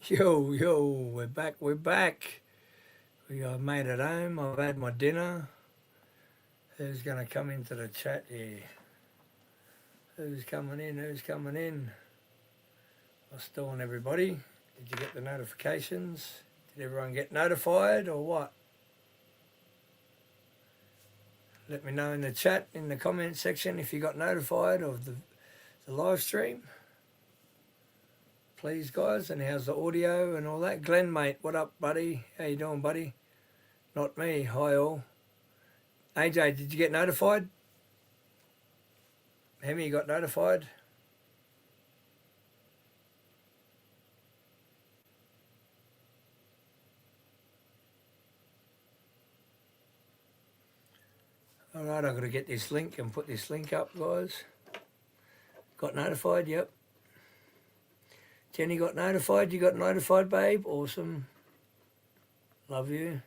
Yo, we're back. I've made it home, I've had my dinner. Who's going to come into the chat here? Who's coming in? What's doing, everybody? Did you get the notifications? Did everyone get notified or what? Let me know in the chat, in the comment section, if you got notified of the live stream. Please, guys. And how's the audio and all that? Glenn, mate, what up, buddy? How you doing, buddy? Not me. Hi, all. AJ, did you get notified? Hemi, you got notified? All right, I've got to get this link and put this link up, guys. Got notified? Yep. Jenny got notified? You got notified, babe? Awesome. Love you.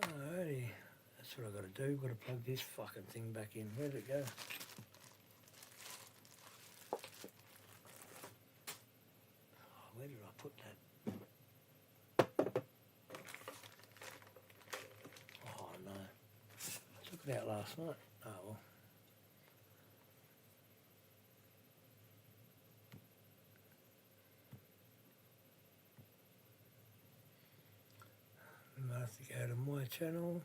Alrighty. That's what I've got to do. Got to plug this fucking thing back in. Where did it go? Oh, where did I put that? Oh, no. I took it out last night. Oh, well. I have to go to my channel.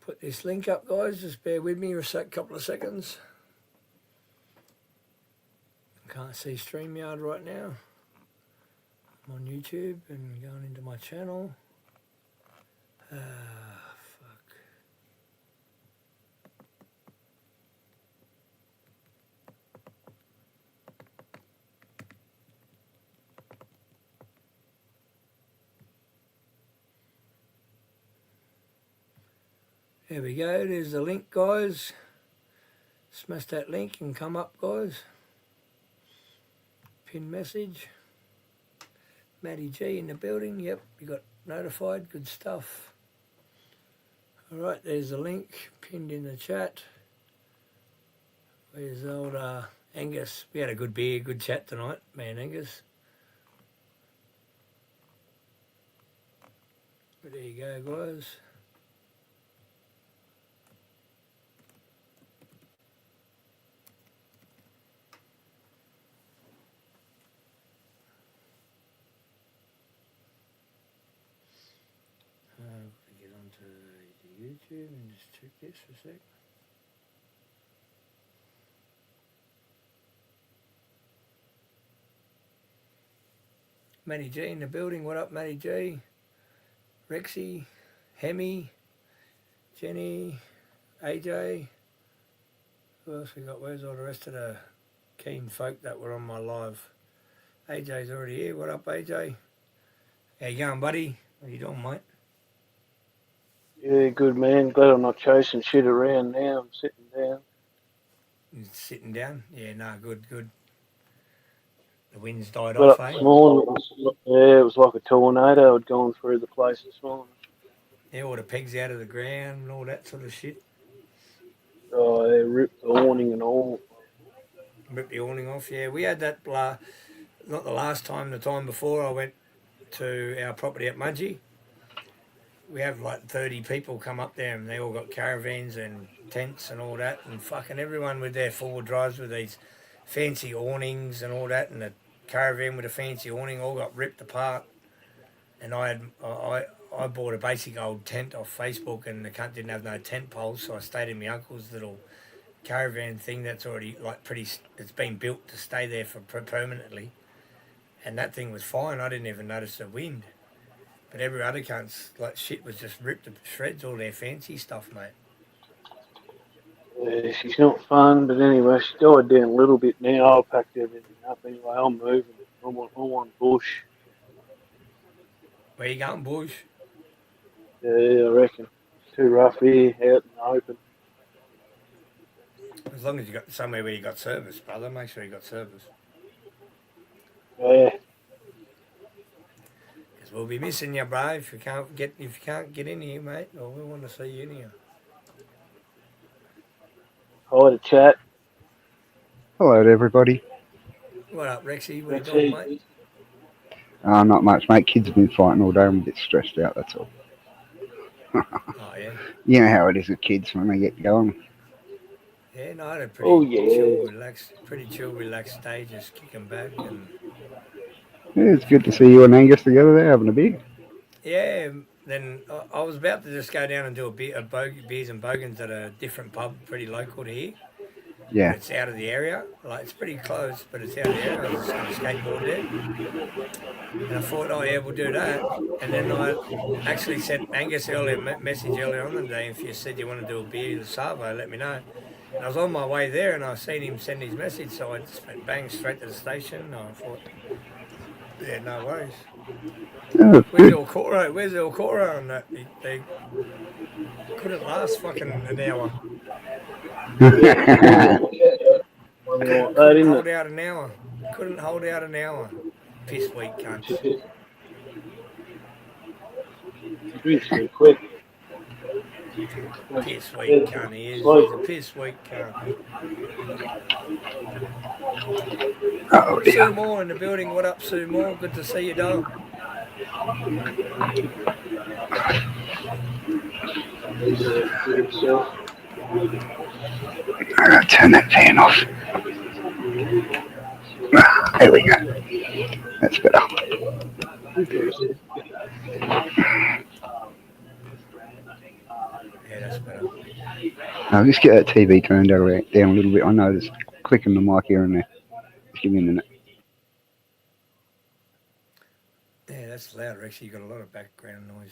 Put this link up, guys. Just bear with me for a couple of seconds. Can't see StreamYard right now. I'm on YouTube and going into my channel. Fuck. There we go. There's the link, guys. Smash that link and come up, guys. Pin message. Matty G in the building. Yep, you got notified. Good stuff. All right, there's the link pinned in the chat. Where's old Angus? We had a good beer, good chat tonight, man, Angus. But there you go, guys. Get onto the YouTube and just check this for a sec. Matty G in the building. What up, Matty G? Rexy, Hemi, Jenny, AJ. Who else we got? Where's all the rest of the keen folk that were on my live? AJ's already here. What up, AJ? How you going, buddy? How you doing, mate? Yeah, good, man. Glad I'm not chasing shit around now. I'm sitting down. You sitting down? Yeah, no, good. The wind's died Got off, up eh? this morning. It was like a tornado had gone through the place this morning. Yeah, all the pegs out of the ground and all that sort of shit. Oh, they ripped the awning and all. Ripped the awning off, yeah. We had that, not the last time, the time before I went to our property at Mudgee. We have like 30 people come up there and they all got caravans and tents and all that, and fucking everyone with their four-wheel drives with these fancy awnings and all that, and the caravan with a fancy awning all got ripped apart. And I bought a basic old tent off Facebook, and the cunt didn't have no tent poles, so I stayed in my uncle's little caravan thing that's already like it's been built to stay there for permanently, and that thing was fine. I didn't even notice the wind. But every other cunt's like shit was just ripped to shreds, all their fancy stuff, mate. Yeah, she's not fun, but anyway, she died down a little bit now. I packed everything up anyway. I'm moving. I'm on bush. Where you going, bush? Yeah, I reckon. Too rough here, out in the open. As long as you got somewhere where you got service, brother, make sure you got service. Yeah. Because we'll be missing you, bro, if you can't get in here, mate. Or we want to see you in here. Hi to chat. Hello to everybody. What up, Rexy? What are you doing, mate? Not much, mate. Kids have been fighting all day. I'm a bit stressed out, that's all. Oh, yeah. You know how it is with kids when they get going. Yeah, no, I had a Oh, pretty chill, relaxed day, just kicking back and Yeah, it's good to see you and Angus together there having a beer. yeah. Then I was about to just go down and do beers and bogans at a different pub, pretty local to here, but Yeah. it's out of the area. Like it's pretty close, but it's out of the area. I was just going to skateboard there, and I thought, oh yeah, we'll do that. And then I actually sent Angus message earlier on the day. If you said you want to do a beer with Savo, let me know. And I was on my way there, and I seen him send his message, so I just went bang straight to the station. And I thought, yeah, no worries. Oh, Where's good. El Coro? Where's El Coro on that? They couldn't last fucking an hour. One like that, Couldn't isn't hold it? out an hour. Couldn't hold out an hour. Piss weak cunts. He drinks too quick. Piss weak cunt he is. He's a piss weak cunt. Oh, Sue dear. Moore in the building. What up, Sue Moore? Good to see you, dog. I'm going to turn that fan off. There we go. That's better. Yeah, that's better. I'll just get that TV turned down a little bit. I know there's clicking the mic here and there. Just give me a minute. Yeah, that's loud, Rexy. You got a lot of background noise.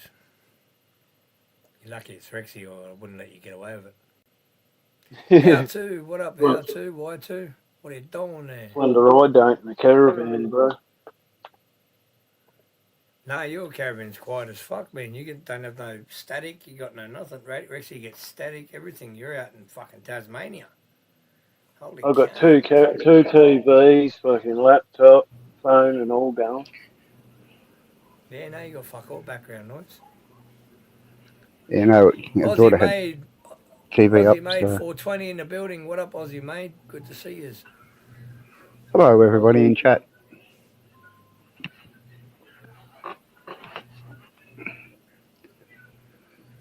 You're lucky it's Rexy, or I wouldn't let you get away with it. How to? What up, how to? Why to? What are you doing there? Wonder I don't in the caravan, bro. No, your caravan's quiet as fuck, man. Don't have no static. You got no nothing. Rexy gets static, everything. You're out in fucking Tasmania. Holy I've got cow. two TVs, fucking laptop, phone, and all going. Yeah, no, you got fuck all background noise. Yeah, no, your Aussie daughter had made, TV up. Aussie made So. 420 in the building. What up, Aussie made? Good to see you. Hello, everybody in chat.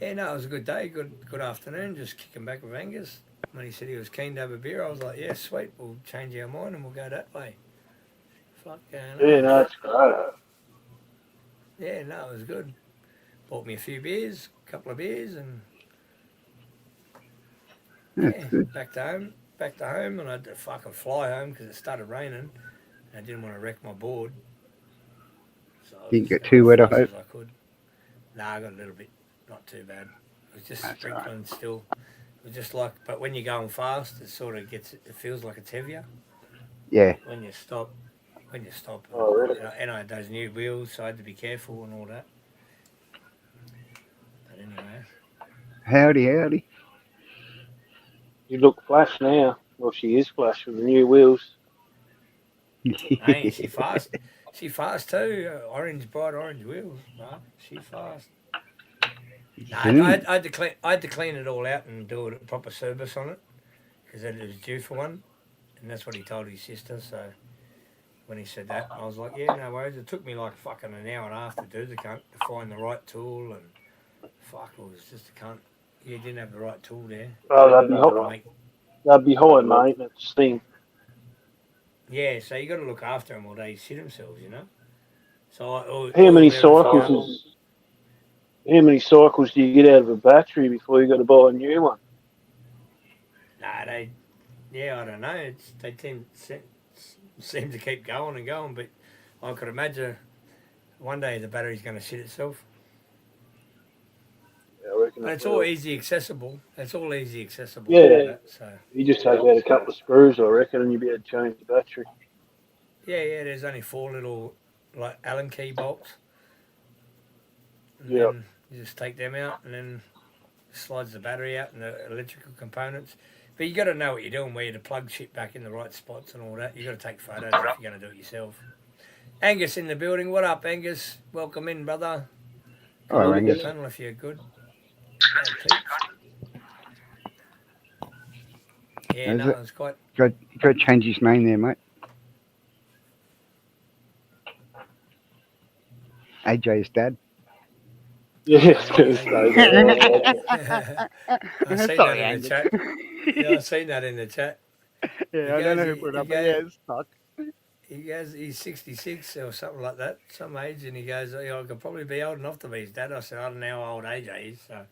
Yeah, no, it was a good day. Good afternoon. Just kicking back with Angus. When he said he was keen to have a beer, I was like, yeah, sweet. We'll change our mind and we'll go that way. Fucking Yeah, no, it's great. yeah, no, it was good. Bought me a few beers, a couple of beers, and That's yeah, good. back to home, and I had to fucking fly home because it started raining. And I didn't want to wreck my board, so I Didn't was get as too wet, I fast hope. as I could. Nah, I got a little bit, not too bad. It was just That's all right. sprinkling still. It was just like, but when you're going fast, it sort of gets, it feels like it's heavier. Yeah. When you stop, Oh, really? and I had those new wheels, so I had to be careful and all that. But anyway. Howdy, howdy. You look flash now. Well, she is flash with the new wheels. Hey, she fast. She fast too. Bright orange wheels. No, she fast. No, I had to clean. I had to clean it all out and do a proper service on it because it was due for one, and that's what he told his sister. So when he said that, I was like, yeah, no worries. It took me like fucking an hour and a half to do the cunt to find the right tool and fuck, it was just a cunt. You didn't have the right tool there. Oh, that'd be high maintenance thing. Yeah, so you got to look after them or they shit themselves, you know. So How many cycles do you get out of a battery before you got to buy a new one? Nah, I don't know. They seem to keep going and going, but I could imagine one day the battery's going to shit itself. Yeah, I reckon But it's all easy accessible. It's all easy accessible. Yeah. That, so You just take out a couple of screws, I reckon, and you'll be able to change the battery. yeah. There's only 4 little like Allen key bolts, and then you just take them out, and then slides the battery out and the electrical components. But you got to know what you're doing, where to plug shit back in the right spots and all that. You got to take photos if you're going to do it yourself. Angus in the building. What up, Angus? Welcome in, brother. Come Hello, on Angus. the panel if you're good. Yeah, Is no, it? it's quite. Got to change his name there, mate. AJ's dad. Yeah, Oh, I was going to say that. I seen that Sorry, in the Angus. chat. Yeah, I seen that in the chat. Yeah, I don't know who put it up, but yeah, it's stuck. He's 66 or something like that, some age, and he goes, "Yeah, I could probably be old enough to be his dad." I said, "I don't know how old AJ is." So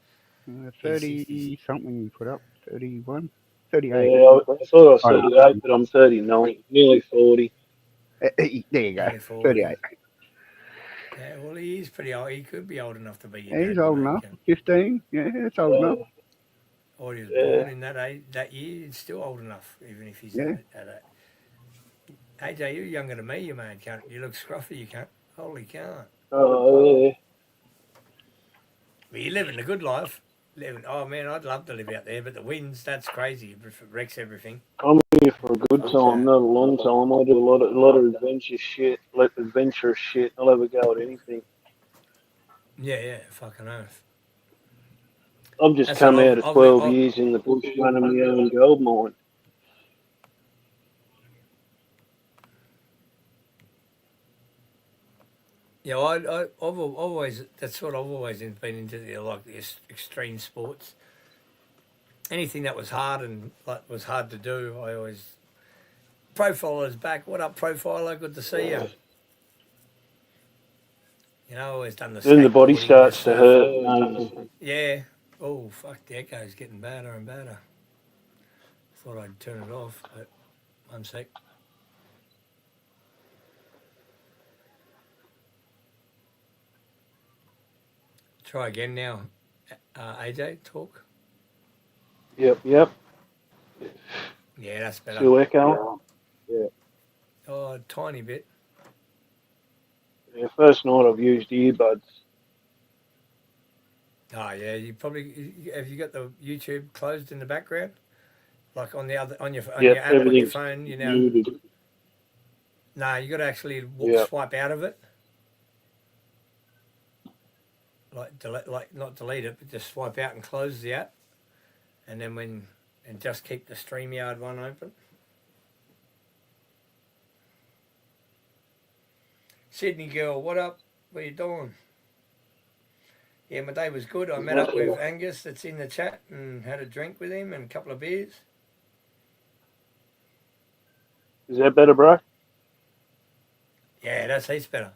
he's 60. 30 something he put up. 31? 38. Yeah, I thought I was I don't 38, but I'm 39, nearly 40. There you go. Nearly 40. 38. Yeah, well, he is pretty old. He could be old enough to be your Yeah, he's dad, you old know. enough. 15. Yeah, it's old enough. Or he was Yeah. born in that age, that year. He's still old enough, even if he's Yeah. at that. AJ, you're younger than me, you man, cunt. You look scruffy, you cunt. Holy cunt. Oh, yeah. But you're living a good life. Oh man, I'd love to live out there, but the winds, that's crazy. It wrecks everything. I'm here for a good time, not a long time. I do a lot of adventurous shit. I'll ever go at anything. Yeah, fucking earth. I've just That's what come out of I've 12 years in the bush running my own gold mine. yeah, I've always, that's what I've always been into, like the extreme sports. Anything that was hard and like was hard to do, I always. Profiler's back. What up, Profiler? Good to see you. You know, I always done the Then the body skateboarding, the starts to hurt. surfing. Yeah. Oh, fuck, the echo's getting badder and badder. Thought I'd turn it off, but one sec. Try again now. AJ, talk. Yep. Yeah, that's better. Still echo. Yeah. Oh, a tiny bit. Yeah. First night I've used earbuds. Oh, yeah, you probably, have you got the YouTube closed in the background? Like on the other, on your Yep. app, on your Everything's phone, you know. muted. No, you got to actually Yep. swipe out of it. Like not delete it, but just swipe out and close the app, and then and just keep the StreamYard one open. Sydney girl, what up? What you doing? Yeah, my day was good. I met up with Angus, that's in the chat, and had a drink with him and a couple of beers. Is that better, bro? Yeah, that's heaps better.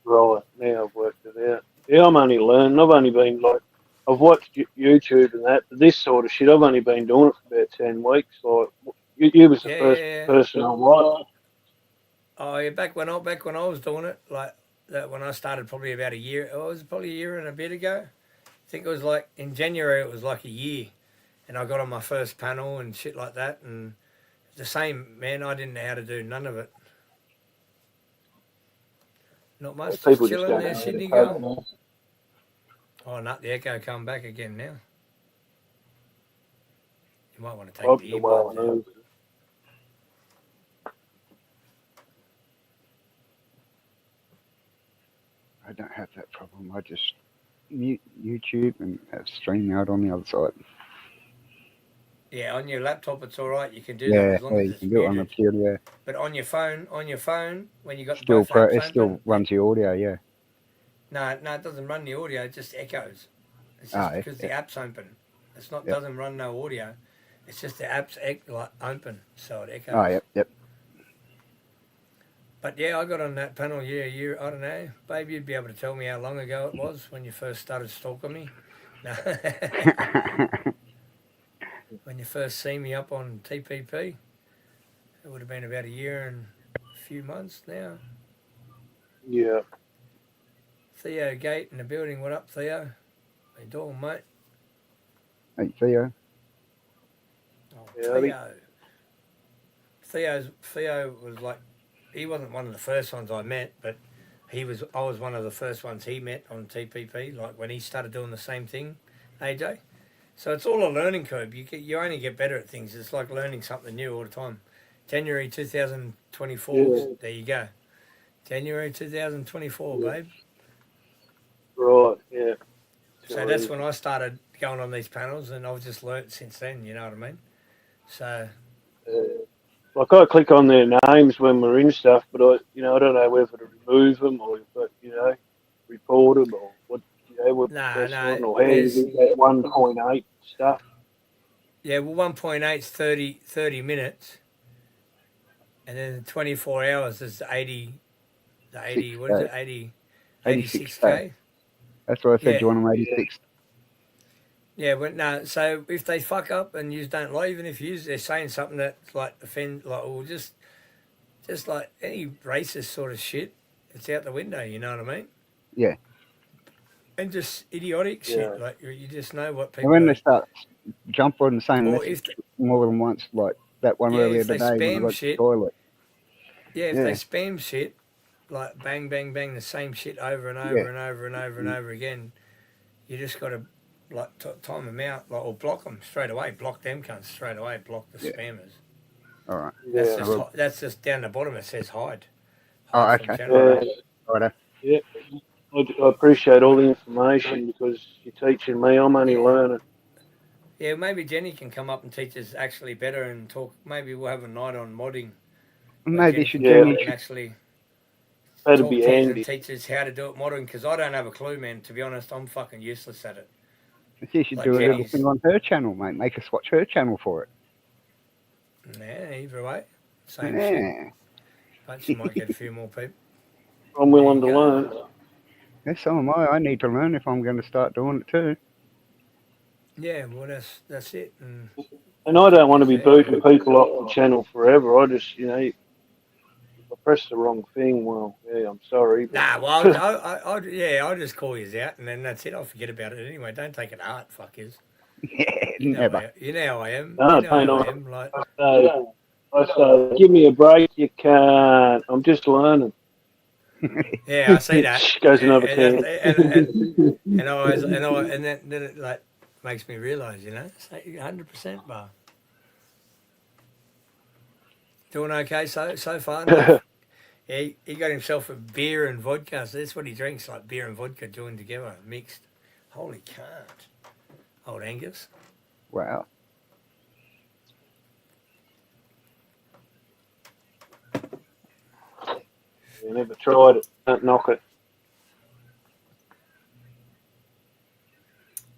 Right. Now I've worked it out. Yeah, I'm only learning. I've only been like, I've watched YouTube and that, but this sort of shit, I've only been doing it for about 10 weeks. Like, you was the first Yeah. person I watched. Oh, yeah, back when I was doing it, like that when I started, probably about a year. Oh, it was probably a year and a bit ago. I think it was like in January. It was like a year, and I got on my first panel and shit like that. And the same, man. I didn't know how to do none of it. Not much. Just People just chilling don't there, know Sydney how to girl. cope. Oh, not the echo come back again now. You might want to take I've the the well earbuds out. known. I don't have that problem. I just mute YouTube and have StreamYard on the other side. Yeah, on your laptop it's all right. You can do Yeah, that as long as you it's can do it on the muted. computer, yeah. But on your phone, when you got Still both apps it open, still runs the audio, yeah. no, it doesn't run the audio. It just echoes. It's just Ah, yeah, because the app's open. It's not Yep. doesn't run no audio. It's just the app's like open, so it echoes. Oh, yep. But yeah, I got on that panel. Yeah, I don't know, babe. You'd be able to tell me how long ago it was when you first started stalking me. No. When you first see me up on TPP, it would have been about a year and a few months now. Yeah. Theo Gate in the building. What up, Theo? How you doing, mate? Hey, Theo. Oh, Yeah, Theo was like, he wasn't one of the first ones I met, but I was one of the first ones he met on TPP, like when he started doing the same thing, AJ. So it's all a learning curve. You only get better at things. It's like learning something new all the time. January 2024, Yeah. There you go. January 2024, Yeah. babe. Right, yeah. So that's when I started going on these panels, and I've just learnt since then, you know what I mean? So Like I click on their names when we're in stuff, but I don't know whether to remove them or report them or what's the no, best one no. or how you There's do that 1.8 stuff. yeah. Well, 1.8 is 30 minutes, and then 24 hours is 80. The 80. What is 6K. it? 80. 86K. 86K. That's what I said. Yeah. You want them 86? Yeah, but no. So if they fuck up and you don't like, even if they're saying something that's like offend, like or just like any racist sort of shit, it's out the window. You know what I mean? Yeah. And just idiotic Yeah. shit. Like you just know what And when people they are. start jump on the same Or message more than once, like that one yeah, earlier if they today when I spam got to the shit, toilet. yeah, if they Yeah. spam shit, like bang, bang, bang, the same shit over and Yeah. over and over and over and over again, you just got to like time them out, like or block them straight away. Block them cunts straight away. Block the Yeah. spammers. All right. Yeah. That's just down the bottom. It says hide. Oh, Hide from okay. channel. Yeah. Righto. Yeah. I appreciate all the information because you're teaching me. I'm only Yeah. learning. Yeah, maybe Jenny can come up and teach us actually better and talk. Maybe we'll have a night on modding. Like Maybe Jenny should can come Yeah. up Jenny and actually That'd talk be to us and handy. teach us how to do it modern because I don't have a clue, man. To be honest, I'm fucking useless at it. she should Like do a little Jenny's. thing on her channel, mate. Make us watch her channel for it. Nah, either way. Same shit. Yeah. But she might get a few more people. I'm There willing you to go. learn. Yes, so am I. I need to learn if I'm going to start doing it too. Yeah, well, that's it. And I don't want to be Yeah. booting people off the channel forever. I just, if I press the wrong thing, well, yeah, I'm sorry. But Nah, well, I'll just call you out and then that's it. I'll forget about it anyway. Don't take it hard, fuckers. Yeah, You know, never. you know how I am. no, You know don't how I I? am. Like, I say, give me a break. You can't. I'm just learning. yeah, I see that, Goes another and can. and then it like makes me realise, it's 100% bar. Doing okay so far. No, yeah, he got himself a beer and vodka. So that's what he drinks, like beer and vodka joined together, mixed. Holy can't, old Angus. Wow. You never tried it. Don't knock it.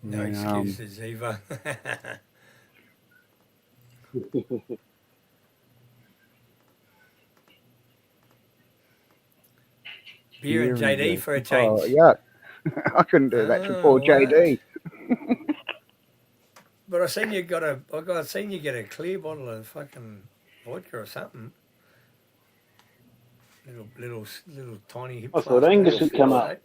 No Yeah, excuses either. Beer and JD for a change. Oh, yeah. I couldn't do that to poor Oh, JD. But I seen you seen you get a clear bottle of fucking vodka or something. Little tiny hip I thought flask. Angus would come up.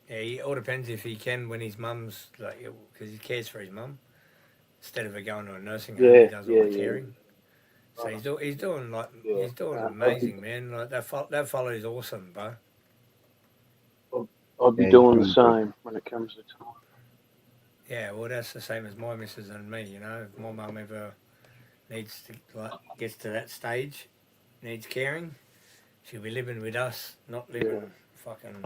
Yeah, it all depends if he can when his mum's like, because he cares for his mum instead of her going to a nursing home. He does all the caring. So he's doing amazing, man. Like that fellow is awesome, bro. I'd be doing the same when it comes to time. Yeah, well, that's the same as my missus and me. If my mum ever gets to that stage, needs caring, she'll be living with us, not living fucking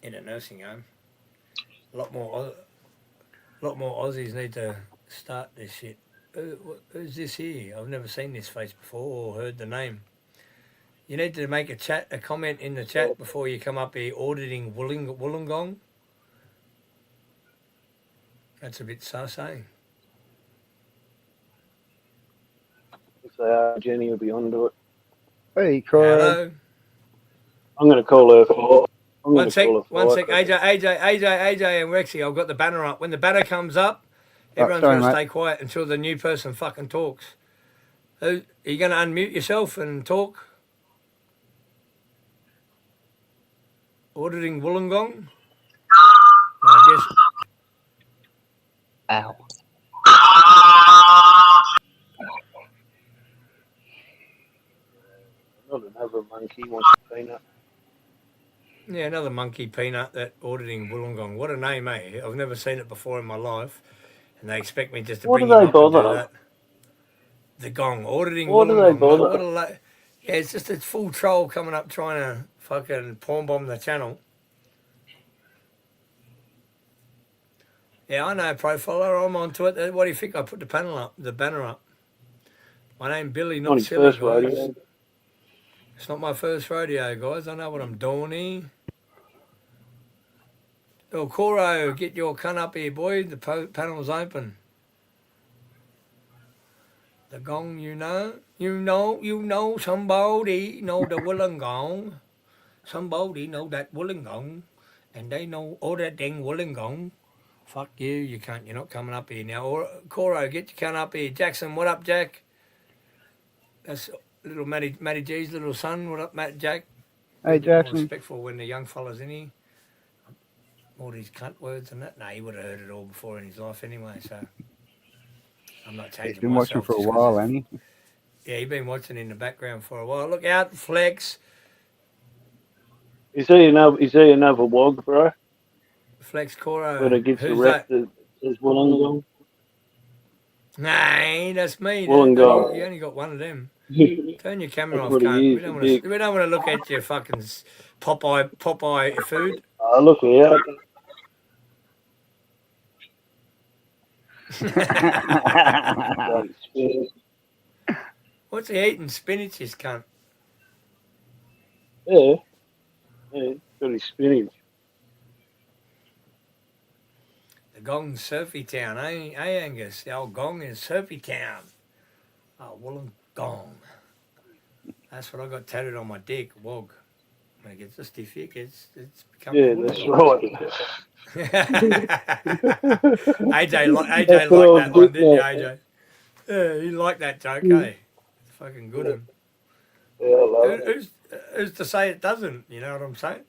in a nursing home. A lot more Aussies need to start this shit. Who's this here? I've never seen this face before or heard the name. You need to make a comment in the chat before you come up here auditing Wollongong. That's a bit sus, eh? If they are, Jenny will be onto it. Hey, Cora. Hello. I'm going to call her. One sec, AJ and Rexy, I've got the banner up. When the banner comes up, everyone's got to stay quiet until the new person fucking talks. Are you going to unmute yourself and talk? Auditing Wollongong? I guess. Ow. Not another monkey wants a peanut. Yeah, another monkey peanut that auditing Wollongong. What a name, eh? I've never seen it before in my life. And they expect me just to bring him up and do that. The gong, auditing Wollongong. Like, yeah, it's just a full troll coming up trying to fucking pawn bomb the channel. Yeah, I know Profiler. I'm onto it. What do you think? I put the banner up. My name Billy, Not not his silly, first guys. rodeo. It's not my first rodeo, guys. I know what I'm doing here. Oh, Coro, get your cunt up here, boy. The panel's open. The gong, you know, somebody know the Wollongong. Somebody know that Wollongong, and they know all that dang Wollongong. Fuck you, you can't. You're not coming up here now. Or Coro, get your cunt up here. Jackson, what up, Jack? That's little Matty G's little son. What up, Matt Jack? Be Hey, a bit more Jackson. respectful when the young fella's in here. All these cunt words and that. No, he would have heard it all before in his life anyway. So I'm not He's changing been watching myself for a just while, because. hasn't he? Yeah, he's been watching in the background for a while. Look out, Flex. Is he another wog, bro? Flex When Coro. it gets Who's that? arrested as Wollongong? Nah, that's me. You Wollongong. only got one of them. That's Turn your camera off, what cunt. he We is, a don't want dick. to. We don't want to look at your fucking Popeye food. Oh, look out. Bloody spinach. What's he eating? Spinach, this cunt. Yeah. Yeah, got his spinach. The Gong's Surfy Town, eh, Angus? The old Gong is Surfy Town. Oh, Wollongong. That's what I got tattooed on my dick, wog. When it gets a stiffy, it's becomes Yeah, that's Wollongong. right. AJ That's what I liked was that one, getting didn't you, at. AJ? Yeah, you liked that joke, eh? It's fucking good one. Yeah, I love it. Who's to say it doesn't? You know what I'm saying?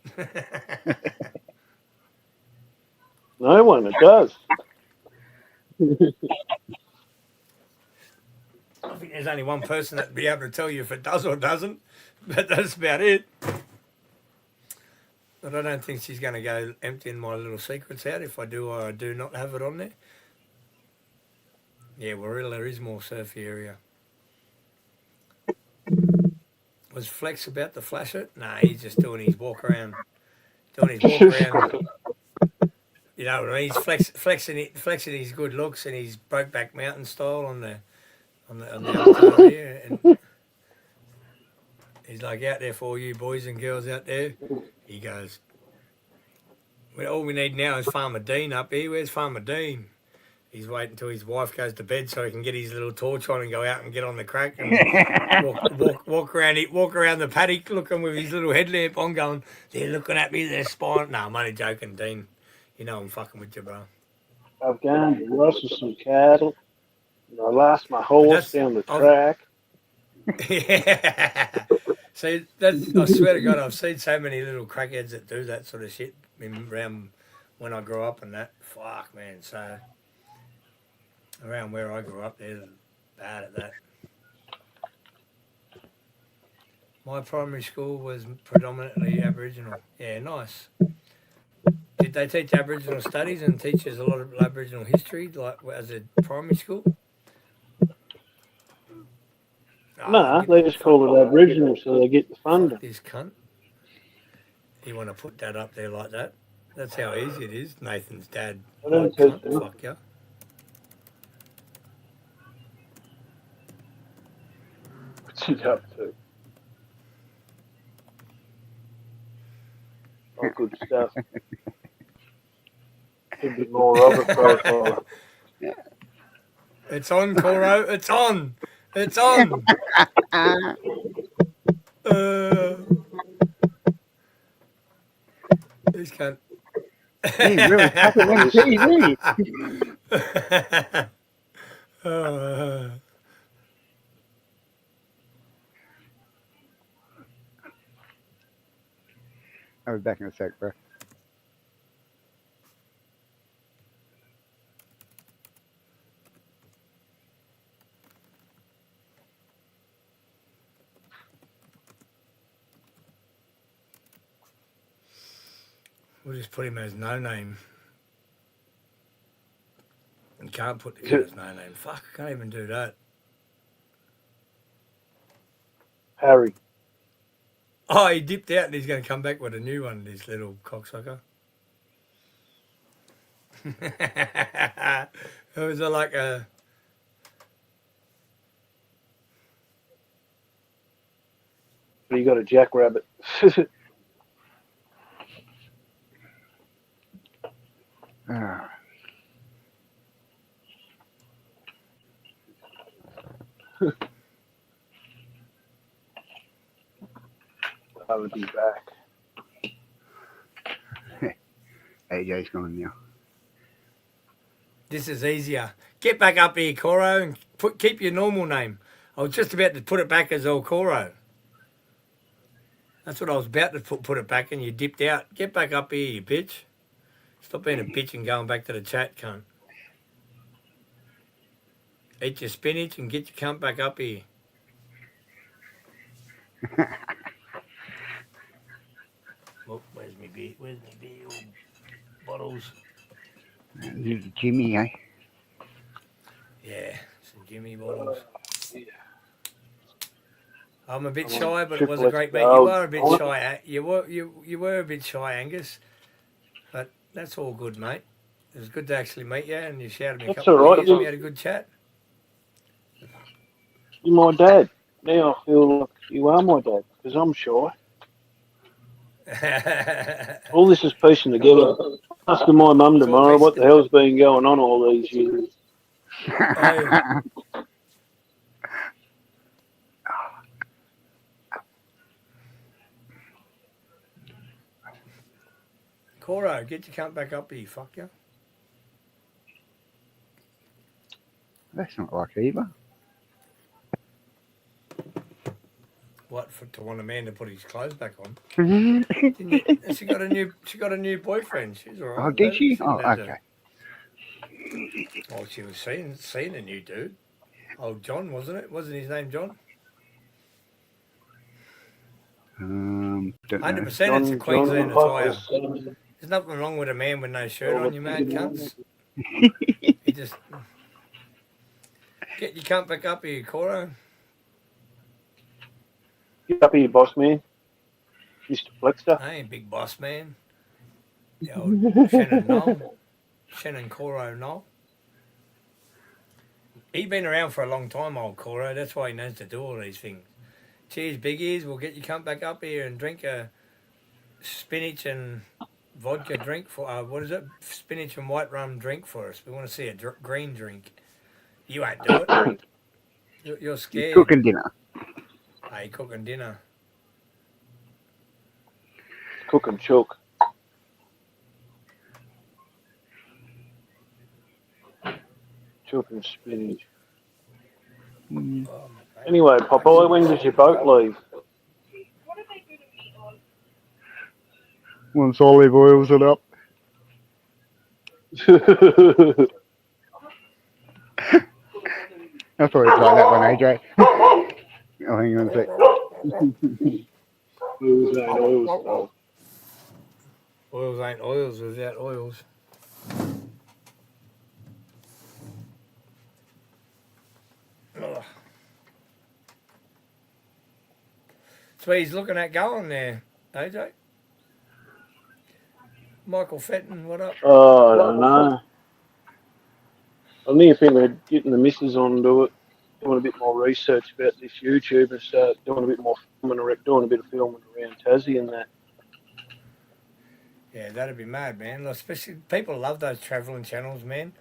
No one, it does. I think there's only one person that'd be able to tell you if it does or doesn't, but that's about it. But I don't think she's going to go emptying my little secrets out if I do or I do not have it on there. Yeah, Warilla is more surfy area. Was Flex about to flash it? Nah, he's just doing his walk around. Doing his walk around. You know what I mean? He's flexing his good looks and his Brokeback Mountain style on the avatar here. And he's like, out there for all you boys and girls out there. He goes, well, all we need now is Farmer Dean up here. Where's Farmer Dean? He's waiting until his wife goes to bed so he can get his little torch on and go out and get on the crack and walk around the paddock looking with his little headlamp on going, they're looking at me, they're spying. No, I'm only joking, Dean. You know I'm fucking with you, bro. I've gone to rustle some cattle. And I lost my horse down the track. Yeah. See, I swear to God, I've seen so many little crackheads that do that sort of shit around when I grew up and that. Fuck, man. So, around where I grew up, they're bad at that. My primary school was predominantly Aboriginal. Yeah, nice. Did they teach Aboriginal studies and teach us a lot of Aboriginal history, like as a primary school? Nah, they just call it Aboriginal so they get the funding. Fuck this cunt. You want to put that up there like that? That's how easy it is. Nathan's dad. I don't Cunt, think so. fuck ya. What's he up to? Oh, good stuff. Should be more of a profile. It's on, Coro. It's on. It's on. This cunt. He really fucking on TV. I'll be back in a sec, bro. We'll just put him as no name. You can't put the kid as no name. Fuck, I can't even do that. Harry. Oh, he dipped out and he's going to come back with a new one, this little cocksucker. It was like a. You got a jackrabbit. Ah, I would be back. AJ's gone now. This is easier. Get back up here, Coro, and keep your normal name. I was just about to put it back as El Coro. That's what I was about to put it back, and you dipped out. Get back up here, you bitch. Stop being a bitch and going back to the chat, cunt. Eat your spinach and get your cunt back up here. Oh, where's my beer? Where's my beer? Oh, bottles. Jimmy, eh? Yeah, some Jimmy bottles. Yeah. I'm a bit I'm shy, on but it was a triple great X meet. You gold. were a bit shy. You were a bit shy, Angus. But that's all good, mate. It was good to actually meet you, and you shouted me a That's couple all of right. beers, and we had a good chat. You're my dad. Now I feel like you are my dad because I'm shy. All this is piecing together. Asking my mum It's all tomorrow what piecing- the hell's been going on all these years. Hey, Coro, get your cunt back up here, fuck you. That's not like Eva. What to want a man to put his clothes back on? Oh, Didn't you, and she got a new boyfriend. She's all right. did she? Oh, didn't have okay. Well, she was seeing a new dude. Oh, John, wasn't it? Wasn't his name John? Don't know. 100%. It's a John Queensland attire. Hoppers. There's nothing wrong with a man with no shirt on, you mad cunts. He just get your cunt back up here, Coro. Get up here, boss man. Mr. Flexter. I ain't big boss man. The old Shannon Coro Noel. He's been around for a long time, old Coro. That's why he knows to do all these things. Cheers, big ears. We'll get you cunt back up here and drink a spinach and vodka drink for what is it? Spinach and white rum drink for us. We want to see a green drink. You won't do it. You're scared. Cooking dinner. Hey, cooking dinner. Cook and chook. Chook and spinach. Mm. Oh, my baby. Anyway, Popeye, when does your boat leave? Once olive oils it up. I thought you'd like that one, AJ. Oh, hang on a sec. Oils ain't oils without oils. Ugh. So he's looking at going there, AJ. Michael Fenton, what up? Oh, I don't know. I'm thinking of getting the missus onto it, doing a bit more research about this YouTube and start doing a bit more filming, doing a bit of filming around Tassie and that. Yeah, that'd be mad, man. Especially people love those travelling channels, man.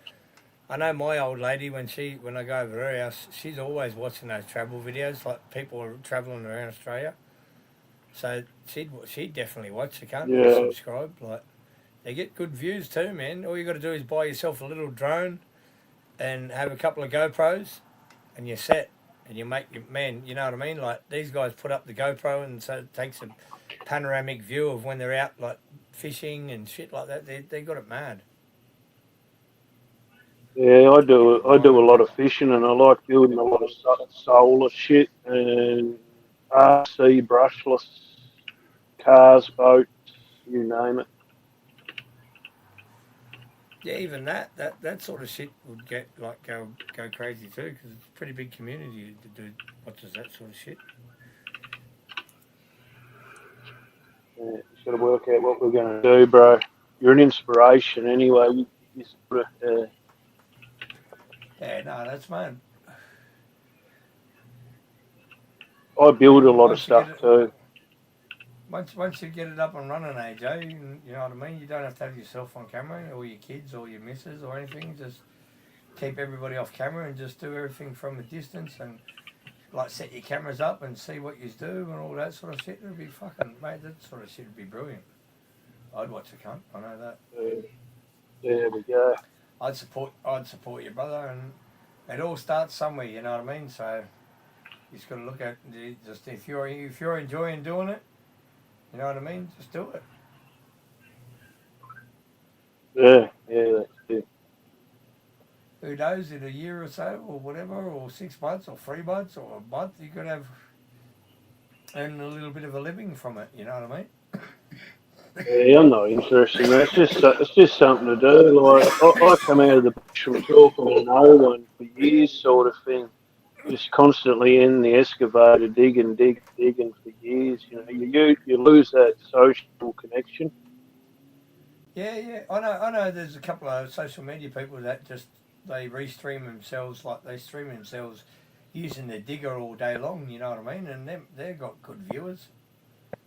I know my old lady when I go over her house, she's always watching those travel videos, like people are travelling around Australia. So she'd definitely watch. You can't Yeah. subscribe. Like they get good views too, man. All you got to do is buy yourself a little drone and have a couple of GoPros, and you're set. And you make your man. You know what I mean? Like these guys put up the GoPro, and so it takes a panoramic view of when they're out, like fishing and shit like that. They got it mad. Yeah, I do a lot of fishing and I like building a lot of solar shit and RC brushless cars, boats, you name it. Yeah, even that sort of shit would get like go crazy too, because it's a pretty big community to do watches that sort of shit. Yeah, just got to work out what we're going to do, bro. You're an inspiration anyway. You sort of, Yeah, no, that's mine. I build a lot of Once you get stuff it, too. once you get it up and running, AJ, you know what I mean. You don't have to have yourself on camera or your kids or your missus or anything. Just keep everybody off camera and just do everything from a distance and like set your cameras up and see what you do and all that sort of shit. It'll be fucking mate. That sort of shit would be brilliant. I'd watch a cunt. I know that. There we go. I'd support your brother, and it all starts somewhere. You know what I mean? So you just got to look at just if you're enjoying doing it, you know what I mean. Just do it. Yeah, that's it. Who knows? In a year or so, or whatever, or 6 months, or 3 months, or a month, you could have earn a little bit of a living from it. You know what I mean? Yeah, I'm not interested in that. It's just something to do. Like I come out of the bush from talking to no one for years, sort of thing. Just constantly in the excavator, digging for years. You know, you lose that social connection. Yeah. I know. There's a couple of social media people that just they restream themselves, like they stream themselves using the digger all day long. You know what I mean? And they've got good viewers.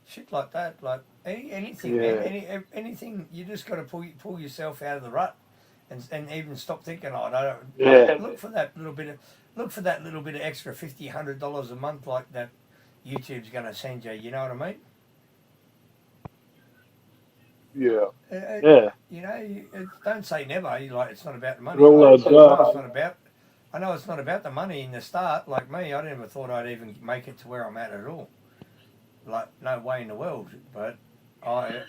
Shit like that, like anything, Yeah. man. Anything. You just got to pull yourself out of the rut, and even stop thinking. Oh, I don't. Yeah. Look for that little bit of extra $50-$100 a month, like that. YouTube's going to send you. You know what I mean? Yeah. You know, don't say never. It's not about the money. Roll Like, that up. I know it's not about the money in the start. Like me, I never thought I'd even make it to where I'm at all. Like no way in the world. But I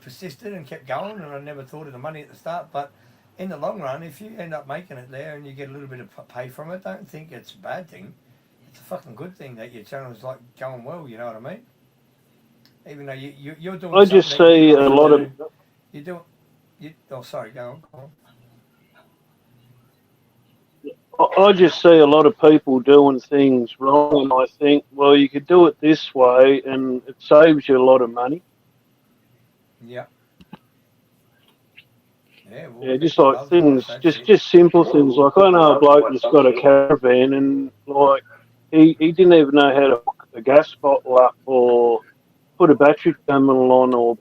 persisted and kept going, and I never thought of the money at the start. But in the long run, if you end up making it there and you get a little bit of pay from it, don't think it's a bad thing. It's a fucking good thing that your channel's like going well. You know what I mean? Even though you're doing. I just see a lot of. You do. Oh, sorry. Go on. I just see a lot of people doing things wrong, and I think, well, you could do it this way, and it saves you a lot of money. Yeah. Yeah. Well, Yeah, just like things, just simple things. Like I know a bloke that's got a caravan, and like he didn't even know how to hook a gas bottle up or put a battery terminal on or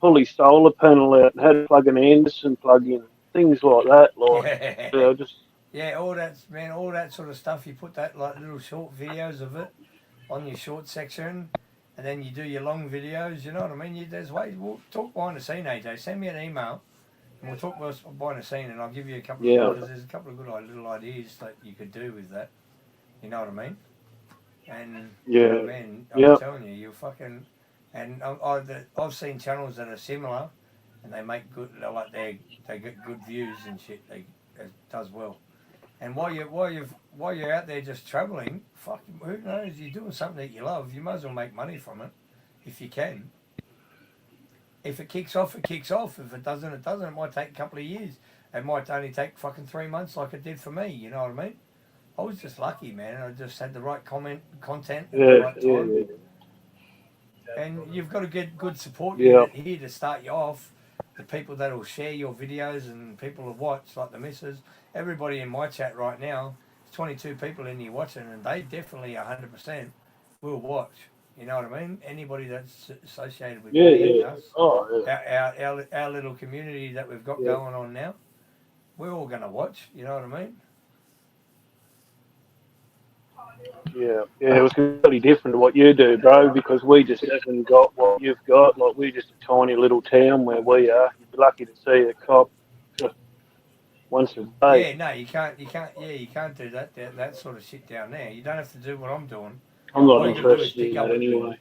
pull his solar panel out and had to plug an Anderson plug in, things like that. Like, yeah, yeah, all that sort of stuff. You put that like little short videos of it on your short section, and then you do your long videos. You know what I mean? There's ways. We'll talk behind the scene, AJ. Send me an email, and we'll talk behind the scene, and I'll give you a couple of because there's a couple of good little ideas that you could do with that. You know what I mean? And man, I'm telling you, you fucking. And I've seen channels that are similar, and they make good. Like they get good views and shit. It does well. And while you're out there just travelling, fucking who knows? You're doing something that you love. You might as well make money from it, if you can. If it kicks off, it kicks off. If it doesn't, it doesn't. It might take a couple of years. It might only take fucking 3 months, like it did for me. You know what I mean? I was just lucky, man. I just had the right content at the right time. Yeah. And you've got to get good support here to start you off. The people that will share your videos and people will watch, like the missus. Everybody in my chat right now, there's 22 people in here watching, and they definitely 100% will watch. You know what I mean? Anybody that's associated with me and us, our little community that we've got going on now, we're all going to watch. You know what I mean? Yeah, it was completely different to what you do, bro, because we just haven't got what you've got. Like, we're just a tiny little town where we are. You'd be lucky to see a cop once a day. Yeah, no, you can't do that sort of shit down there. You don't have to do what I'm doing. I'm not interested in that anyway.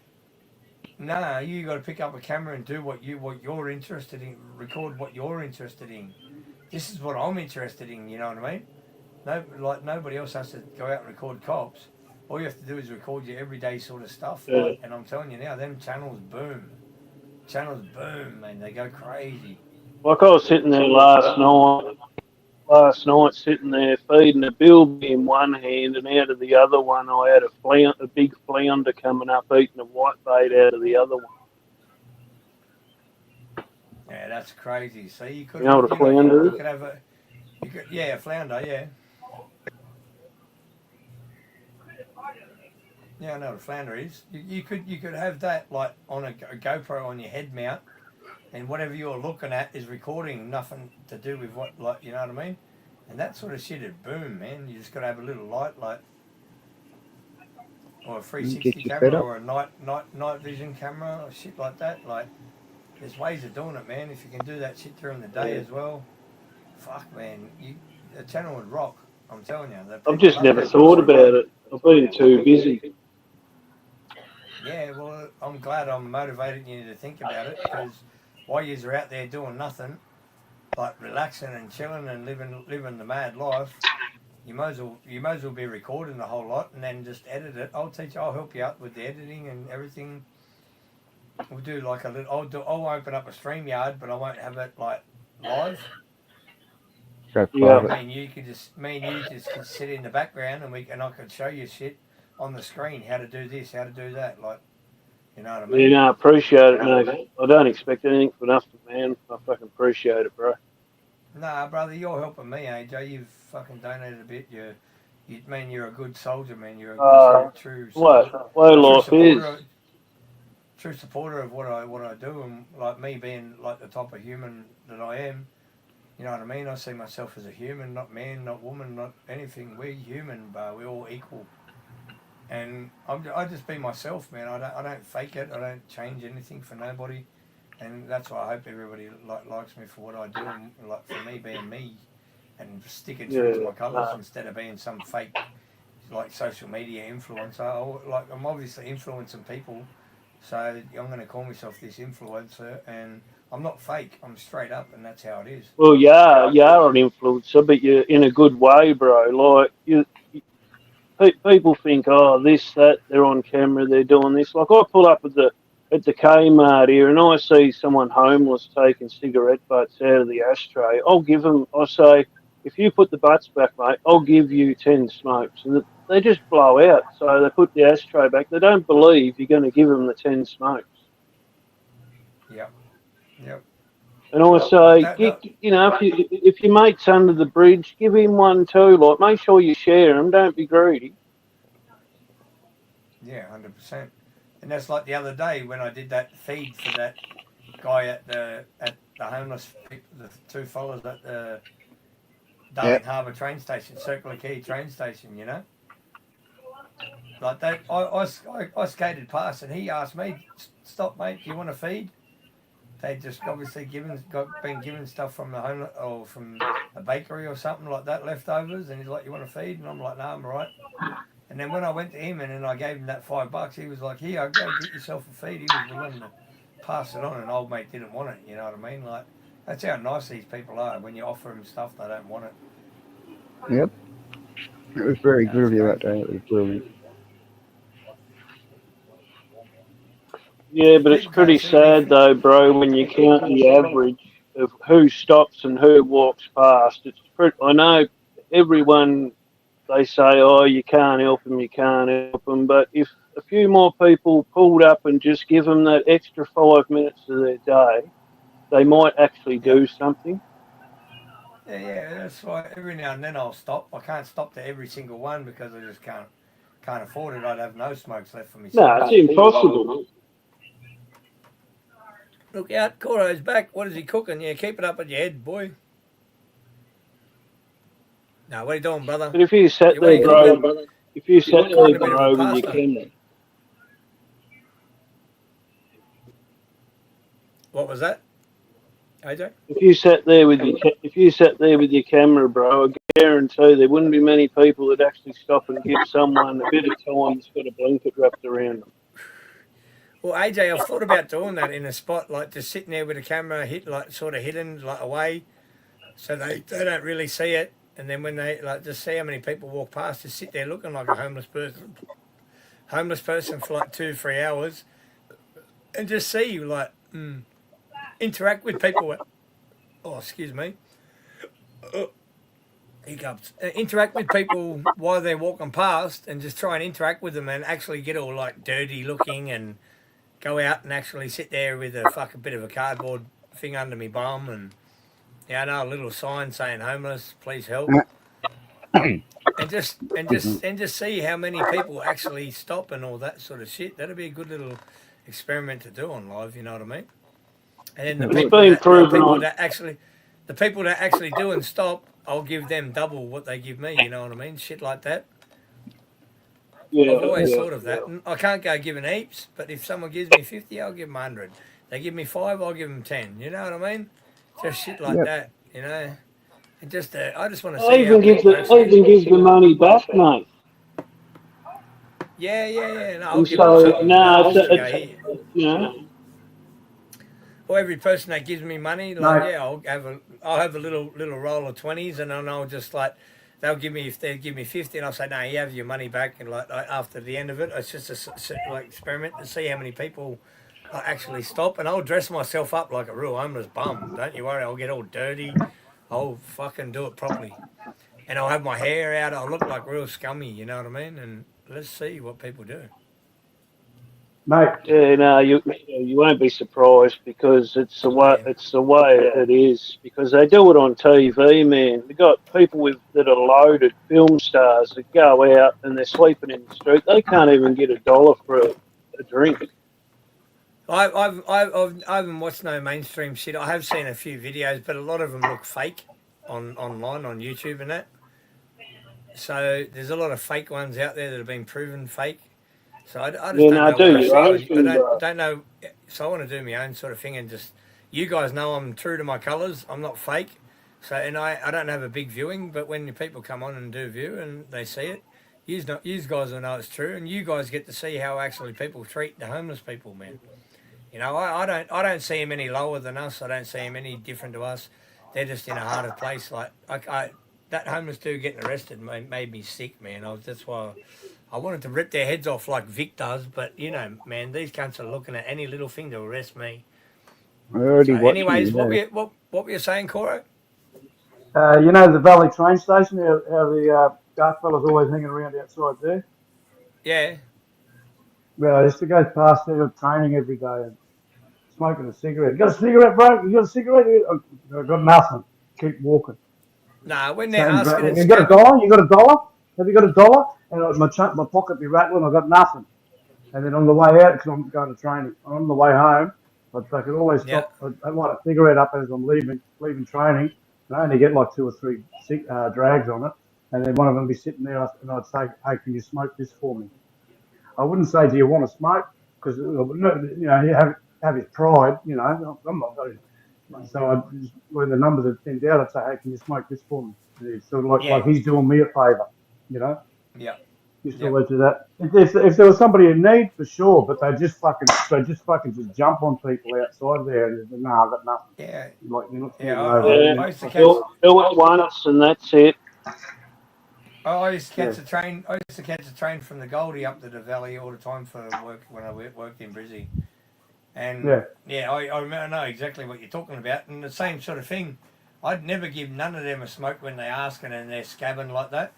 No, you got to pick up a camera and do what you're interested in. Record what you're interested in. This is what I'm interested in. You know what I mean? No, like nobody else has to go out and record cops. All you have to do is record your everyday sort of stuff. Like, and I'm telling you now, them channels boom. Man. They go crazy. Like I was sitting there last night sitting there feeding a bilby in one hand, and out of the other one I had a big flounder coming up eating a whitebait out of the other one. Yeah, that's crazy. See, you could You know what a flounder you is? could have a a flounder, yeah. Yeah, I know what a flounder is. You could have that like on a GoPro on your head mount, and whatever you're looking at is recording, nothing to do with what, like, you know what I mean? And that sort of shit is boom, man. You just got to have a little light, like, or a Get 360 you fed camera, up. or a night vision camera, or shit like that. Like, there's ways of doing it, man. If you can do that shit during the day as well, fuck, man, the channel would rock. I'm telling you, the I've people just love never that thought shit. about it. I've been too busy. Yeah, well, I'm glad I'm motivating you to think about it, because while you're out there doing nothing, like relaxing and chilling and living the mad life, you might as well be recording the whole lot and then just edit it. I'll help you out with the editing and everything. We'll do like a little. I'll open up a StreamYard, but I won't have it like live. Go Yeah. private. Me and you just could sit in the background, and I could show you shit on the screen, how to do this, how to do that, like, you know what I You mean? know, I appreciate it, mate. I don't expect anything for nothing, man. I fucking appreciate it, bro. Nah, brother, you're helping me, AJ. You've fucking donated a bit. You're a good soldier, man. You're a true What? Way true life is. supporter, true supporter of what I do, and like me being like the type of human that I am. You know what I mean? I see myself as a human, not man, not woman, not anything. We're human, but we're all equal. And I just be myself, man. I don't fake it. I don't change anything for nobody. And that's why I hope everybody likes me for what I do, and like for me being me, and sticking true to Yeah. my colours instead of being some fake like social media influencer. I'm obviously influencing people, so I'm going to call myself this influencer, and I'm not fake. I'm straight up, and that's how it is. Well, yeah, you are an influencer, but you're in a good way, bro. Like people think, oh, this, that, they're on camera, they're doing this. Like I pull up at the Kmart here, and I see someone homeless taking cigarette butts out of the ashtray. I'll give them. I say, if you put the butts back, mate, I'll give you 10 smokes, and they just blow out. So they put the ashtray back. They don't believe you're going to give them the 10 smokes. Yep, yep. And I Like say, that. you know, if your mate's under the bridge, give him one too. Like, make sure you share them. Don't be greedy. Yeah, 100%. And that's like the other day when I did that feed for that guy at the homeless people, the two fellas at the Darling Yep. Harbour train station, Circular Quay train station. You know, like that. I skated past, and he asked me, "Stop, mate. Do you want to feed?" They just obviously been given stuff from the home or from a bakery or something like that, leftovers, and he's like, "You want to feed?" And I'm like, "No, I'm all right." And then when I went to him and then I gave him that $5, he was like, "Here, go get yourself a feed." He was willing to pass it on, and old mate didn't want it. You know what I mean? Like, that's how nice these people are. When you offer them stuff, they don't want it. Yep. It was very No, good it's of you that crazy. day. It was brilliant. Yeah, but it's People can't pretty see me. sad though, bro, when you count the average of who stops and who walks past. I know everyone, they say, oh, you can't help them, you can't help them, but if a few more people pulled up and just give them that extra 5 minutes of their day, they might actually Yep. do something. Yeah. That's why every now and then I'll stop. I can't stop to every single one because I just can't afford it. I'd have no smokes left for No, myself. it's impossible. Look out, Coro's back. What is he cooking? Yeah, keep it up at your head, boy. Now, what are you doing, brother? But if you sat What are there, you bro, cooking? if you sat Cooking there, a bit of a bro, with your pasta. camera, What was that, AJ? if you sat there with your camera, bro, I guarantee there wouldn't be many people that actually stop and give someone a bit of time that's got a blanket wrapped around them. Well, AJ, I've thought about doing that in a spot, like just sitting there with a camera like sort of hidden, like away, so they don't really see it. And then when they like just see how many people walk past, just sit there looking like a homeless person for like 2 3 hours, and just see you like interact with people. Oh, excuse me. Hiccups. Interact with people while they're walking past, and just try and interact with them, and actually get all like dirty looking, and go out and actually sit there with a fucking bit of a cardboard thing under my bum, and I know a little sign saying homeless, please help, and just see how many people actually stop and all that sort of shit. That'd be a good little experiment to do on live. You know what I mean? And then the It's people been that proven on. the people that actually do and stop, I'll give them double what they give me. You know what I mean? Shit like that. Yeah, I've always yeah, thought of that. yeah. And I can't go giving heaps, but if someone gives me 50, I'll give them 100. They give me 5, I'll give them 10. You know what I mean? Just shit like Yep. that. You know. And just I just want to I see how even gives people it, I actually. even gives the money back, mate. Yeah. No, I'll And give them so, something. no, I'll just go here. it's you know, Or every person that gives me money, like I'll have a little roll of 20s, and then I'll just like they'll give me if they give me 50, and I'll say no, you have your money back, and like after the end of it, it's just a like experiment to see how many people actually stop, and I'll dress myself up like a real homeless bum. Don't you worry, I'll get all dirty, I'll fucking do it properly, and I'll have my hair out. I'll look like real scummy, you know what I mean? And let's see what people do. Mate, yeah, no, you won't be surprised because it's Yeah. the way it is because they do it on TV, man. They got people that are loaded film stars that go out and they're sleeping in the street. They can't even get $1 for a drink. I haven't watched no mainstream shit. I have seen a few videos, but a lot of them look fake online on YouTube and that. So there's a lot of fake ones out there that have been proven fake. So I just Yeah, don't no, know what do I your see. own I thing, don't know. So I want to do my own sort of thing and just. You guys know I'm true to my colours. I'm not fake. So and I don't have a big viewing, but when the people come on and do view and they see it, you guys will know it's true, and you guys get to see how actually people treat the homeless people, man. You know, I don't see them any lower than us. I don't see them any different to us. They're just in a harder place. Like that homeless dude getting arrested made me sick, man. That's why I wanted to rip their heads off like Vic does. But you know, man, these cunts are looking at any little thing to arrest me. I already So, watched anyways, you. Yeah. what were you saying, Cora? you know the Valley train station, how the dark fellas always hanging around outside there? Yeah, Well, I used to go past there training every day and smoking a cigarette. You got a cigarette, bro? You got a cigarette? I got nothing. Keep walking. nah. When they're Same asking and you got a scabbing, dollar? You got a dollar? Have you got a dollar? And my pocket be rattling. I got nothing. And then on the way out, because I'm going to training, on the way home, I could always yeah, stop. I'd light a cigarette up as I'm leaving training. And I only get like 2 or 3 drags on it. And then one of them would be sitting there, and I'd say, "Hey, can you smoke this for me?" I wouldn't say, "Do you want to smoke?" Because you know, he have his pride. You know, I'm not going. So when the numbers are thinned out, I'd say, "Hey, can you smoke this for me?" And it's sort of yeah, like he's doing me a favour. You know. yeah, Used to yeah, let do that. If there was somebody in need, for sure, but they just fucking jump on people outside there and nah, I've got nothing. yeah, Like you're not yeah. standing over it. Yeah, I used to catch. do it once and that's it. I used to Yeah, catch a train. I used to catch a train from the Goldie up to the Valley all the time for work when I worked in Brizzy. And yeah, yeah, I remember, I know exactly what you're talking about. And the same sort of thing. I'd never give none of them a smoke when they asking and they're scabbing like that.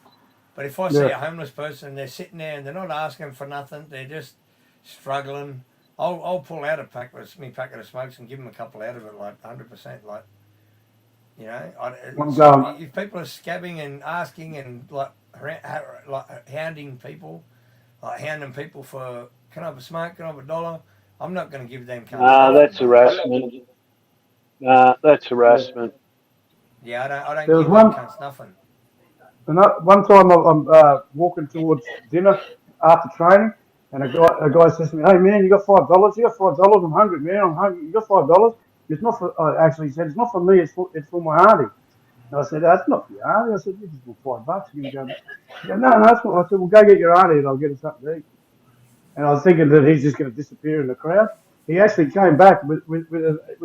But if I see yeah. a homeless person, they're sitting there and they're not asking for nothing, they're just struggling. I'll pull out me packet of smokes and give them a couple out of it, like 100%. Like you know, I'm going. if people are scabbing and asking and like hounding people, like hounding people for can I have a smoke, can I have $1? I'm not going to give them cunts Nah, nothing, that's bro. harassment. Nah, that's Yeah. harassment. Yeah, I don't There was give them one. cunts nothing. One time I'm walking towards dinner after training, and a guy says to me, "Hey man, you got $5? You got $5? I'm hungry, man. I'm hungry. You got $5? It's not for." Actually, he said, "It's not for me. It's for my auntie." And I said, "That's not for your auntie." I said, "You just want $5. You're gonna go." He goes, "No, that's not." I said, "Well, go get your auntie, and I'll get her something to eat." And I was thinking that he's just going to disappear in the crowd. He actually came back with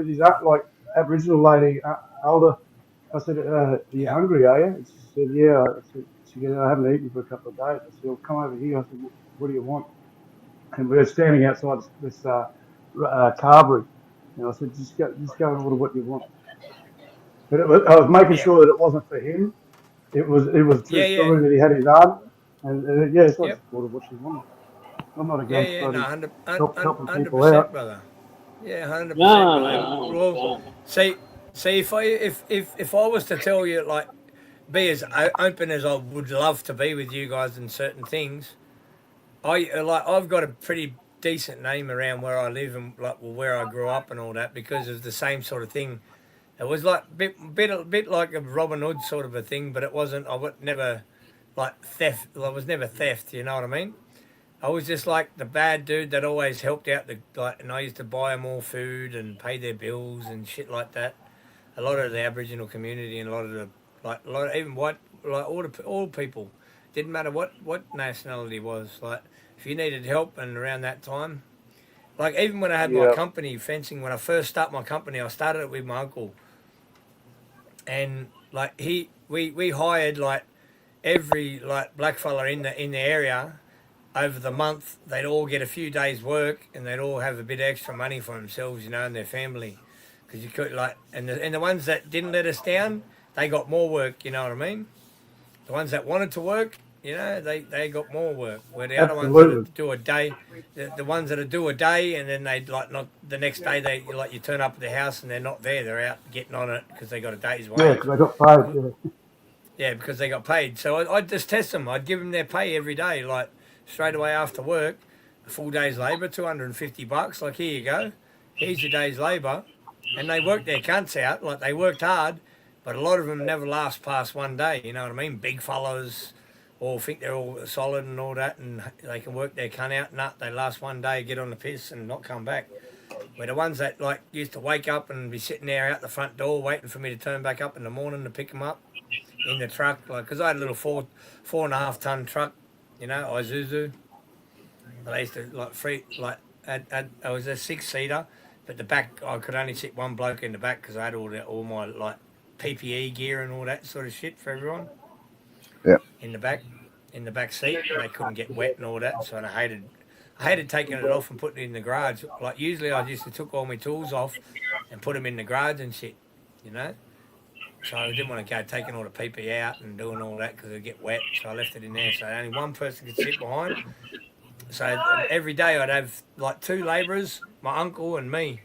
his like Aboriginal lady, older. I said, "Are you Yeah, hungry, are you?" She said, "Yeah." I said, she goes, "I haven't eaten for a couple of days." I said, "Well, come over here." I said, "What do you want?" And we were standing outside this carvery. And I said, just go and order what you want. But I was making yeah, sure that it wasn't for him. It was a true yeah. story that he had his aunt. And yeah, so I Yep. just ordered what she wanted. I'm not Yeah, against yeah. No, bloody 100, helping people 100%, out. brother. Yeah, 100%. No, Mate. no, Well, no. see, if I was to tell you like be as open as I would love to be with you guys in certain things, I've got a pretty decent name around where I live and like where I grew up and all that because of the same sort of thing. It was like a bit like a Robin Hood sort of a thing, but it wasn't. I would never like theft. I was never theft. You know what I mean? I was just like the bad dude that always helped out and I used to buy them all food and pay their bills and shit like that. A lot of the Aboriginal community and a lot of the even white all people didn't matter what nationality was like if you needed help and around that time like even when I had my Yeah, company fencing when I first started my company I started it with my uncle and like we hired like every like black fella in the area over the month they'd all get a few days work and they'd all have a bit extra money for themselves and their family because you could like and the ones that didn't let us down they got more work you know what I mean the ones that wanted to work they got more work where the other ones Absolutely. that do a day the ones that do a day and then they like not the next day they like you turn up at the house and they're not there they're out getting on it because they got a day's Yeah, wage. because I got paid. Yeah. Yeah, because they got paid. So I'd just test them. I'd give them their pay every day, like straight away after work, a full day's labour, $250. Like here you go, here's your day's labour, and they worked their cunts out. Like they worked hard, but a lot of them never last past one day. You know what I mean? Big fellows all think they're all solid and all that, and they can work their cunt out. Nah, they last one day, get on the piss, and not come back. Where the ones that like used to wake up and be sitting there out the front door waiting for me to turn back up in the morning to pick them up in the truck, like, because I had a little 4.5 ton truck, Isuzu. I used to like I was a 6-seater, but the back I could only sit one bloke in the back because I had all my like PPE gear and all that sort of shit for everyone Yeah. in the back seat, and they couldn't get wet and all that. So I hated taking it off and putting it in the garage. Like usually I just took all my tools off and put them in the garage and shit, you know. So I didn't want to go taking all the PPE out and doing all that because it'd get wet. So I left it in there. So only one person could sit behind. So every day I'd have like 2 labourers, my uncle and me,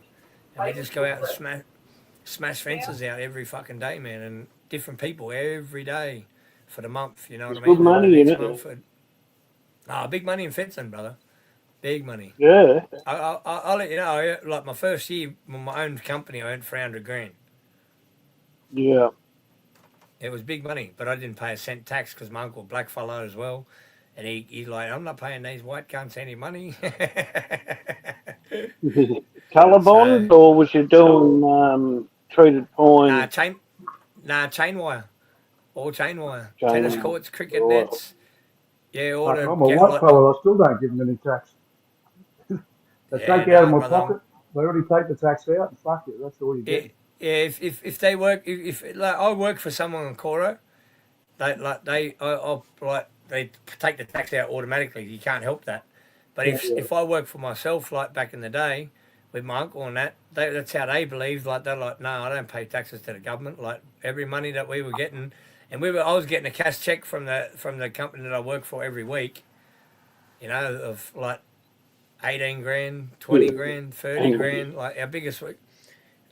and we just go out and smash fences out every fucking day, man, and different people every day for the month. You know what there's I good mean? And the money in next it. month, big money in fencing, brother. Big money. Yeah, I'll let you know. Like my first year with my own company, I earned 300 grand. yeah. It was big money, but I didn't pay a cent tax because my uncle blackfellow as well, and he's like, I'm not paying these white cunts any money. Colour So bond, or was you doing treated nah, pine chain wire, all chain wire, tennis chain? courts, cricket Right. nets, yeah, all Fuck, the I'm a get white like my fellow. I still don't give them any tax. They yeah, take out of nah, my brother. pocket. They already take the tax out, and fuck it. That's all you Yeah, get. yeah, if they work, if like I work for someone in Coro, they take the tax out automatically. You can't help that. But Yeah. if I work for myself, like back in the day with my uncle and that, that's how they believed. Like they're like, no, I don't pay taxes to the government. Like every money that we were getting, and I was getting a cash check from the company that I work for every week. Of like 18 grand, 20 grand, 30 grand. Like our biggest week,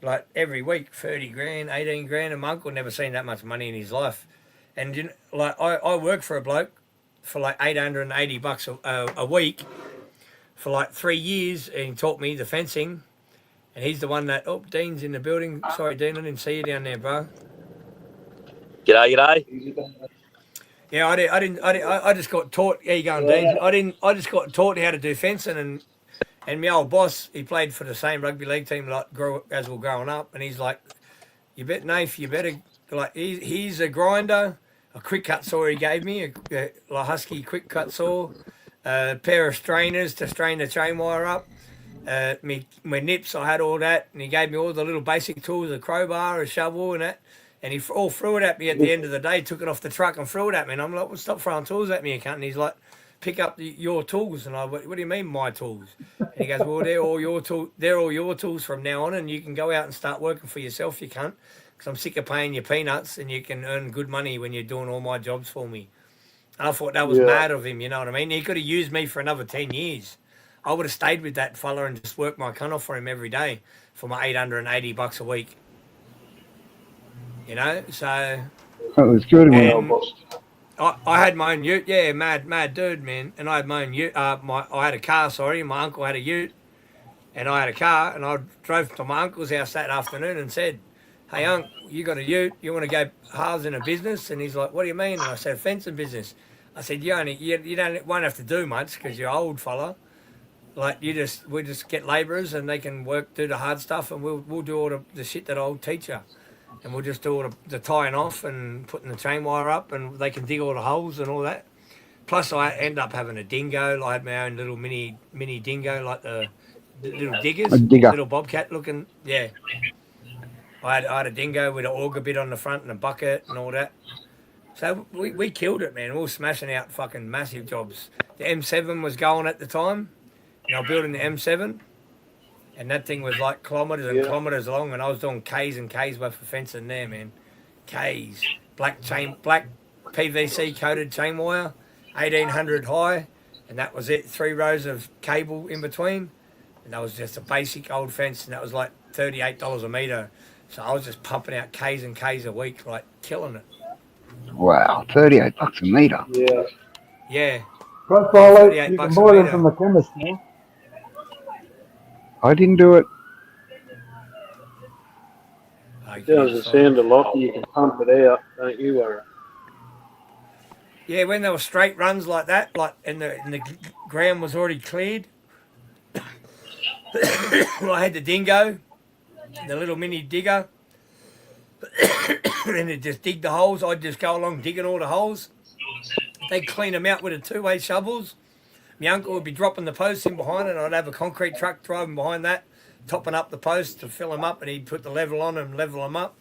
like every week, 30 grand, 18 grand. And my uncle never seen that much money in his life. And like I work for a bloke for like $880 a week for like 3 years, and he taught me the fencing. And he's the one that Dean's in the building. Sorry, Dean, I didn't see you down there, bro. G'day, g'day. Yeah, I just got taught. How you going, Dean? I just got taught how to do fencing, and my old boss, he played for the same rugby league team like as we were growing up, and he's like, Nath, you better like he's a grinder, a quick cut saw he gave me, a husky quick cut saw, a pair of strainers to strain the chain wire up. My nips, I had all that, and he gave me all the little basic tools, a crowbar, a shovel, and that. And he all threw it at me at the end of the day, took it off the truck and threw it at me. And I'm like, well, stop throwing tools at me, you cunt. And he's like, pick up your tools. And I went, what do you mean my tools? And he goes, well, they're all your tools. They're all your tools from now on, and you can go out and start working for yourself, you cunt. Because I'm sick of paying you peanuts, and you can earn good money when you're doing all my jobs for me. And I thought that was Yeah. mad of him, you know what I mean? He could have used me for another 10 years. I would have stayed with that fella and just worked my cunt off for him every day for my $880 a week. You know, so That was good, man. and I had my own ute, yeah, mad dude, man. And I had my own ute. I had a car, sorry. My uncle had a ute, and I had a car, and I drove to my uncle's house that afternoon and said, "Hey, Unc, you got a ute? You want to go halves in a business?" And he's like, "What do you mean?" And I said, "Fencing business." I said, "You won't have to do much because you're old fella. Like we just get labourers and they can do the hard stuff, and we'll do all the shit that I'll teach you." And we'll just do all the tying off and putting the chain wire up, and they can dig all the holes and all that. Plus, I end up having a dingo. I had my own little mini dingo, like the little diggers, A digger. little bobcat looking. Yeah, I had a dingo with an auger bit on the front and a bucket and all that. So we killed it, man. We were smashing out fucking massive jobs. The M7 was going at the time, and I was building the M7. And that thing was like kilometres and kilometres long, and I was doing Ks and Ks worth of fencing there, man. Ks, black PVC coated chain wire, 1800 high, and that was it. 3 rows of cable in between, and that was just a basic old fence, and that was like $38 a metre. So I was just pumping out Ks and Ks a week, like killing it. Wow, $38 a metre. Yeah. Yeah. Profile, you can $38 buy a them metre. from the chemist now. I didn't do it. Doesn't sound a lot, but you can pump it out, don't you worry. Yeah, when there were straight runs like that, like and the ground was already cleared, I had the dingo, the little mini digger, and it just dig the holes. I'd just go along digging all the holes. They'd clean them out with the 2-way shovels. My uncle would be dropping the posts in behind it, and I'd have a concrete truck driving behind that, topping up the posts to fill them up, and he'd put the level on and level them up.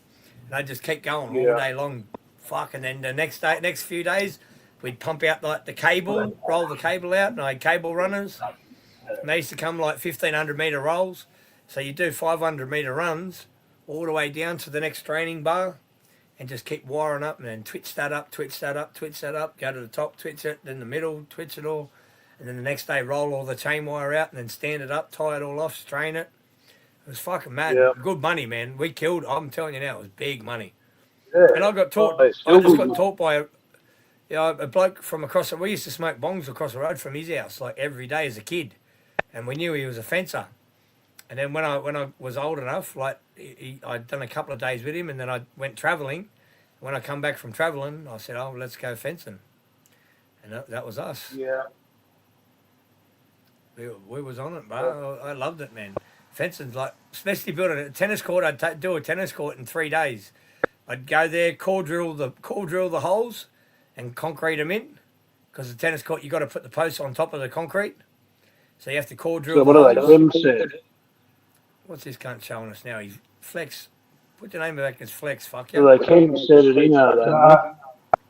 And I'd just keep going all day long. Fuck, and then the next few days, we'd pump out like the cable, roll the cable out, and I had cable runners. And they used to come like 1,500 metre rolls. So you do 500 metre runs all the way down to the next training bar and just keep wiring up and then twitch that up, twitch that up, twitch that up, go to the top, twitch it, then the middle, twitch it all. And then the next day roll all the chain wire out and then stand it up, tie it all off, strain it. It was fucking mad. Yeah. Good money, man. We killed, I'm telling you now, it was big money. Yeah. And I got taught, I just got taught by a bloke from across the, we used to smoke bongs across the road from his house like every day as a kid. And we knew he was a fencer. And then when I was old enough, like I'd done a couple of days with him and then I went travelling. When I come back from travelling, I said, "Oh, let's go fencing." And that was us. Yeah. We was on it, bro. I loved it, man. Fencing's like, especially building a tennis court. I'd do a tennis court in 3 days. I'd go there, core drill the holes, and concrete them in. Because the tennis court, you got to put the posts on top of the concrete. So you have to core drill. So what are they? Rim set. What's this cunt showing us now? He's Flex. Put the name back as Flex. Fuck you. So they can set it in, are they?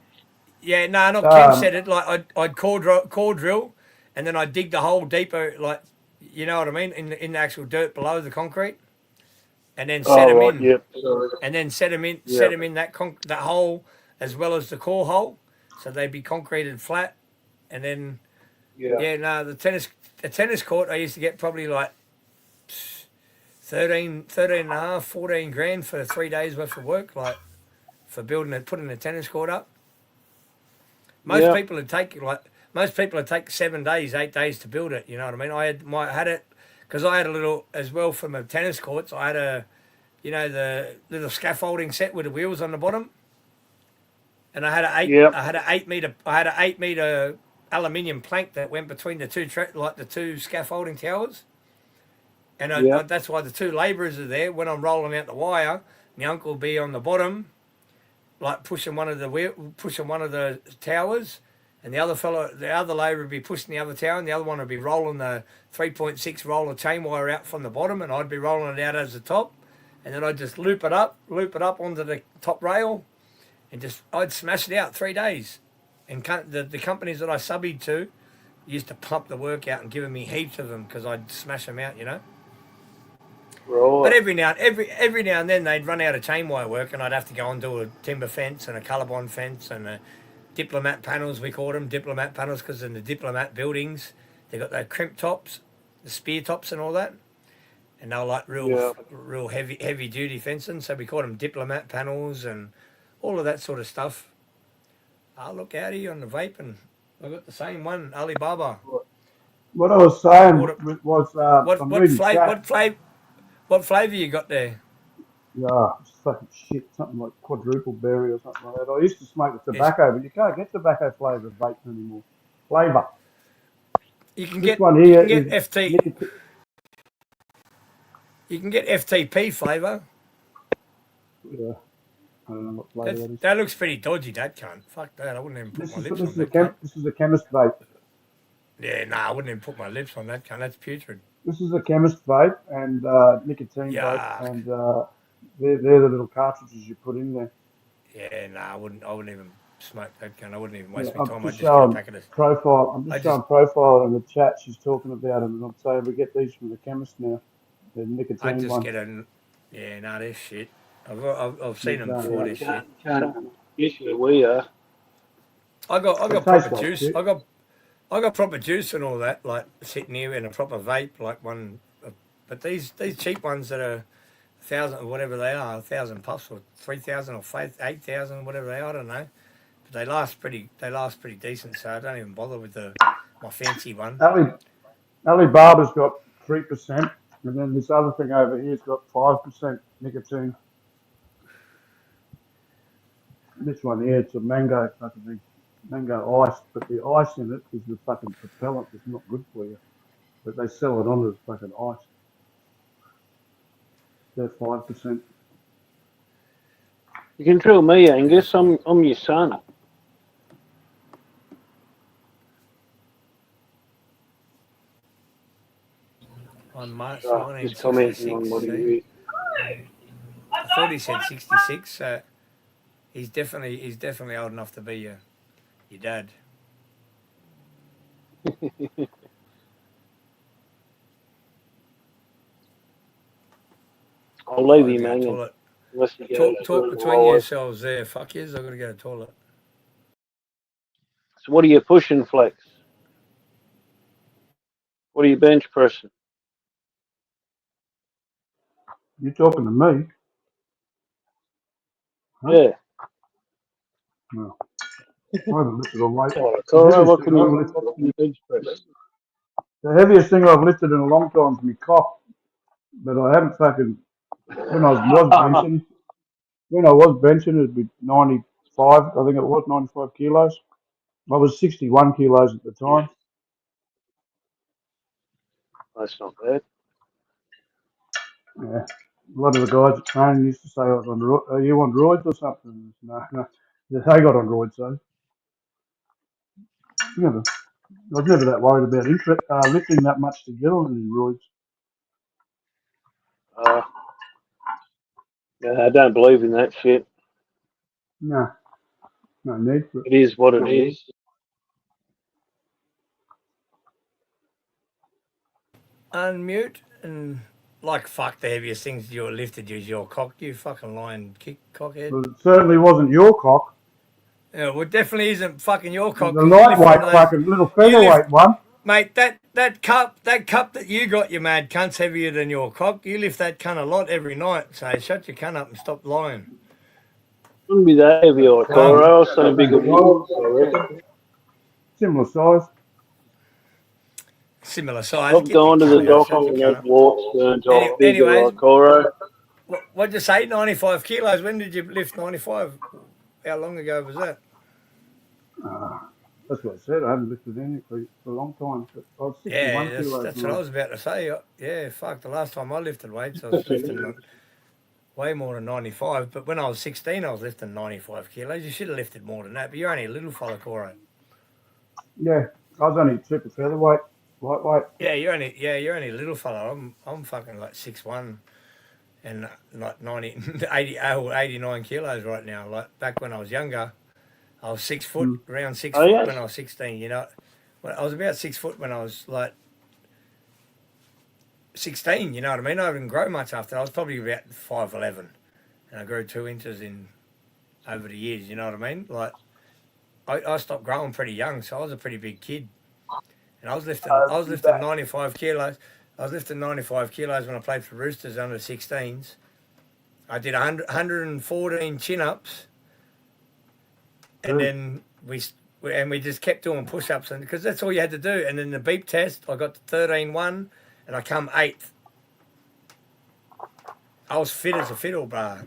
Yeah, no, not Kim said it. Like I'd core drill, and then I'd dig the hole deeper, like you know what I mean, in the actual dirt below the concrete, and then set them in. Yep. Sorry. And then set them in that hole as well as the core hole, so they'd be concreted flat, and then the tennis court I used to get probably like 13 and a half, 14 grand for 3 days worth of work, like for putting the tennis court up. Most people would take 7 days, 8 days to build it. You know what I mean? I had it because I had a little as well from a tennis courts. I had the little scaffolding set with the wheels on the bottom, and I had an 8 meter aluminium plank that went between the two scaffolding towers. And that's why the 2 labourers are there. When I'm rolling out the wire, my uncle will be on the bottom, like pushing one of the towers, and the other labourer would be pushing the other tower, and the other one would be rolling the 3.6 roller chain wire out from the bottom, and I'd be rolling it out as the top, and then I'd just loop it up onto the top rail, and I'd smash it out 3 days. And the companies that I subbied to used to pump the work out and giving me heaps of them because I'd smash them out, you know. Right. But every now and then they'd run out of chain wire work, and I'd have to go and do a timber fence and a colorbond fence and a diplomat panels. We called them diplomat panels because in the diplomat buildings they got those crimp tops, the spear tops and all that, and they were like real heavy duty fencing. So we called them diplomat panels and all of that sort of stuff. Oh, look out here on the vaping. I got the same one, Alibaba. What I was saying What was, what I'm what reading flavor chat. what flavour you got there? Yeah, it's fucking shit. Something like quadruple berry or something like that. I used to smoke the Yes, tobacco, but you can't get tobacco flavoured vape anymore. Flavour. you can This get one you here can is get FT nicotine. you can get FTP flavour. Yeah, I don't know what flavour that is. That looks pretty dodgy. That cunt. Fuck that. I wouldn't even put my lips on that cunt. This is a chemist vape. Yeah, nah, I wouldn't even put my lips on that cunt. That's putrid. This is a chemist vape and nicotine vape, Yuck. and they're the little cartridges you put in there. Yeah, nah, I wouldn't even smoke that cunt. I wouldn't even Yeah, waste my I'm time. I'd just just get a showing packet of. profile. I'm I just just showing profile in the chat. She's talking about them, and I'm saying we get these from the chemist now. The I nicotine just ones. get a. Yeah, nah, they're shit. I've You seen them can't before. have They're it. shit. Yes, yeah, we are. I They got taste proper like juice. shit. I got proper juice and all that, like sitting here in a proper vape, like one. But these cheap ones that are 1,000 or whatever they are, 1,000 puffs or 3,000 or 8,000, whatever they are, I don't know. But they last pretty decent. So I don't even bother with my fancy one. Alibaba's got 3%, and then this other thing over here's got 5% nicotine. This one here, it's a mango fucking thing, mango ice, but the ice in it is the fucking propellant. It's not good for you, but they sell it on as fucking ice. They're 5%. You can drill me, Angus. That's what. I'm your son. On March Just commenting on 1966. what See, he I thought he said 66. So he's definitely old enough to be your dad. is. I'll Oh, I leave gotta him go to the hanging toilet. unless he goes Talk to talk the between highway. yourselves there. Fuck yous. I gotta go to the toilet. So what are you pushing, Flex? What are you bench pressing? You talking to me? Huh? Yeah. No, I haven't lifted on weight. All right, The Cora, heaviest thing I've lifted, what can you bench press? the heaviest thing I've lifted in a long time is my cock, but I haven't fucking. When I was benching, it'd be 95. I think it was 95 kilos. I was 61 kilos at the time. That's not bad. Yeah. A lot of the guys at training used to say I was on are you on roids or something? No. They got on roids though. Never. I was never that worried about lifting that much to get on any roids. Uh, no, I don't believe in that shit. No, no need for it. It is what it is. Unmute and like fuck the heaviest things you lifted is your cock. You fucking lying cockhead. Well, it certainly wasn't your cock. Yeah, well, it definitely isn't fucking your It was cock a because you lift one of lightweight those. fucking little You lift, featherweight one. mate. That cup that you got, you mad cunt's heavier than your cock. You lift that cunt a lot every night. So shut your cunt up and stop lying. Wouldn't be that heavy or Um, Cora. I was saying bigger walks, I reckon. Similar size. similar size. I've Get your gone to the cunt out. Shut doctor your and cunt had up. warts burnt off bigger Anyways, like Cora. what'd you say? 95 kilos. When did you lift 95? How long ago was that? That's what I said. I haven't lifted any for a long time. But I was 61 Yeah, kilos that's when what I I. was about to say. Yeah, fuck. The last time I lifted weights, I was lifting way more than 95. But when I was 16, I was lifting 95 kilos. You should have lifted more than that. But you're only a little fella, Cora. Yeah, I was only super featherweight, lightweight. Yeah, you're only a little fella. I'm fucking like 6'1" and like 89 kilos right now. Like back when I was younger, I was 6 foot, Mm. around 6 Oh, foot yes. when I was 16. You know, I was about 6 foot when I was like 16. You know what I mean? I didn't grow much after. I was probably about 5'11", and I grew 2 inches in over the years. You know what I mean? Like I stopped growing pretty young, so I was a pretty big kid. And I was lifting 95 kilos. I was lifting 95 kilos when I played for Roosters under 16s. I did 114 chin-ups, and then we just kept doing push-ups, and because that's all you had to do. And then the beep test, I got to 13.1, and I come 8th. I was fit as a fiddle, bro.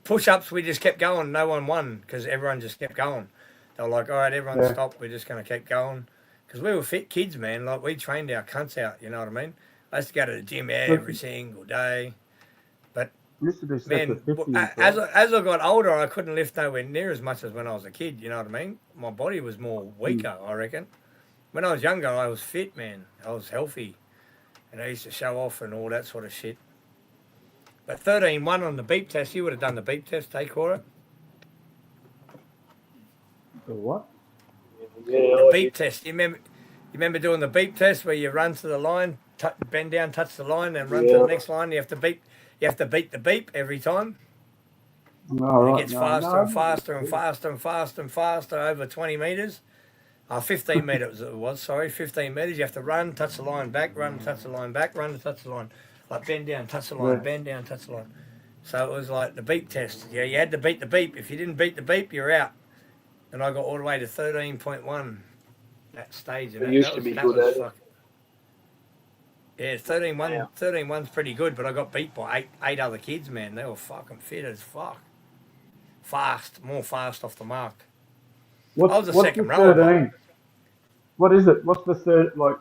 Push-ups, we just kept going. No one won because everyone just kept going. They were like, all right, everyone stop. We're just going to keep going. Because we were fit kids, man. Like, we trained our cunts out, you know what I mean? I used to go to the gym every single day. But, Used to be set man, to 50, as I got older, I couldn't lift nowhere near as much as when I was a kid, you know what I mean? My body was more weaker, I reckon. When I was younger, I was fit, man. I was healthy. And I used to show off and all that sort of shit. But 13.1 on the beep test, you would have done the beep test, Cora? The what? The beep test. You remember doing the beep test where you run to the line, bend down, touch the line, and run to the next line. You have to beat the beep every time. No, It gets faster and faster and faster and faster and faster over 20 metres. 15 metres it was, 15 metres. You have to run, touch the line, back, run, touch the line, back, run, touch the line. Like bend down, touch the line, bend down, touch the line. So it was like the beep test. Yeah, you had to beat the beep. If you didn't beat the beep, you're out. And I got all the way to 13.1 that stage. And It used to be good at it. Yeah, 13.1's pretty good, but I got beat by eight other kids, man. They were fucking fit as fuck. More fast off the mark. I was a second rower. 13? What is it? What's the third, like,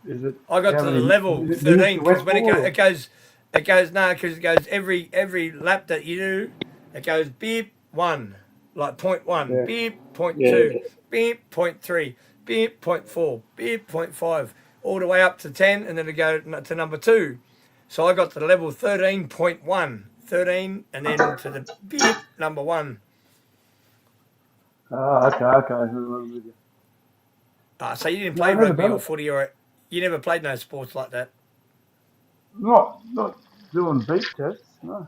is it? I got to the level 13 because when it goes every lap that you do, it goes beep 1, like 0.1, beep 0.2, beep 0.3, beep 0.4, beep 0.5, all the way up to 10, and then it go to number 2. So I got to the level 13.1, 13, and then to the beep number 1. Oh, okay. So you didn't play rugby or footy, or you never played no sports like that? Not doing beep tests, no.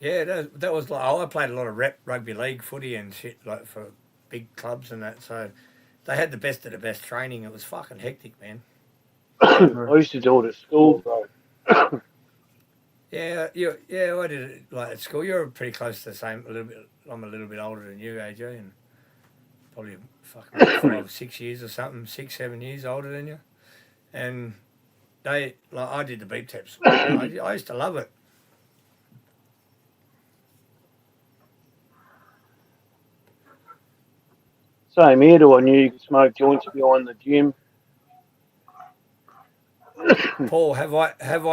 Yeah, that was like, I played a lot of rep rugby league, footy and shit, like for big clubs and that. So they had the best of the best training. It was fucking hectic, man. I used to do it at school, bro. Yeah, I did it like at school. You're pretty close to the same. I'm a little bit older than you, AJ, and probably fucking 6 years or something, 6, 7 years older than you. And I did the beep taps. I used to love it. Same here, I knew you could smoke joints behind the gym. Paul, have I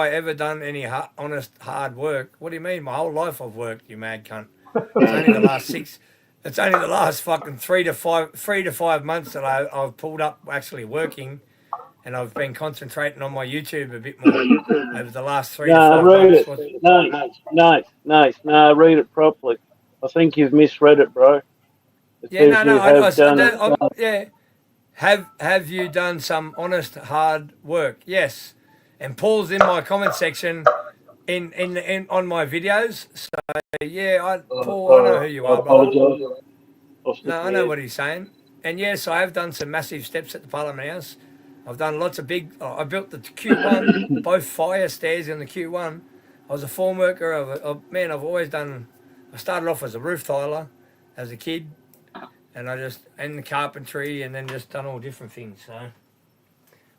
ever done any honest hard work? What do you mean? My whole life I've worked, you mad cunt. It's only the last It's only the last fucking 3 to 5 months that I've pulled up actually working, and I've been concentrating on my YouTube a bit more over the last 3 to 5 months. Read it. No, read it properly. I think you've misread it, bro. Have you done some honest hard work? Yes. And Paul's in my comment section in on my videos. So Paul, I know who you are, brother. No, I know what he's saying. And yes, I have done some massive steps at the Parliament House. I've done lots of I built the Q1, both fire stairs in the Q1. I was a form worker. I've always done. I started off as a roof tiler as a kid. And and the carpentry, and then just done all different things. So,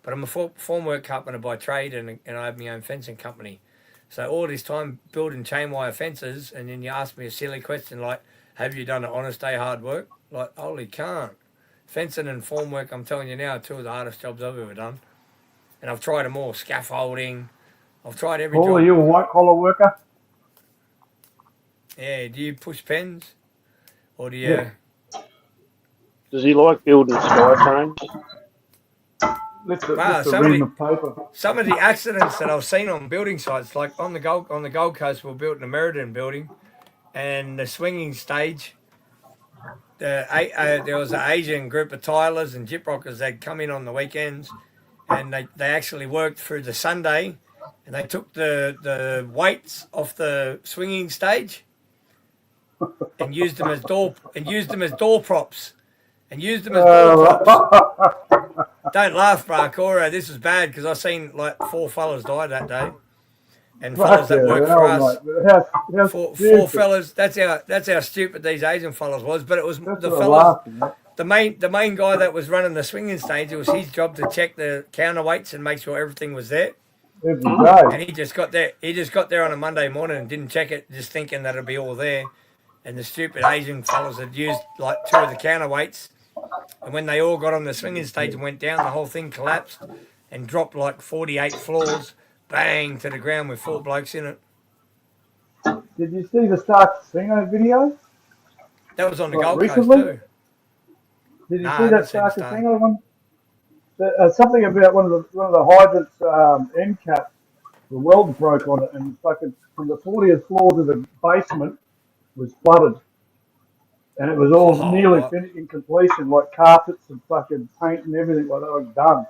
but I'm a formwork carpenter by trade, and I have my own fencing company. So all this time building chain wire fences, and then you ask me a silly question like, "Have you done an honest day hard work?" Like, holy can't. Fencing and formwork, I'm telling you now, are two of the hardest jobs I've ever done. And I've tried them all. Scaffolding. I've tried every job. Are you a white collar worker? Yeah. Do you push pens, or do you? Yeah. Does he like building sky cranes? Some of the accidents that I've seen on building sites, like on the Gold Coast, we built an Meriden building, and the swinging stage. There was an Asian group of tilers and gyprockers that come in on the weekends, and they actually worked through the Sunday, and they took the weights off the swinging stage, and used them as door props. And used them as door props. Don't laugh, Cora. This is bad because I seen like 4 fellas die that day, and Fuck fellas that work for us. mate. How Four stupid. fellas. That's how stupid these Asian fellas was. But it was That's the what I'm fellas. laughing at. The main guy that was running the swinging stage. It was his job to check the counterweights and make sure everything was there. Every And day. he just got there. He just got there on a Monday morning and didn't check it, just thinking that it'd be all there. And the stupid Asian fellas had used like 2 of the counterweights. And when they all got on the swinging stage and went down, the whole thing collapsed and dropped like 48 floors, bang to the ground with 4 blokes in it. Did you see the Stark Singer video? That was on the Like Gold recently? Coast too. Did you Nah, I see haven't that seen the Stark Stark. Singer one? Something about one of the hydrants end cap, the weld broke on it, and fucking from the 40th floor to the basement was flooded, and it was all Oh, nearly what? finished in completion, like carpets and fucking paint and everything like that was done,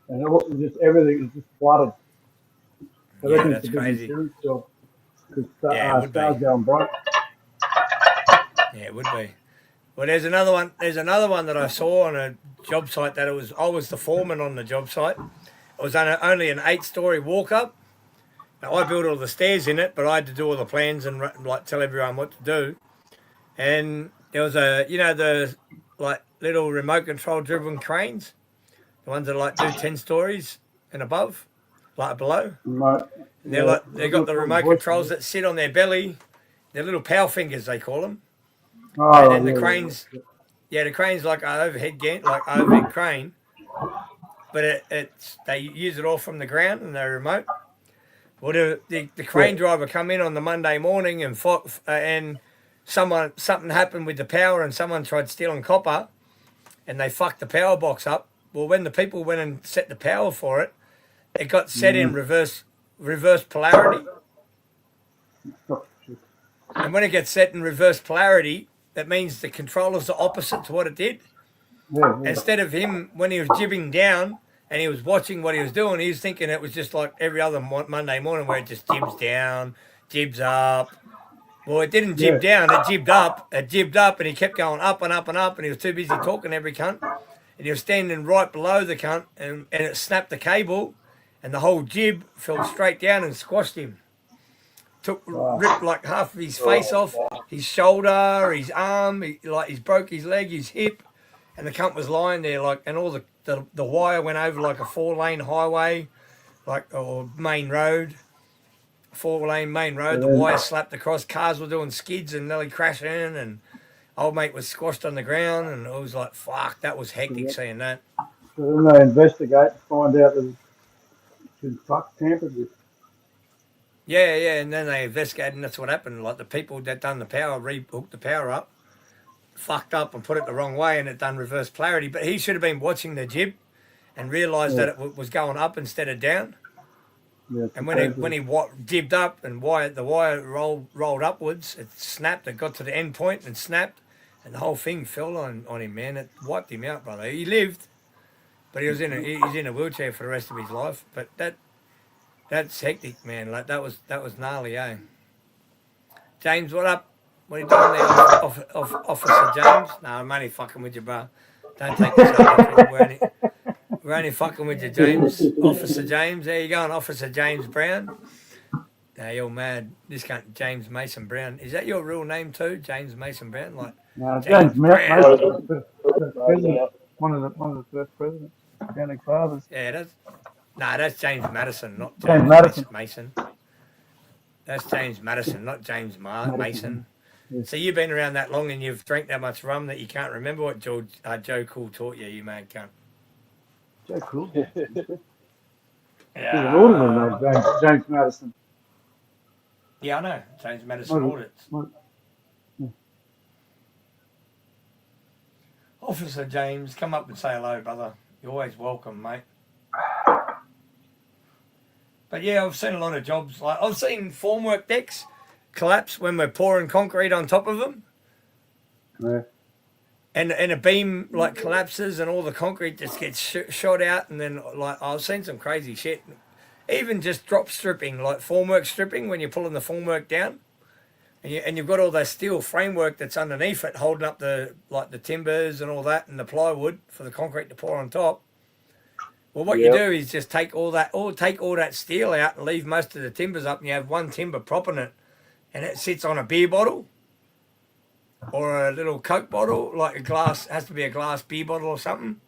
and it was just everything was just flooded. I Yeah, reckon it's that's a big crazy. insurance job because Yeah, it would Star's be. going broke. Yeah, it would be. Well, there's another one. There's another one that I saw on a job site that I was the foreman on the job site. It was only an 8-story walk up. Now I built all the stairs in it, but I had to do all the plans and like tell everyone what to do. And there was the like little remote control driven cranes, the ones that like do 10 stories and above, like below. Mate, And yeah, they got the remote controls that sit on their belly. They're little power fingers they call them. Oh, And then the yeah, cranes, yeah. the crane's like an overhead crane, but they use it all from the ground and they're remote. Well, the crane driver come in on the Monday morning and something happened with the power and someone tried stealing copper, and they fucked the power box up. Well, when the people went and set the power for it, it got set in reverse polarity. And when it gets set in reverse polarity, that means the controllers are opposite to what it did. Yeah, yeah. Instead of him, when he was jibbing down and he was watching what he was doing, he was thinking it was just like every other Monday morning where it just jibs down, jibs up. Well, it didn't jib down, it jibbed up, and he kept going up and up and up, and he was too busy talking to every cunt. And he was standing right below the cunt, and it snapped the cable, and the whole jib fell straight down and squashed him. Ripped like half of his face off, his shoulder, his arm, he broke his leg, his hip, and the cunt was lying there like, and all the wire went over like a 4-lane highway, or main road, 4-lane main road. The wire slapped across. Cars were doing skids and nearly crashing, and old mate was squashed on the ground, and it was like, fuck, that was hectic seeing that. So then they investigate and find out that it's been tampered with. Yeah, and then they investigated, and that's what happened. Like the people that done the power, rehooked the power up, fucked up and put it the wrong way, and it done reverse polarity. But he should have been watching the jib and realised that it was going up instead of down. Yeah, and when he jibbed up and the wire rolled upwards, it snapped. It got to the end point and snapped, and the whole thing fell on him. Man, it wiped him out, brother. He lived, but he's in a wheelchair for the rest of his life. But that's hectic, man. Like that was gnarly, eh? James, what up? What are you doing there, Officer James? No, I'm only fucking with you, bro. Don't take this up. We're only fucking with you, James. Officer James. There you going, Officer James Brown. Now you're mad. This can't James Mason Brown. Is that your real name too, James Mason Brown? Like no, James Brown. Mason, one of the first presidents, founding fathers. Yeah, that's James Madison, not James Madison. Mason. That's James Madison, not James Mason. Yes. So you've been around that long and you've drank that much rum that you can't remember what Joe Cool taught you, you mad cunt. Joe Cool. There's an auditor named James Madison. Yeah, I know. James Madison audits. Officer James, come up and say hello, brother. You're always welcome, mate. But yeah, I've seen a lot of jobs. Like I've seen formwork decks collapse when we're pouring concrete on top of them. Yeah. And a beam like collapses and all the concrete just gets shot out, and then like I've seen some crazy shit. Even just drop stripping, like formwork stripping, when you're pulling the formwork down, and you've got all that steel framework that's underneath it, holding up the timbers and all that, and the plywood for the concrete to pour on top. Well, what you do is just take all that steel out and leave most of the timbers up, and you have one timber propping it, and it sits on a beer bottle or a little Coke bottle, like a glass, has to be a glass beer bottle or something,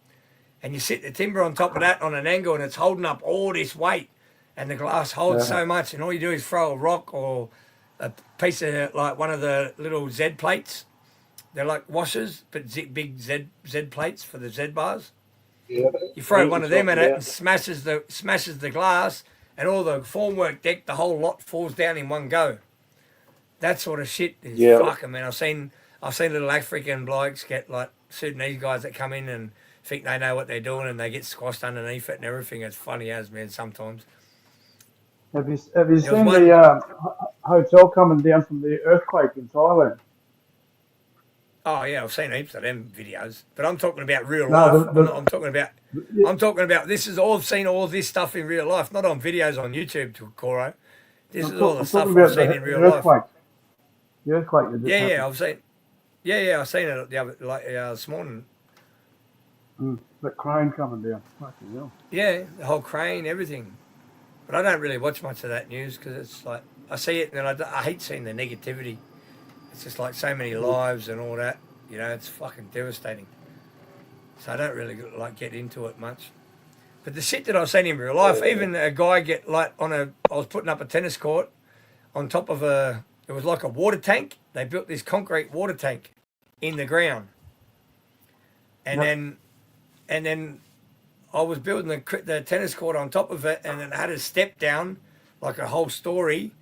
and you sit the timber on top of that on an angle, and it's holding up all this weight, and the glass holds so much, and all you do is throw a rock or a piece of like one of the little Z plates. They're like washers, but big Z plates for the Z bars. Yeah. You throw one of them at it and smashes the glass, and all the formwork deck, the whole lot falls down in one go. That sort of shit is fucking, man. I've seen little African blokes get like Sudanese guys that come in and think they know what they're doing, and they get squashed underneath it and everything. It's funny as, man, sometimes. Have you seen the hotel coming down from the earthquake in Thailand? Oh yeah, I've seen heaps of them videos, but I'm talking about real No, life. I'm talking about this is all. I've seen all this stuff in real life, not on videos on YouTube, Coro. This is all the stuff I've seen in real life. The earthquake. I've seen. I've seen it the other this morning. That crane coming down. Fucking hell. Yeah, the whole crane, everything. But I don't really watch much of that news because it's like I see it and I hate seeing the negativity. It's just like so many lives and all that, you know, it's fucking devastating. So I don't really like get into it much. But the shit that I've seen in real life, even a guy get like I was putting up a tennis court on top of it was like a water tank. They built this concrete water tank in the ground. And then I was building the tennis court on top of it, and then it had a step down, like a whole story.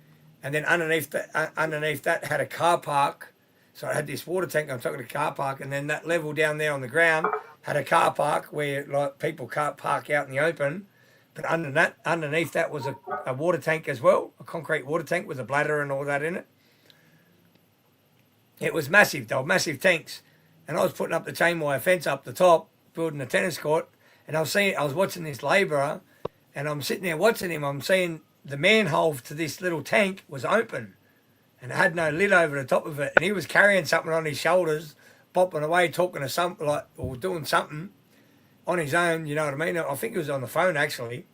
And then underneath that had a car park. So I had this water tank on top of the car park, and then that level down there on the ground had a car park where like people can't park out in the open. But underneath that was a water tank as well, a concrete water tank with a bladder and all that in it. It was massive, though, massive tanks. And I was putting up the chain wire fence up the top, building a tennis court, and I was watching this labourer, and I'm sitting there watching him. I'm seeing the manhole to this little tank was open and it had no lid over the top of it, and he was carrying something on his shoulders, bopping away, talking to something or doing something on his own, you know what I mean? I think he was on the phone actually.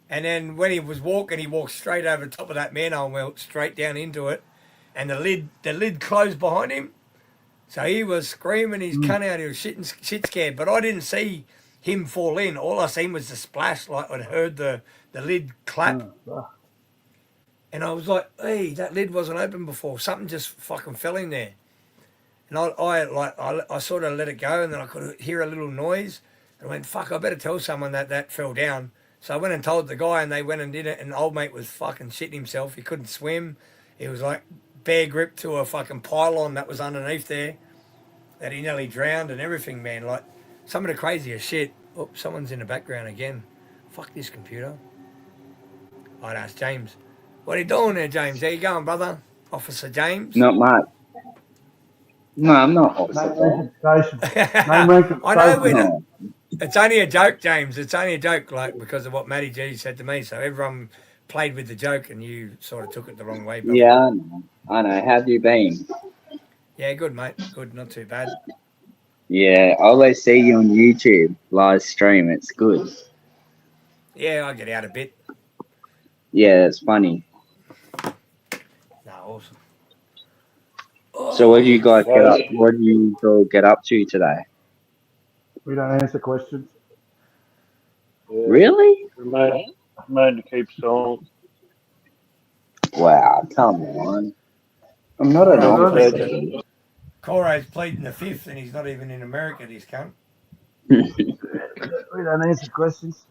And then when he was walking, he walked straight over the top of that manhole and went straight down into it, and the lid closed behind him. So he was screaming his cunt out, he was shit scared, but I didn't see him fall in. All I seen was the splash, like I'd heard the lid clap. And I was like, hey, that lid wasn't open before. Something just fucking fell in there. And I sort of let it go, and then I could hear a little noise. And I went, fuck, I better tell someone that fell down. So I went and told the guy, and they went and did it, and old mate was fucking shitting himself. He couldn't swim. He was like bare grip to a fucking pylon that was underneath there that he nearly drowned and everything, man. Like some of the craziest shit. Oh, someone's in the background again. Fuck this computer. Oh, that's James. What are you doing there, James? How you going, brother? Officer James? Not much. No, I'm not Officer I know. It's only a joke, James. It's only a joke, like because of what Matty G said to me. So everyone played with the joke, and you sort of took it the wrong way. Brother. Yeah, I know. How have you been? Yeah, good, mate. Good, not too bad. Yeah, I always see you on YouTube live stream. It's good. Yeah, I get out a bit. Yeah, it's funny. No, awesome. So what do you guys get up? What do you all get up to today? We don't answer questions. Yeah. Really? We're made to keep silent. Wow, come on. I'm not an officer. Coro's pleading the fifth, and he's not even in America, this cunt. We don't answer questions.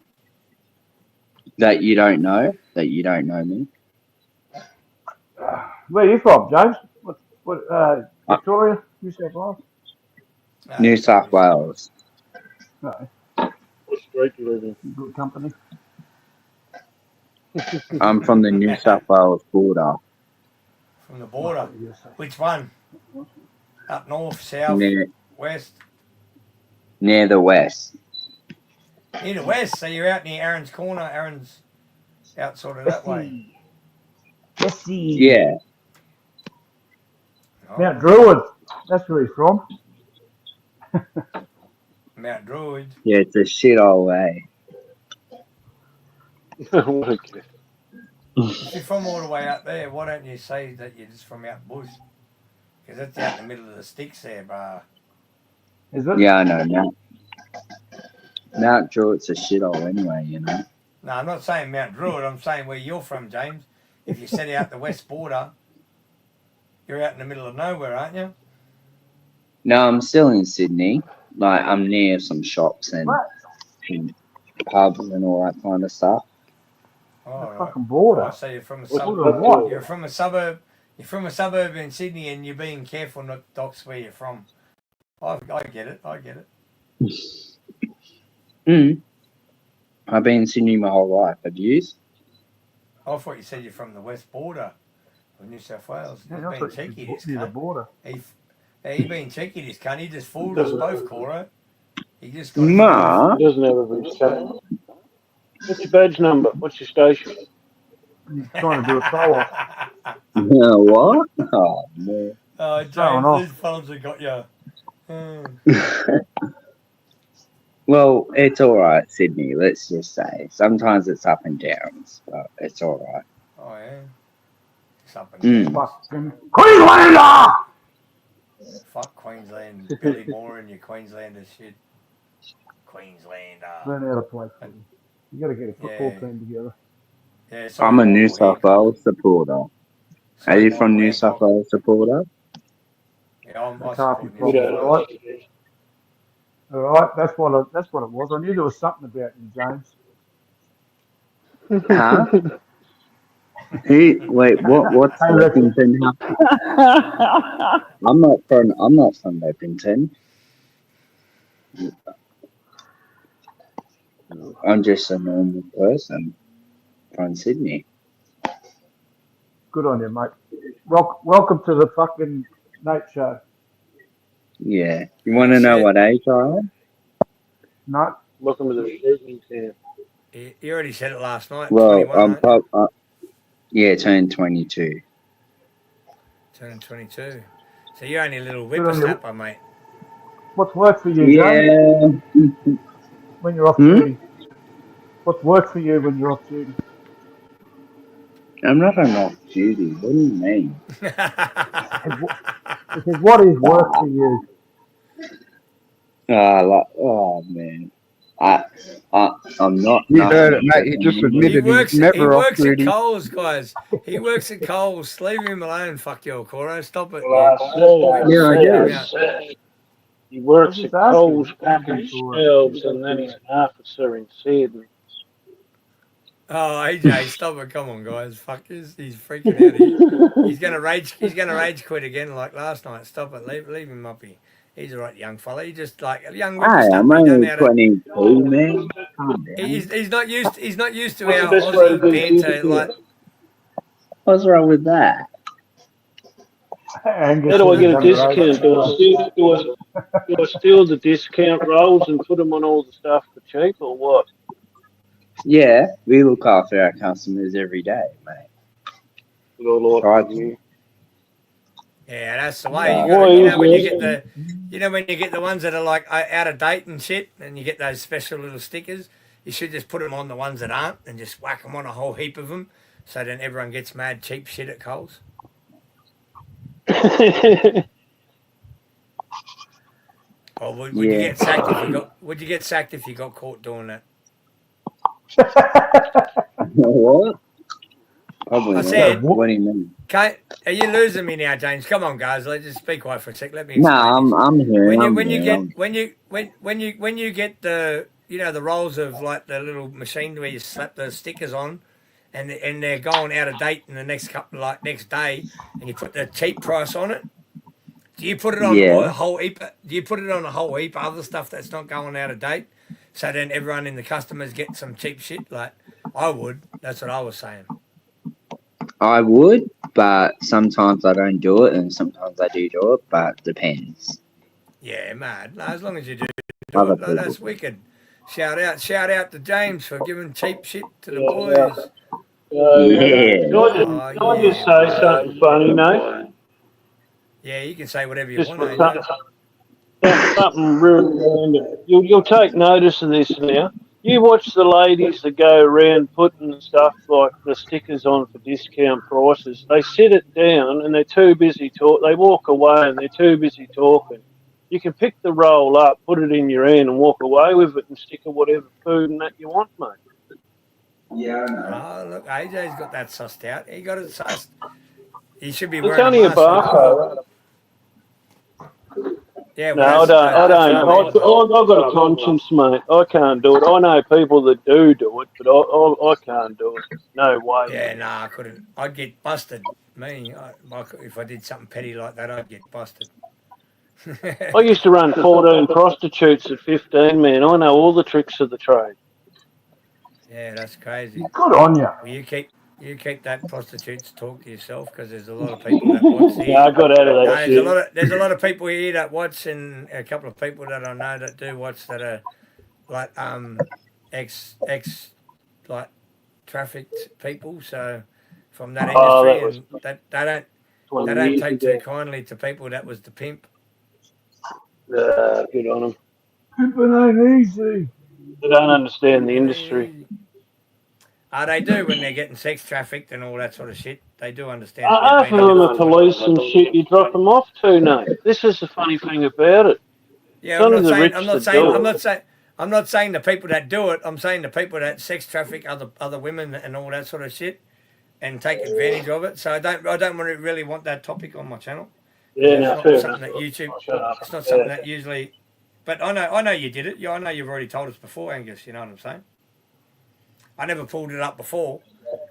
That you don't know? That you don't know me? Where are you from, James? Victoria? New South Wales? New South Wales. No. What street do you live in? Good company. I'm from the New South Wales border. From the border? Which one? Up north, south, west? Near the west. Near the west, so you're out near Aaron's Corner. Aaron's out sort of that way. Yeah. Oh. Mount Druitt. That's where he's from. Mount Druitt. Yeah, it's a shit old way. What a kid. If you're from all the way out there, why don't you say that you're just from out bush? Because that's out in the middle of the sticks there, bro. Is it? Yeah, I know. Mount Druitt's a shithole anyway, you know. No, I'm not saying Mount Druitt. I'm saying where you're from, James. If you set out the west border, you're out in the middle of nowhere, aren't you? No, I'm still in Sydney. Like, I'm near some shops and pubs and all that kind of stuff. Oh, The right. fucking border. Oh, so you're from a What's suburb. Border of what? You're from a suburb. You're from a suburb in Sydney, and you're being careful not to dox where you're from. I get it. I get it. I've been in Sydney my whole life. Have you? I thought you said you're from the west border of New South Wales. Yeah, He's I been thought cheeky, you this near the cunt. border. He been cheeky, this cunt. He just fooled us both, Cora. He just got Ma? He doesn't have a big chat. What's your badge number? What's your station? He's trying to do a throw off. What? Oh, man. Oh, Throwing off. James, these fellas have got you. Well, it's all right, Sydney. Let's just say sometimes it's up and downs, but it's all right. Oh yeah. It's up and down. Fucking Queenslander! Fuck Queensland, Billy Moore and your Queenslander shit. Queenslander. Learn how to play footy. You got to get a football Yeah. team together. Yeah, it's I'm a all New Michael South Hancock. Wales supporter. Are you from New South Wales supporter? Yeah, I Can't support be New We South don't Wales. like it. All right, that's what it was. I knew there was something about you, James. Huh? Wait, what's Hey, Ricky. Vapington? I'm not from Vapington. I'm just a normal person from Sydney. Good on you, mate. Welcome to the fucking Nate show. Yeah. You want to know what age I am? No, Welcome to the shooting camp. You already said it last night. Well, 21, aren't you? turned 22. Turning 22. So you're only a little Good on you. whippersnapper, mate. What's work for you, James, Yeah. when you're off duty? What's work for you when you're off duty? I'm not on off duty. What do you mean? Because what is work for you? Oh man. I'm not. You heard it, mate. He just admitted he's he never off works at duty. Coles, guys. He works at Coles. Leave him alone, fuck you, Coro. Stop it. Yeah, I do. He works I'm at just asking. Coles packing shelves, and then he's an officer in Sydney. Oh, AJ, stop it. Come on, guys. Fuck, he's freaking out. He's gonna rage quit again like last night. Stop it. Leave him up here. He's a right young fella. He just like a young Hey, whippersnapper. I'm He don't only know how to- 22, man. Calm down. He's not used to What's our the best way to Aussie do banter. it? Like, What's wrong with that? Angus How do I is get a under discount? Do I steal the discount rolls and put them on all the stuff for cheap, or what? Yeah, we look after our customers every day, mate. Right. You. yeah, that's the way. Yeah. You gotta, you know when you Well, get the ones that are like out of date and shit, and you get those special little stickers. You should just put them on the ones that aren't, and just whack them on a whole heap of them, so then everyone gets mad cheap shit at Coles. Or would you get sacked if you got? Would you get sacked if you got caught doing that? What? Probably I not. said- What do you mean? Are you losing me now, James? Come on, guys. Let's just be quiet for a sec. Let me No, explain. I'm here. When you get the the rolls of like the little machine where you slap the stickers on, and they're going out of date in the next day, and you put the cheap price on it. Do you put it on a whole heap? Do you put it on a whole heap of other stuff that's not going out of date? So then everyone in the customers get some cheap shit. Like I would. That's what I was saying. I would, but sometimes I don't do it, and sometimes I do it, but depends. Yeah, mad. No, as long as you do Other it, no, that's people. wicked. Shout out to James for giving cheap shit to the boys. Yeah. Can I just say something funny, Nate? Yeah, you can say whatever you Just want. for AJ. something really random. You'll take notice of this now. You watch the ladies that go around putting stuff like the stickers on for discount prices. They sit it down and they're too busy talk. They walk away and they're too busy talking. You can pick the roll up, put it in your hand, and walk away with it and stick it whatever food and that you want, mate. Yeah, I know. Oh, look, AJ's got that sussed out. He got it sussed. He should be It's wearing only a mask. So barcode. yeah, No, I don't. I've got a conscience, mate. I can't do it. I know people that do it, but I can't do it. No way. Yeah, nah, I couldn't. I'd get busted. If I did something petty like that, I'd get busted. I used to run 14 prostitutes at 15, man. I know all the tricks of the trade. Yeah, that's crazy. Good on you. Well, you keep that prostitutes talk to yourself because there's a lot of people that watch here. Yeah, I got out of that No, shit. there's a lot of people here that watch, and a couple of people that I know that do watch that are like ex like trafficked people. So from that industry, and that they don't take too kindly to people that was the pimp. Good on them. Pimping ain't easy. They don't understand the industry. They do when they're getting sex trafficked and all that sort of shit. They do understand. Half of them are police and shit you drop them off to, Nate. This is the funny thing about it. Yeah, I'm not saying the people that do it. I'm saying the people that sex traffic other women and all that sort of shit, and take advantage of it. So I don't really want that topic on my channel. Yeah, no, fair something enough. that YouTube. It's not something that usually. But I know you did it. Yeah, I know you've already told us before, Angus. You know what I'm saying? I never pulled it up before,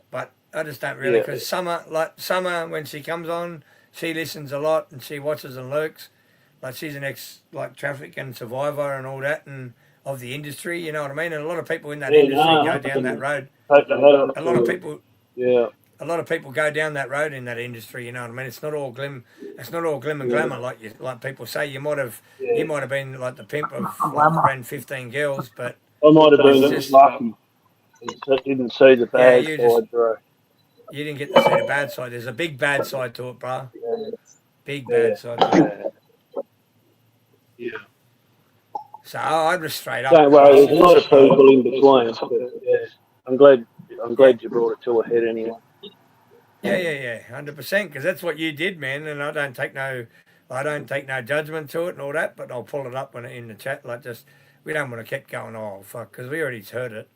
but I just don't really because Summer when she comes on, she listens a lot and she watches and lurks. Like she's an ex traffic and survivor and all that and of the industry. You know what I mean? And a lot of people in that industry go down that road. A lot of people. Yeah. A lot of people go down that road in that industry. You know what I mean? It's not all glim. It's not all glim and glamour like people say. You might have been like the pimp of ran 15 girls, but I might have been just lucky. I didn't see the bad side, bro. You didn't get to see the bad side. There's a big bad side to it, bro. Big bad side to it. Yeah. So I'd just straight up. Don't worry, there's a lot of people in between. But, yeah, I'm glad you brought it to a head anyway. Yeah, 100%. Because that's what you did, man. And I don't take no judgment to it and all that. But I'll pull it up when in the chat. Like we don't want to keep going. Oh fuck, because we already heard it.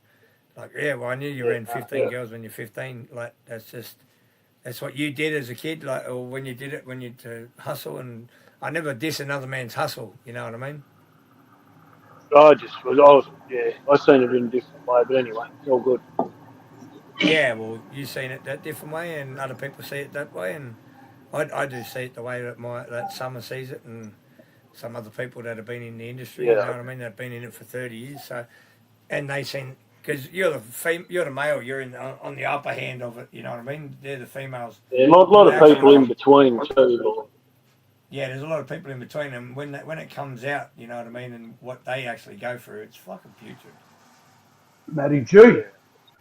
Like well, I knew you ran 15 girls when you're 15. Like that's what you did as a kid. Like or when you did it when you to hustle. And I never diss another man's hustle. You know what I mean? I seen it in a different way, but anyway, it's all good. Yeah, well, you've seen it that different way, and other people see it that way, and I do see it the way that Summer sees it, and some other people that have been in the industry. You know what I mean? They've been in it for 30 years, so and they seen because you're the male, you're on the upper hand of it. You know what I mean? They're the females. Yeah, a lot of people in between too. Yeah, there's a lot of people in between, and when it comes out, you know what I mean, and what they actually go through, it's fucking putrid. Matty G. How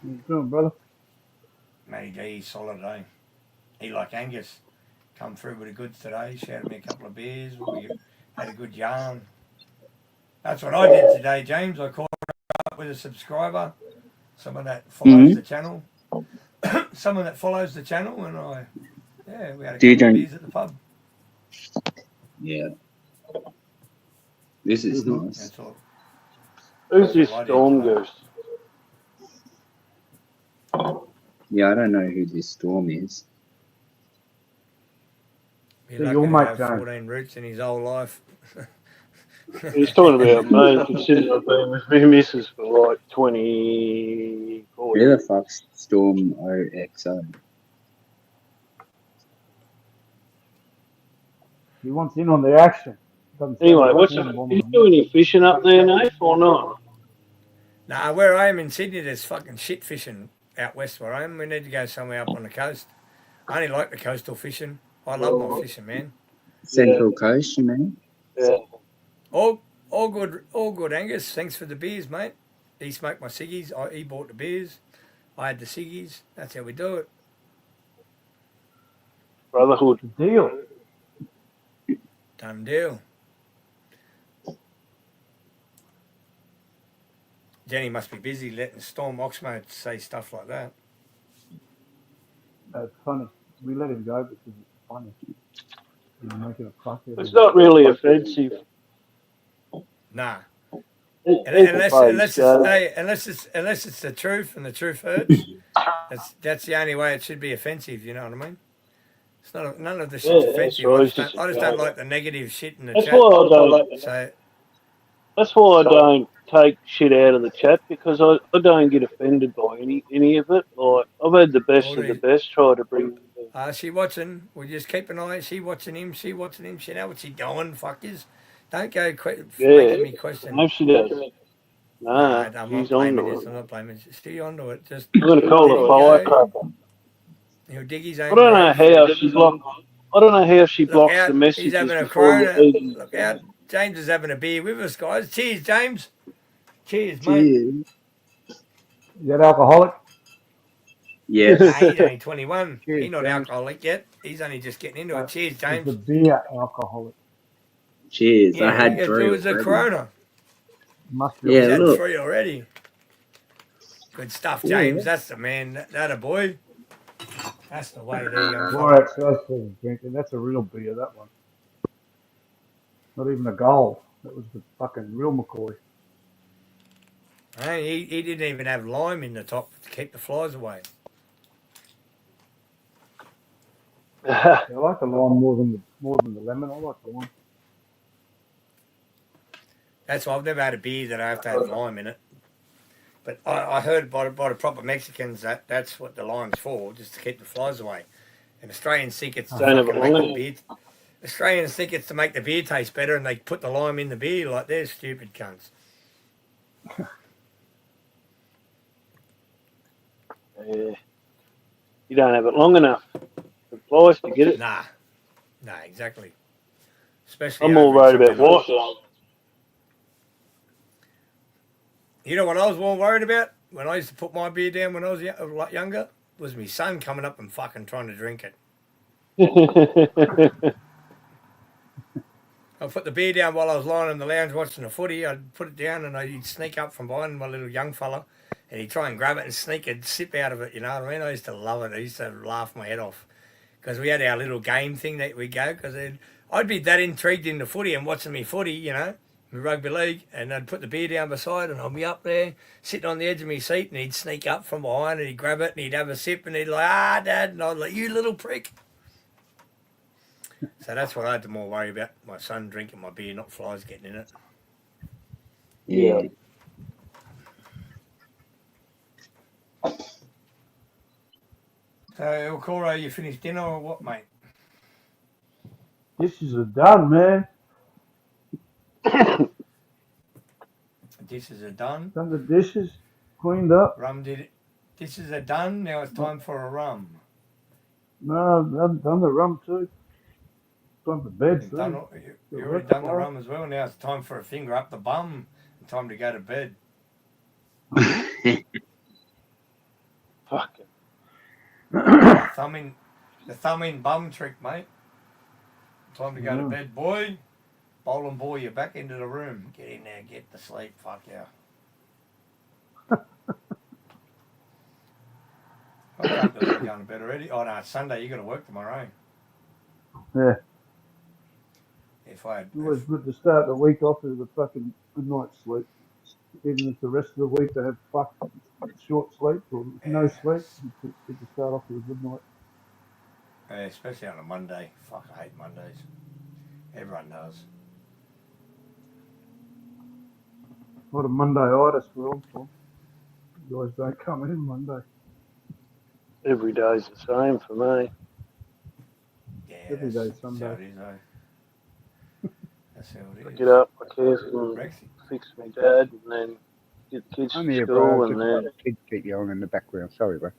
you doing, brother? Matty D, he's solid, eh? He like Angus, come through with the goods today, shouted me a couple of beers, we had a good yarn. That's what I did today, James. I caught up with a subscriber, someone that follows the channel, and we had a couple of beers at the pub. Yeah. This is nice. That's all. Who's this Storm Goose? Yeah, I don't know who this Storm is. He's lucky to have 14 roots in his whole life. He's talking about me, considering I've been with my missus for like 24 Who years. the fuck's Storm OXO? He wants in on the action. Anyway, are you doing any fishing up there, Nate, or not? Nah, where I am in Sydney, there's fucking shit fishing out west where I am. We need to go somewhere up on the coast. I only like the coastal fishing. I love my fishing, man. Central Coast, you mean? Yeah. All good, Angus. Thanks for the beers, mate. He smoked my ciggies. He bought the beers. I had the ciggies. That's how we do it. Brotherhood. Deal. Done deal. Jenny must be busy letting Storm Oxmo say stuff like that. It's funny. We let him go because it's funny. He's making a fuck out of It's it. not really offensive. Nah. People play his game. Unless it's the truth and the truth hurts. That's the only way it should be offensive. You know what I mean? It's not. None of the shit's Yeah, that's offensive. right. I just don't like the negative shit in the That's chat. why I don't. So That's why I don't take shit out of the chat because I don't get offended by any of it. Like I've had the best all of the these, best try to bring. she watching. We just keep an eye. She watching him. She watching him. She know what she doing. Fuckers. Don't go Yeah, making me question. no, she does. Nah, I'm not she's blaming on this. it. I'm not blaming this. Still onto it. Just I'm gonna call let it him go. firecracker. He'll dig his I own don't know grave. how she's locked. I don't know how she Look blocks out. the He's messages having a before you corona. even. Look out. James is having a beer with us, guys. Cheers, James. Cheers, mate. Cheers. You that alcoholic? Yes. Nah, he's only 21. Cheers, He's not James. alcoholic yet. He's only just getting into it. Cheers, He's James. a beer alcoholic. Cheers. I Yeah, had it 3 was a already. corona. Must be. Yeah, He's had look. 3 already. Good stuff, James. That's the man. That a boy. That's the way there, young fella. Borax does for drinking. That's a real beer, that one. Not even a gold. That was the fucking real McCoy. Hey, he didn't even have lime in the top to keep the flies away. I like the lime more than the lemon. I like the lime. That's why I've never had a beer that I have to have lime in it. But I heard by the proper Mexicans that that's what the lime's for, just to keep the flies away. And Australians think it's to Don't have fucking it make the long. beer. Australians think it's to make the beer taste better, and they put the lime in the beer like they're stupid cunts. Yeah. You don't have it long enough. The flies to get it. Nah, exactly. Especially I'm more over in worried about somewhere what. You know what I was more worried about when I used to put my beer down when I was a lot younger? Was my son coming up and fucking trying to drink it. I'd put the beer down while I was lying in the lounge watching the footy. I'd put it down and he'd sneak up from behind my little young fella and he'd try and grab it and sneak a sip out of it, you know what I mean? I used to love it. I used to laugh my head off because we had our little game thing that we'd go because I'd be that intrigued in the footy and watching me footy, you know, my rugby league, and I'd put the beer down beside and I'd be up there sitting on the edge of my seat and he'd sneak up from behind and he'd grab it and he'd have a sip and he'd like, Dad, and I'd like, you little prick. So that's what I had to more worry about, my son drinking my beer, not flies getting in it. Yeah. So, El Coro, you finished dinner or what, mate? Dishes are done, man. Dishes are done. Done the dishes, cleaned up. Rum did it. Dishes are done. Now it's time for a rum. No, I've done the rum too. Time for bed You've soon. done, you already done the rum as well. Now it's time for a finger up the bum and time to go to bed. Fucking. The thumb in bum trick, mate. Time to go to bed, boy. Bowl and boy, you're back into the room. Get in there, get to sleep. Fuck yeah. I can't believe you're going to bed already. Oh no, it's Sunday. You got to work tomorrow. Yeah. If I had, It's always good to start the week off with a fucking good night's sleep. Even if the rest of the week they have fucking short sleep or no sleep, it's good to start off with a good night. especially on a Monday. Fuck, I hate Mondays. Everyone does. What a Monday-itis we're on for. You guys don't come in Monday. Every day's the same for me. Yeah, Every day that's how Sunday. it is, though. That's how it I is. get up, I care for Rexy. fix my dad, and then get the kids I'm to here, school, bro. and then Kids keep yelling in the background. Sorry, bro.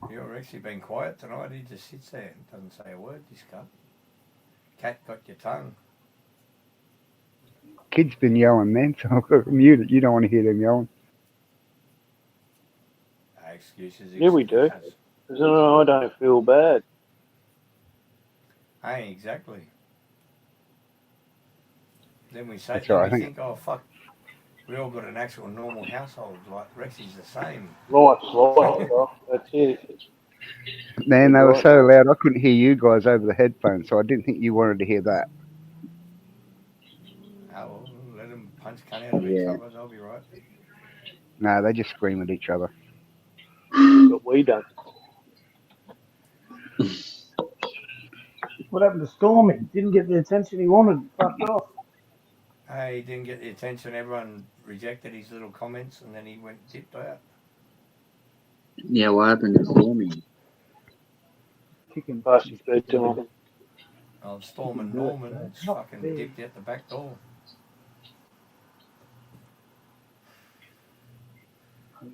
You're actually been quiet tonight. He just sits there and doesn't say a word, this cunt. Cat got your tongue. Kids been yelling, man, so I've got to mute it. You don't want to hear them yelling. Excuses. yeah, we do. Because I don't feel bad. Hey, exactly. Then we say, That's then right, we I think, oh fuck, We all got an actual normal household. Like Rexy's the same. Life, bro. That's it. Man, they were Right. so loud, I couldn't hear you guys over the headphones, so I didn't think you wanted to hear that. Oh, well, let them punch cunt out of each Yeah. other. They'll be right. No, they just scream at each other. But we don't. What happened to Stormy? Didn't get the attention he wanted. Fucked off. Hey, he didn't get the attention. Everyone rejected his little comments, and then he dipped out. Yeah, what happened to Stormy? Kicking. Past his bedtime. Oh, Storm and Norman fucking dipped out the back door.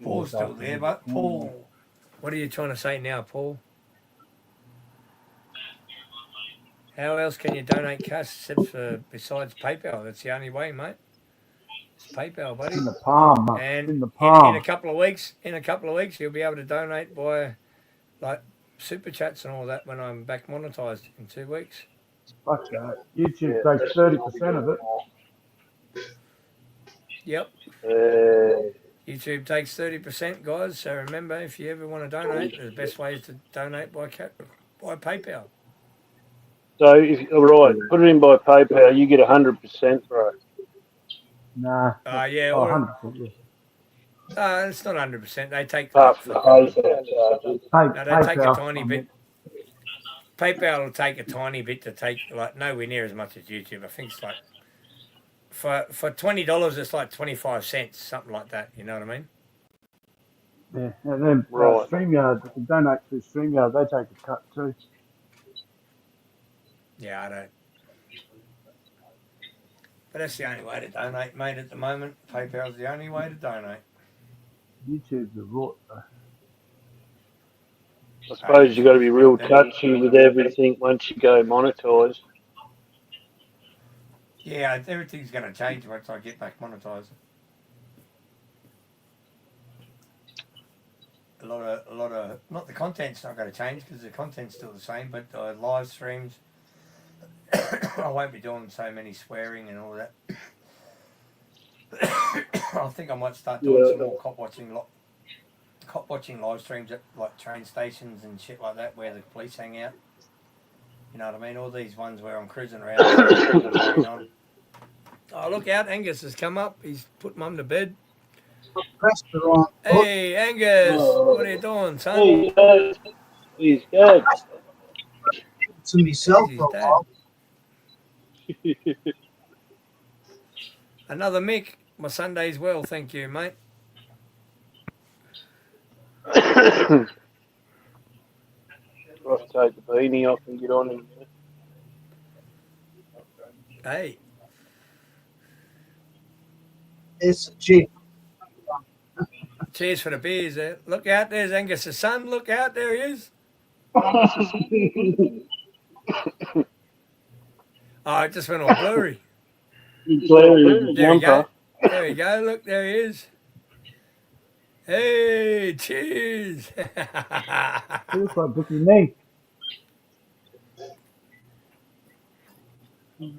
Paul's still there, but Paul, what are you trying to say now, Paul? How else can you donate cash except for besides PayPal? That's the only way, mate. It's PayPal, buddy. In the palm, mate. And In the in palm. a couple of weeks, you'll be able to donate by like super chats and all that when I'm back monetized in 2 weeks. Fuck that. YouTube takes 30% of it. Yep. YouTube takes 30%, guys. So remember, if you ever want to donate, the best way is to donate by PayPal. So, right, put it in by PayPal, you get 100%, bro. Nah. Yeah. Oh, Or, 100%. Yeah. it's not 100%. They take Apart from the PayPal charges. they take a PayPal, tiny bit. PayPal will take a tiny bit to take, like, nowhere near as much as YouTube. I think it's like for $20, it's like 25 cents, something like that. You know what I mean? Yeah, and then Right. StreamYard, if you donate through StreamYard, they take a cut too. Yeah, I don't. But that's the only way to donate, mate, at the moment. PayPal's the only way to donate. YouTube's a rot, though. I suppose you got to be real touchy with everything once you go monetised. Yeah, everything's going to change once I get back monetised. A lot of, not the content's not going to change because the content's still the same, but live streams, I won't be doing so many swearing and all that. I think I might start doing some more cop watching live streams at like train stations and shit like that where the police hang out. You know what I mean? All these ones where I'm cruising around. Oh, look out, Angus has come up. He's put mum to bed. Hey, Angus, what are you doing, son? He's dead. To myself for a while. Another Mick. My Sunday's well, thank you, mate. I'll take the beanie off and get on in a minute. Hey. It's cheap. Cheers for the beers there. Look out, there's Angus's son. Look out, there he is. Oh, it just went all blurry. There we go. There we go. Look, there he is. Hey, cheers. He looks like Dickie Nee.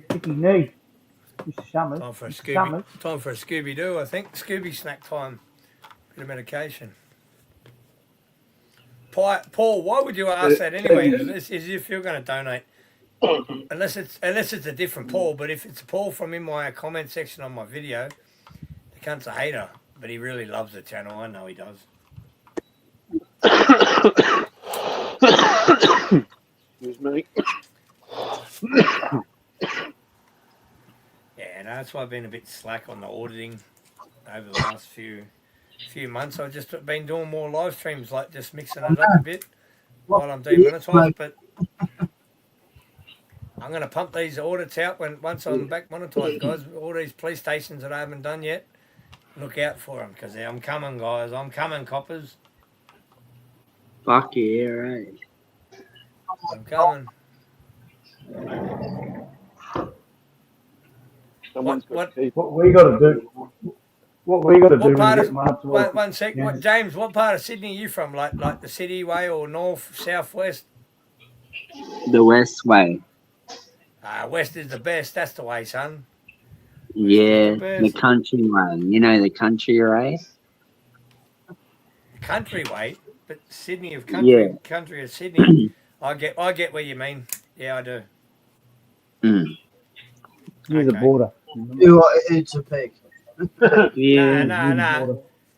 Dickie Nee. Time for a Scooby-Doo, I think. Scooby snack time. Bit of medication. Paul, why would you ask that anyway? As if you're going to donate. Unless it's a different Paul, but if it's a Paul from in my comment section on my video, the cunt's a hater, but he really loves the channel. I know he does. Excuse me. Yeah, no, that's why I've been a bit slack on the auditing over the last few months. I've just been doing more live streams, like just mixing it up a bit while I'm demonetized, but I'm going to pump these audits out once I'm back monetized, guys. All these police stations that I haven't done yet, look out for them because I'm coming, guys. I'm coming, coppers. Fuck yeah, right. I'm coming. What we got to do? What we got to do? One sec. James, what part of Sydney are you from? Like the city way or north, south, west? The west way. West is the best. That's the way, son. Yeah, Bears. the country way. You know the country race? Country way, but Sydney of Yeah. country of Sydney. I get what you mean. Yeah, I do. Mm. Near the Okay. border. It's a pig. Yeah.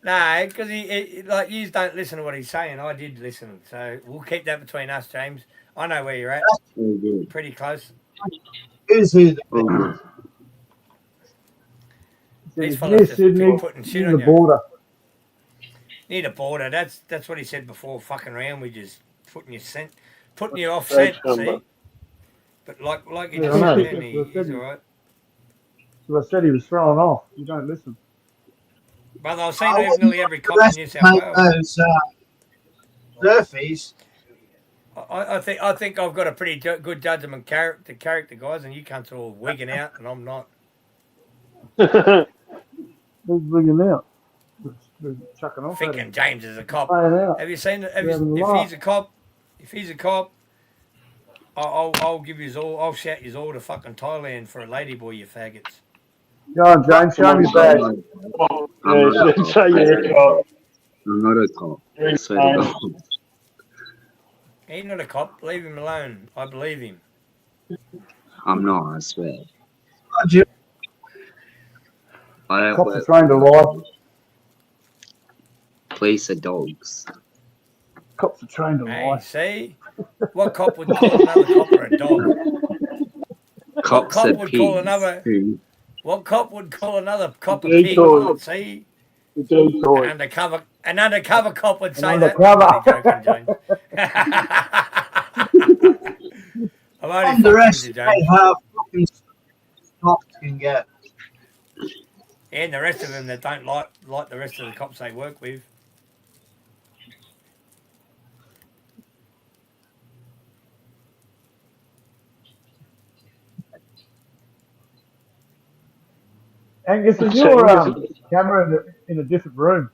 No, because he like you don't listen to what he's saying. I did listen, so we'll keep that between us, James. I know where you're at. All good. Pretty close. Who's who? The All good. These It's fellas near just Sydney, keep putting shit near on the you. border. Near the border. That's what he said before. Fucking around, we just putting you off scent. See, but like you Yeah, just I know. said, then he's all right. So I said he was thrown off. You don't listen. Brother, I've seen nearly every cop in New South mate, Wales. those surfies. I think I've got a pretty good judgment character guys, and you cunts are all wigging out, and I'm not. They're bringing out. They're chucking off. at Thinking him. James is a cop. Playing out. Have you seen? They're having a laugh. If he's a cop, I'll give you all. I'll shout you all to fucking Thailand for a ladyboy, you faggots. Go on, James. Show me your badge. Say you're a cop. I'm not a cop. I swear to God. He's not a cop. Leave him alone. I believe him. I'm not, I swear. I don't Cops are work. trained to lie. Police are dogs. Cops are trained to Hey, lie. see? What cop would call another cop a dog? Cops cop are would call pigs. another- Who- What cop would call another cop a Decoy. pig? See? Decoy. An undercover cop would say that. undercover. I'm only joking, James. I'm only fucking with you, Underestimate James. how fucking cops can get. And the rest of them that don't like the rest of the cops they work with. Angus, is your camera in a different room?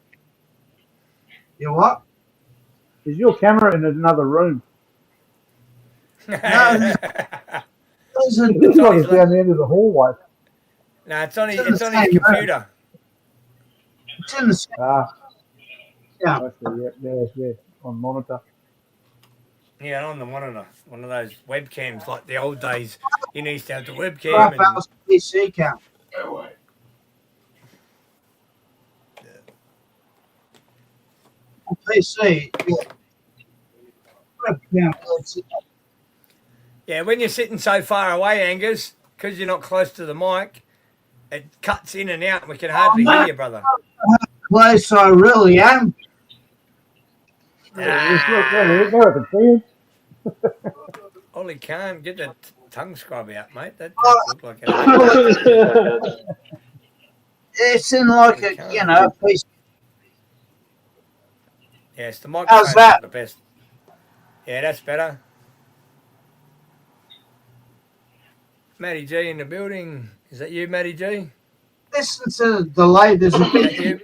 You what? Is your camera in another room? No, It Those are, looks like it's down the end of the hallway. No, it's on his It's in the same computer. it's in the same. Ah, Yeah. I see. Yeah, on monitor. Yeah, on the monitor. One of those webcams like the old days. You used to have the webcam. Crap And, house PC cam. PC. Yeah. yeah, when you're sitting so far away, Angus, because you're not close to the mic, it cuts in and out and we can hardly hear you, brother. Close I really am. There I can see him. Ollie can't get the tongue scrub out, mate. That looked like a... It's in like a PC. Yes, the microphone's How's that? not the best. Yeah, that's better. Matty G in the building. Is that you, Matty G? Listen to the delay. There's a Is that you?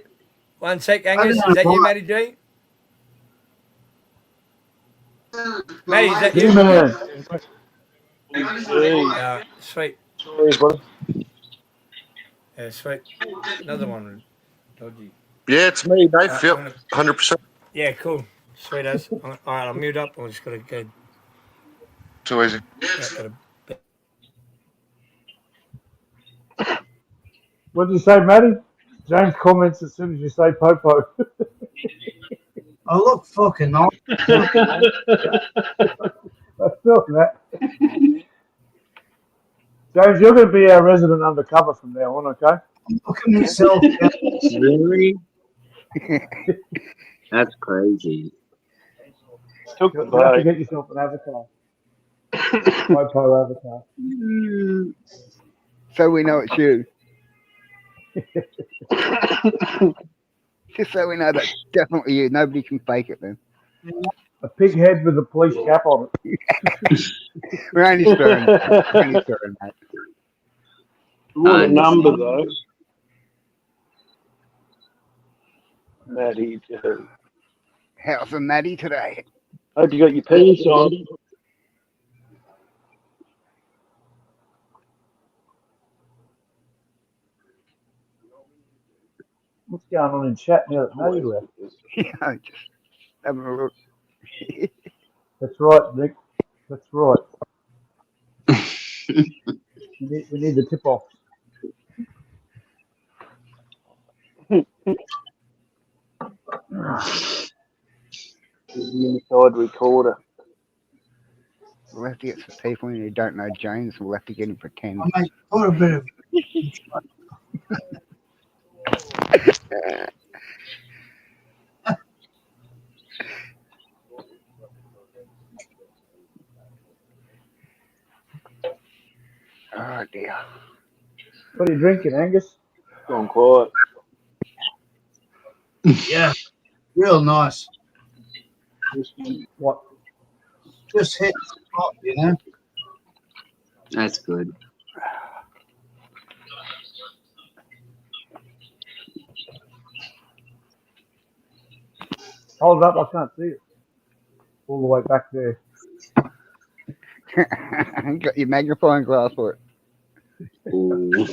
One sec, Angus. Is that you, Matty G? Matty, is that you? Sweet. Yeah, sweet. Another one. Dodgy. Yeah, it's me, Dave. Yep, 100%. Yeah, cool. Sweet as. All right, I'll mute up. I'm just going to go. Too easy. What did you say, Matty? James comments as soon as you say Popo. I look fucking old. I felt that. James, you're going to be our resident undercover from now on, okay? I'm looking at myself. Really? That's crazy. Took You'll the have to bait. get yourself an avatar. Popo avatar. So we know it's you. Just so we know that's definitely you. Nobody can fake it then. A pig head with a police cap on it. We're only stirring. Mate. What a number, though. Matty, How's the Matty today? hope you got your pants on. What's going on in chat now that Matty left? Yeah, just having a look. That's right, Nick. That's right. We need the tip off. Unified recorder. We'll have to get some people in who don't know James. We'll have to get him pretend. I made quite a bit of Oh dear. What are you drinking, Angus? Gone quiet. yeah, real nice. What? Just hit the spot, you know. That's good. Hold it up, I can't see it. All the way back there. Got your magnifying glass for it. Ooh.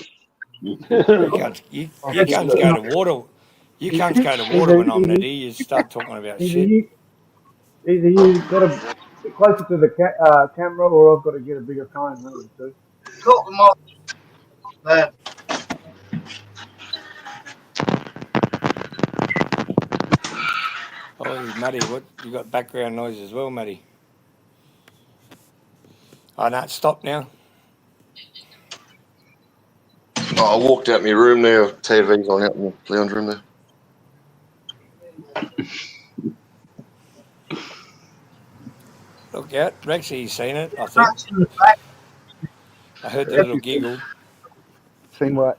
You can't go to water. You can't go to water when I'm ready. You start talking about shit. Either you got to sit closer to the camera, or I've got to get a bigger phone. One of the two. Got them off there. Oh, Matty, what you got background noise as well, Matty? Oh no, stop now. Oh, I walked out my room there. TV's on out in the lounge room there. Look out, Rexy's seen it. I think Scratch in the back. I heard the little giggle. Seen what?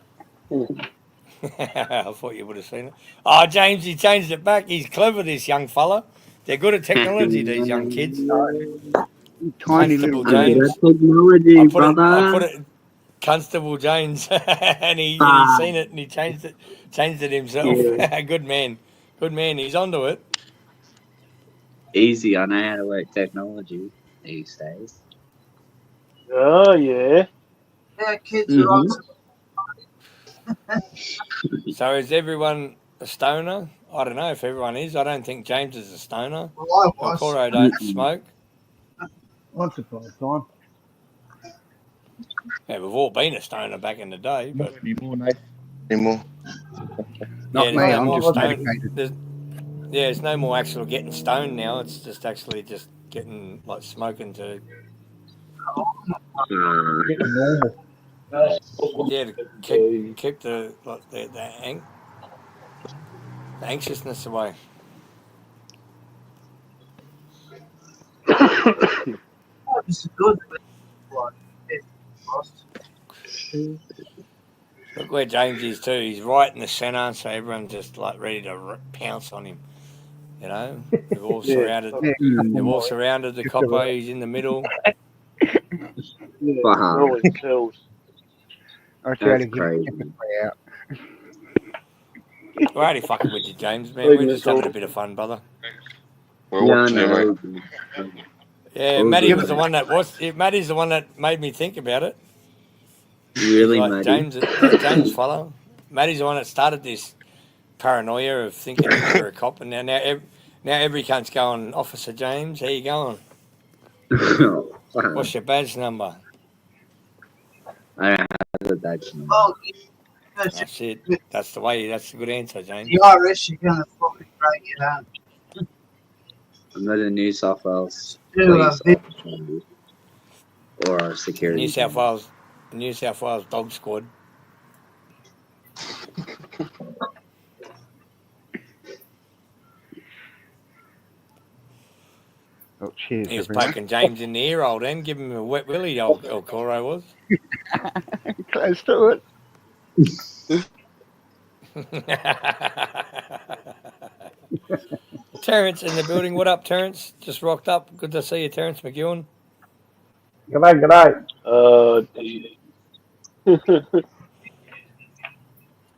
I thought you would have seen it. Oh, James, he changed it back. He's clever, this young fella. They're good at technology, these young kids. Tiny Constable little. James. Technology, I brother. put it, Constable James, and he's Ah, seen it and he changed it himself. yeah. Good man. He's onto it. Easy. I know how to work technology these days. Oh, yeah. Yeah, kids are on. So is everyone a stoner? I don't know if everyone is. I don't think James is a stoner. Well, I El was. Coro don't smoke. Once upon a time. Yeah, we've all been a stoner back in the day, but Not anymore, Nate. Anymore. Not yeah, me. there's no I'm more just stone. medicated. There's no more actual getting stoned now. It's just actually just getting like smoking to Getting normal. to keep the anxiousness away. That was good. Like, it was. Look where James is too. He's right in the centre, so everyone's just like ready to pounce on him. You know, they've all surrounded. Yeah, They've all surrounded the copper. He's in the middle. Yeah, Wow. rolling cells. I try That's to get crazy. it out. We're only fucking with you, James, man. We're just having a bit of fun, brother. We're Yeah, I watching you, mate. know. Yeah, All Matty good. was the one that Matty's the one that made me think about it. He's Really, like Matty? that James fella. Matty's the one that started this paranoia of thinking that you're a cop, and now every cunt's going, Officer James, how you going? Wow. What's your badge number? I don't have a badge number. Oh, because That's it. That's the way. That's a good answer, James. the Irish are going to fucking break it down. I'm not a New South Wales Do police a bit. officer or a security. New South Wales Dog Squad. Oh, cheers, He was everyone. poking James in the ear, old end, giving him a wet willy. El Coro was. Close to it. Terence in the building. What up, Terence? Just rocked up. Good to see you, Terence McEwen. G'day. Dear.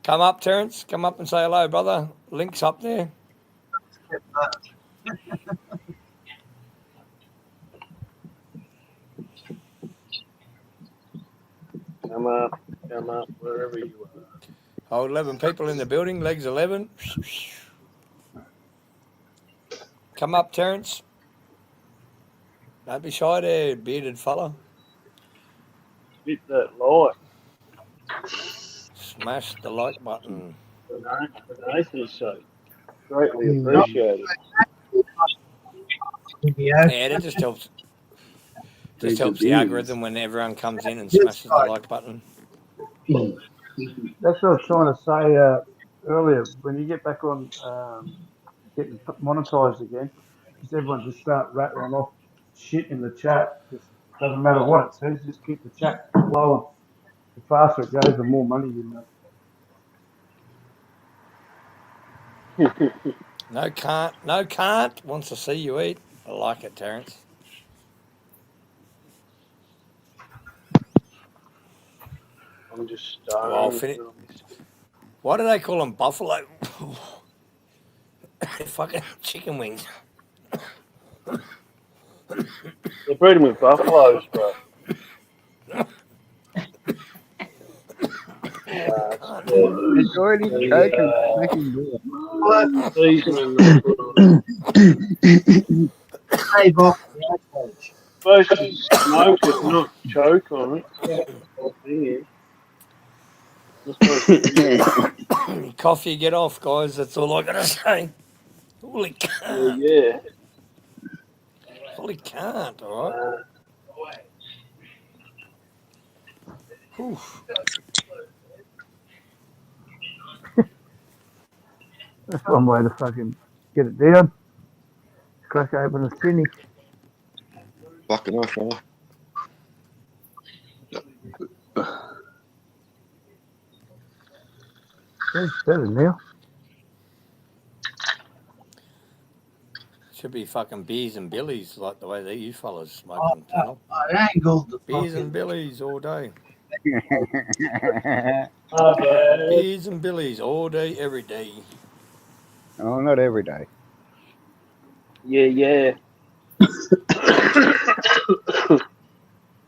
Come up, Terence. Come up and say hello, brother. Link's up there. Come up, wherever you are. Oh, 11 people in the building, legs 11. Come up, Terence. Don't be shy there, bearded fella. Hit that like. Smash the like button. For Nathan's sake. Greatly appreciated. Yeah, that just helps. Just helps the algorithm when everyone comes in and smashes the like button. That's what I was trying to say earlier. When you get back on getting monetized again, just everyone just start rattling off shit in the chat. Just doesn't matter what it says. Just keep the chat flowing. The faster it goes, the more money you make. No can't wants to see you eat. I like it, Terence. I'm just starting. Well, why do they call them buffalo? Fucking chicken wings. They're breeding with buffaloes, bro. It's already choking, making door. Seasoning. Save off the Supposed to smoke it, not choke on it. Coffee, get off, guys. That's all I gotta say. Holy can't. Yeah. Holy can't, all right? That's one way to fucking get it down. Crack open a tinny. Fucking hell, fella. That's better now. Should be fucking beers and billies like the way that you fellas smoking. I angled the beers and billies all day. Okay. Beers and billies all day, every day. Oh, not every day. Yeah.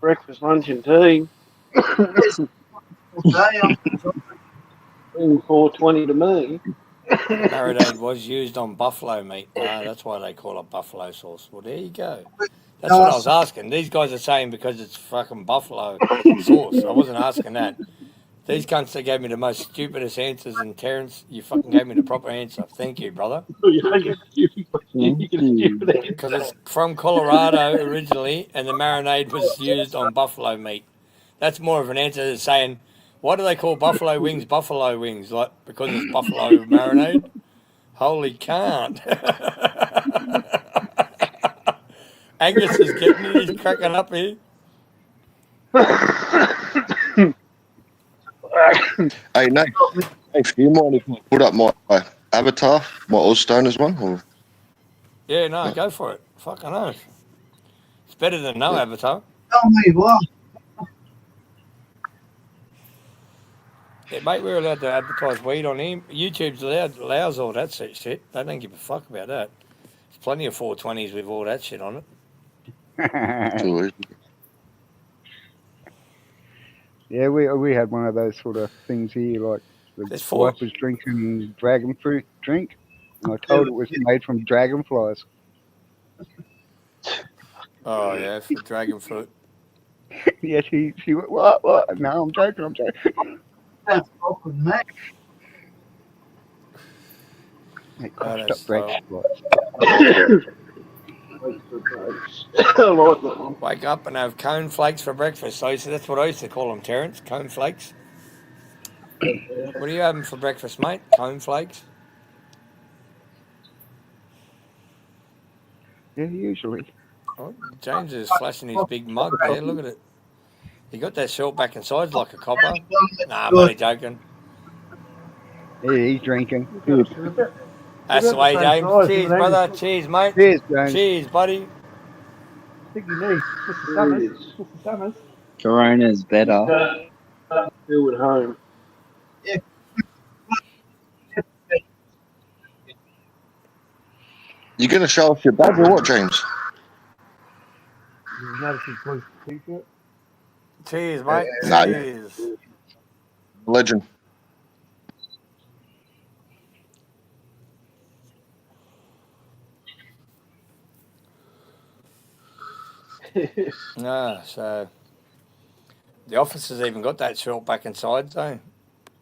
Breakfast, lunch, and tea. 4:20 to me. Marinade was used on buffalo meat. That's why they call it buffalo sauce. Well, there you go. That's what I was asking. These guys are saying because it's fucking buffalo sauce. I wasn't asking that. These cunts that gave me the most stupidest answers, and Terence, you fucking gave me the proper answer. Thank you, brother. Because it's from Colorado originally, and the marinade was used on buffalo meat. That's more of an answer than saying, why do they call buffalo wings? Like, because it's buffalo marinade? Holy can't. Angus is getting it. He's cracking up here. Hey, Nate, do you mind if I put up my avatar, my Ozstoners one? Or? Yeah, no, go for it. Fucking oath. It's better than no avatar. Tell me what. Yeah, mate, we're allowed to advertise weed on him. YouTube's allows all that shit. They don't give a fuck about that. There's plenty of 420s with all that shit on it. Yeah, we had one of those sort of things here, like the wife was drinking dragon fruit drink, and I told it was made from dragonflies. Oh yeah, for dragon fruit. Yeah, she went, what? No, I'm joking. That's fucking mate. It coughed up Wake up and have cone flakes for breakfast. So that's what I used to call them, Terence. Cone flakes. What are you having for breakfast, mate? Cone flakes? Yeah, usually. Oh, James is flashing his big mug there. Look at it. You got that short back and sides like a copper? Nah, I'm only joking. Yeah, he's drinking. That's the way, James. Cheers, brother. Cheers, mate. Cheers, James. Cheers, buddy. Sticky knee. Mr. Summers. Corona's better. Still at home. Yeah. You going to show off your badge or what, James? Cheers, mate. No. Cheers. Legend. No, so the officer's even got that short back and sides, though.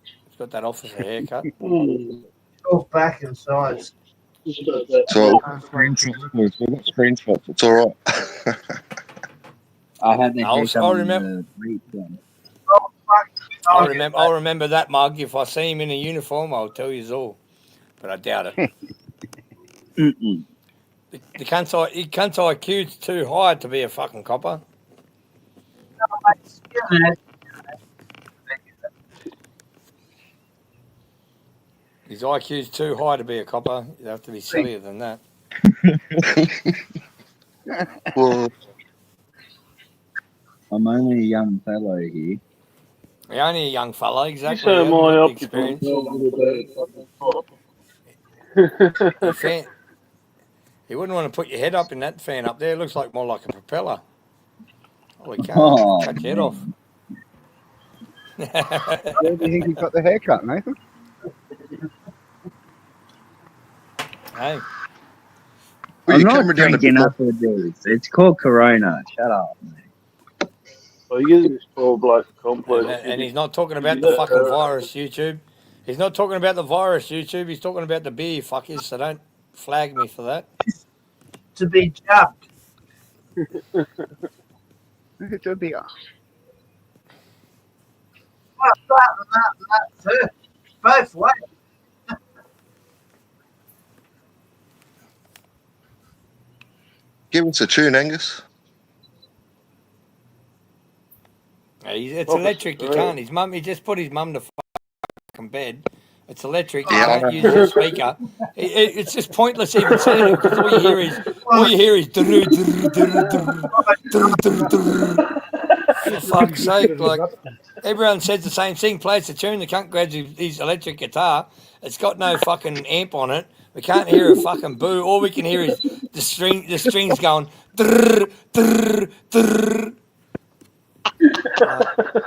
He's got that officer haircut. Short back and sides. So we've got screenshots. It's all right. I had the haircut I'll on remember. the weekend. I'll remember that mug. If I see him in a uniform, I'll tell you all. But I doubt it. The cunt's IQ's too high to be a fucking copper. His IQ's too high to be a copper. You have to be sillier than that. Well, I'm only a young fellow here. You're only a young fella, exactly. So You my haven't got the occupant. The fan. You wouldn't want to put your head up in that fan up there. It looks like more like a propeller. Holy cow! Oh, Cut your head off. Where do you think he got the haircut, Nathan? Hey, put I'm your not camera down a bit drinking more. up with this. It's called Corona. Shut up, mate. Well, you this poor bloke complex. and he's not talking about the fucking virus, YouTube. He's not talking about the virus, YouTube. He's talking about the beer, fuckers. So don't flag me for that. To be jumped. It's a beer. Well, that too. Both ways. Give us a tune, Angus. It's electric. You can't. His mum. He just put his mum to fucking bed. It's electric. Yeah, You can't use your speaker. It's just pointless even saying it because all you hear is for fuck's sake. Like everyone says the same thing. Plays the tune. The cunt grabs his electric guitar. It's got no fucking amp on it. We can't hear a fucking boo. All we can hear is the strings going.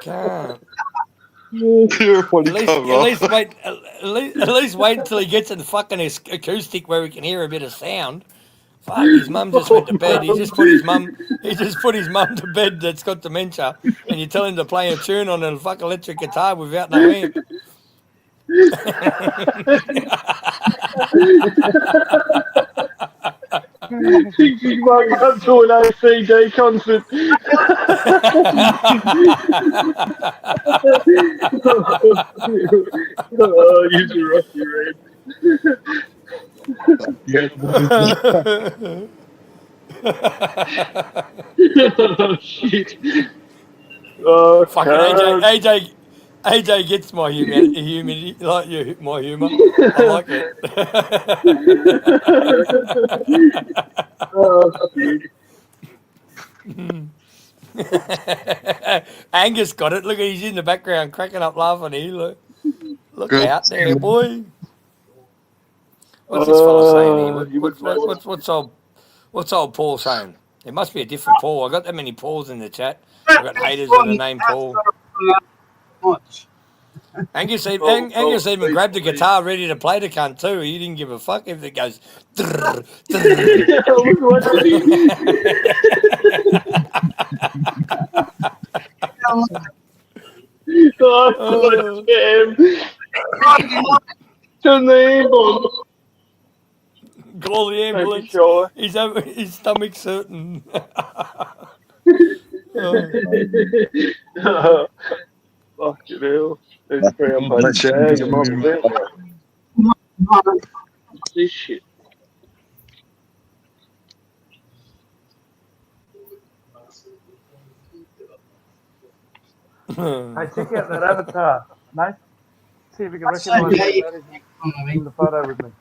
Can't. At least wait until he gets a fucking acoustic where we can hear a bit of sound. Fuck, his mum just went to bed. He just put his mum to bed that's got dementia, and you tell him to play a tune on a fucking electric guitar without no amp. He might up to an ACD concert. Oh, you're rough, you're red. Oh, shit. Oh, fucking AJ gets my humidity, like you, my humour. I like it. Oh, shit. Angus got it. Look, he's in the background cracking up laughing here. Look out there, boy. What's this fella saying here? What's old Paul saying? There must be a different Paul. I got that many Pauls in the chat. I got haters with the name Paul. Angus even grabbed the guitar ready to play the cunt too. He didn't give a fuck if it goes. Turn the ambulance. Call the ambulance. His stomach's hurting. Fucking hell. There's 3 on my bag. I'm on the this shit. Hey, check out that avatar, mate. See if you can recognise that in the photo with me.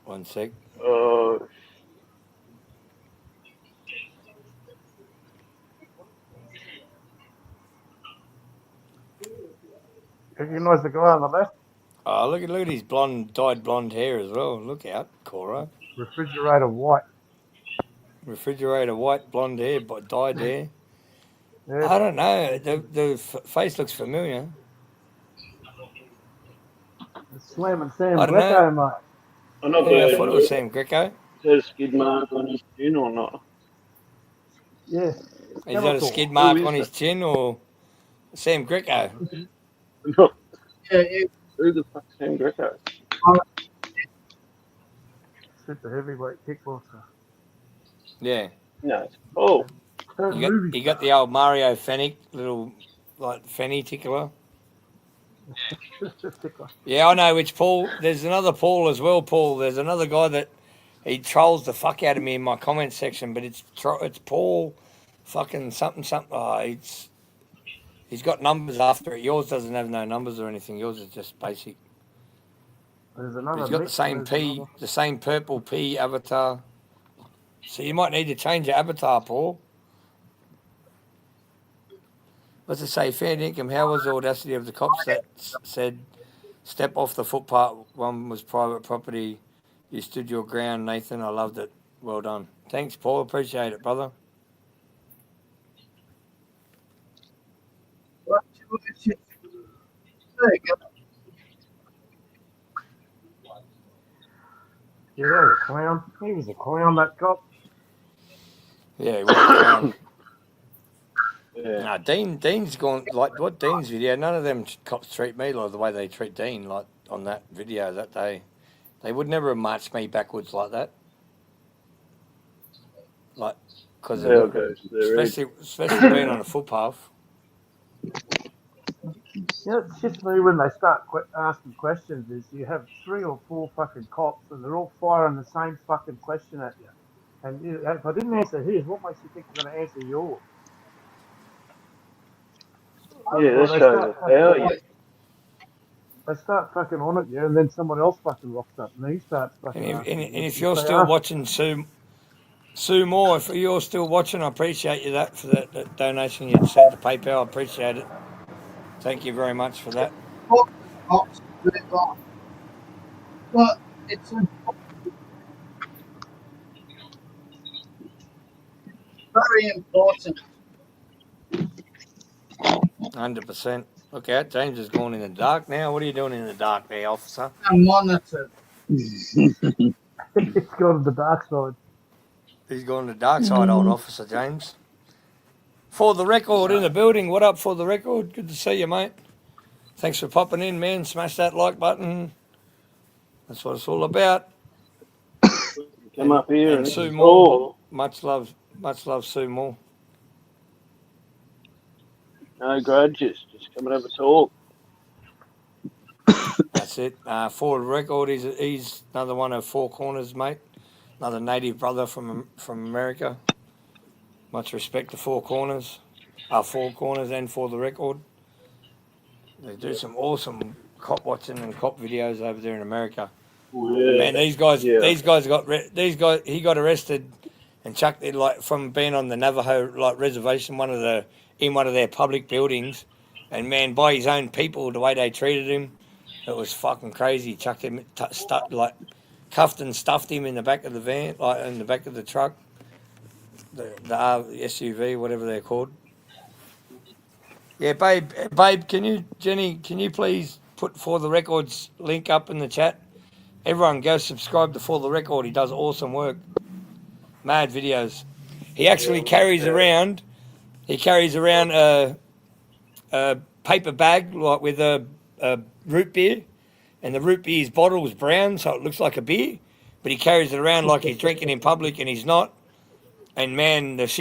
One sec. Recognise the guy on the left? Oh, look at his dyed blonde hair as well. Look out, Cora. Refrigerator white. Refrigerator white blonde hair, but dyed hair. Yeah. I don't know. The face looks familiar. Slam and Sam I don't Greco, mate. I thought it was Sam Greco. there a skid mark on his chin or not? Yeah. Is that a skid mark on his chin or Sam Greco? No, Yeah, who the fuck's Sam Greco? Super heavyweight kickboxer. Yeah. No, it's Paul. You got the old Mario Fennick, little like Fenny tickler. Yeah, I know which Paul. There's another Paul as well, Paul. There's another guy that he trolls the fuck out of me in my comment section, but it's Paul fucking something. Oh, he's got numbers after it. Yours doesn't have no numbers or anything. Yours is just basic. There's another. He's got the same P, the same purple P avatar. So you might need to change your avatar, Paul. What's it say? Fair dinkum. How was the audacity of the cops that said, step off the footpath, one was private property. You stood your ground, Nathan. I loved it. Well done. Thanks, Paul. Appreciate it, brother. there you go. Yeah, clown. He was a clown, that cop. Yeah, he was a clown. Yeah. No, Dean's gone, like, what Dean's video, none of them cops treat me like the way they treat Dean, like, on that video that day. They would never have marched me backwards like that. Like, because especially being on a footpath. Yeah, it's just me when they start asking questions is you have 3 or 4 fucking cops and they're all firing the same fucking question at you. And if I didn't answer his, what makes you think I'm going to answer yours? Yeah, that shows a failure. They start fucking on at you, and then someone else fucking rocks up, and he starts fucking. And if you're still watching, Sue Moore, if you're still watching, I appreciate you that for that donation you sent to PayPal. I appreciate it. Thank you very much for that. But it's very important. 100%. Look out, James has gone in the dark now. What are you doing in the dark there, officer? I'm monitored. He's gone to the dark side. He's gone to the dark side, old officer James. For the record, in the building. What up, for the record? Good to see you, mate. Thanks for popping in, man. Smash that like button. That's what it's all about. Come up here and Sue Moore. Much love, Sue Moore. No grudges, just come and have a talk. That's it. For the record, he's another one of Four Corners, mate. Another native brother from America. Much respect to Four Corners. Four Corners and For the Record. They do some awesome cop watching and cop videos over there in America. Yeah. Man, he got arrested and chucked it like from being on the Navajo reservation, one of their public buildings, and man, by his own people, the way they treated him, it was fucking crazy. Chucked him, cuffed and stuffed him in the back of the van, like in the back of the truck, the SUV, whatever they're called. Yeah, babe, Jenny, can you please put For the Record's link up in the chat? Everyone go subscribe to For the Record. He does awesome work. Mad videos. He actually carries around a paper bag like with a root beer, and the root beer's bottle is brown, so it looks like a beer, but he carries it around like he's drinking in public, and he's not. And man, this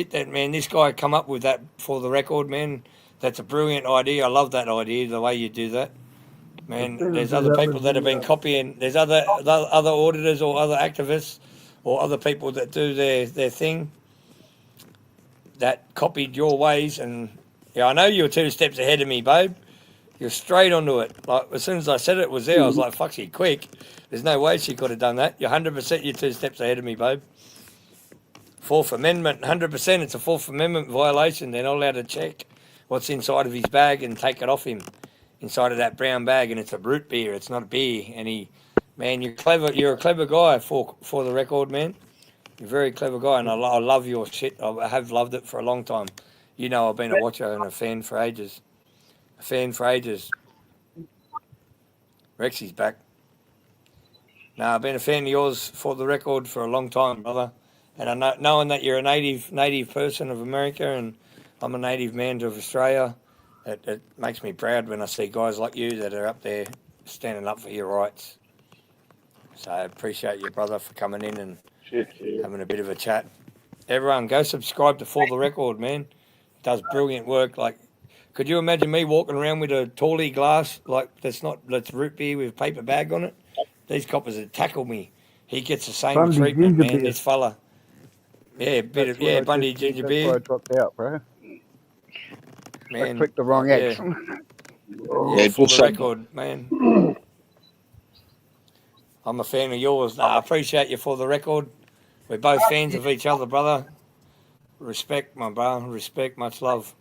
guy come up with that For the Record, man. That's a brilliant idea. I love that idea, the way you do that. Man, there's other people that have been copying. There's other auditors or other activists or other people that do their thing that copied your ways. And yeah, I know you're 2 steps ahead of me, babe. You're straight onto it. Like as soon as I said it was there, I was like, "Fuck, she quick." There's no way she could have done that. You're 100%. You're 2 steps ahead of me, babe. Fourth Amendment, 100%. It's a Fourth Amendment violation. They're not allowed to check what's inside of his bag and take it off him. Inside of that brown bag, and it's a root beer. It's not a beer. And man, you're clever. You're a clever guy. For the record, man, you're a very clever guy, and I love your shit. I have loved it for a long time. You know, I've been a watcher and a fan for ages. Rexy's back. No, I've been a fan of yours for the record for a long time, brother. And I know, knowing that you're a native person of America and I'm a native man of Australia, it makes me proud when I see guys like you that are up there standing up for your rights. So I appreciate you, brother, for coming in and having a bit of a chat. Everyone, go subscribe to For the Record, man. It does brilliant work. Like, could you imagine me walking around with a tally glass like that's root beer with a paper bag on it? These coppers would tackle me. He gets the same Bundy treatment, ginger man. beer. This fella. Yeah, That's what I Bundy just did. ginger That's why I beer. dropped out, bro. I Man, clicked the wrong yeah, X. yeah, For the Record, man. I'm a fan of yours. I appreciate you, For the Record. We're both fans of each other, brother. Respect, my brother. Respect, much love.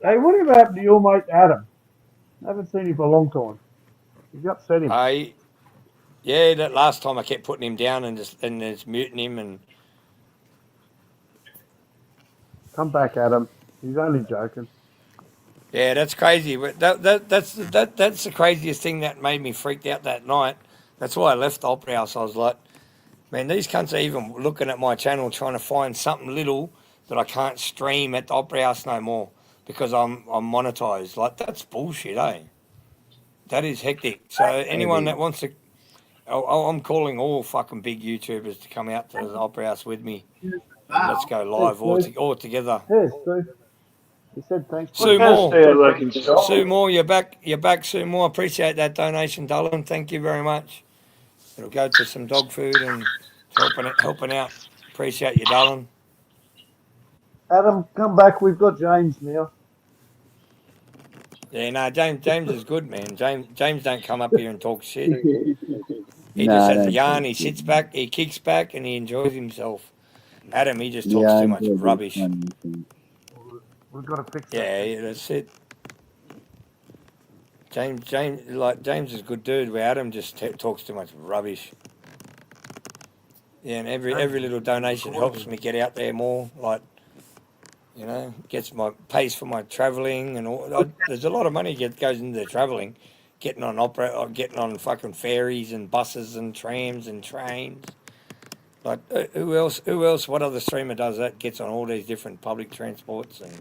Hey, whatever happened to your mate Adam? I haven't seen him for a long time. Did you upset him? Yeah, that last time I kept putting him down and just muting him and Come back, Adam. He's only joking. yeah, that's crazy. But that's the craziest thing that made me freaked out that night. That's why I left the Opera House. I was like, man, these cunts are even looking at my channel trying to find something little that I can't stream at the Opera House no more because I'm monetized. Like, that's bullshit, eh? That is hectic. So anyone that wants to, I'm calling all fucking big YouTubers to come out to the Opera House with me and let's go live all together. Yes, Steve. He said thanks. Sue Moore. Sue Sue Moore, you're back, Sue Moore. Appreciate that donation, darling. Thank you very much. It'll go to some dog food and helping out. Appreciate you, darling. Adam, come back. We've got James now. Yeah, no, James is good, man. James don't come up here and talk shit. He No, just I has a don't yarn. think He so. sits back, he kicks back, and he enjoys himself. Adam, he just Yeah, talks I too much enjoy this rubbish. one, I think. We've got to fix that. Yeah, that's it. James is a good dude. Where Adam just talks too much rubbish. Yeah, and every little donation helps me get out there more. Like, you know, pays for my travelling and all. There's a lot of money goes into the travelling, getting on fucking ferries and buses and trams and trains. Like, who else? What other streamer does that? Gets on all these different public transports and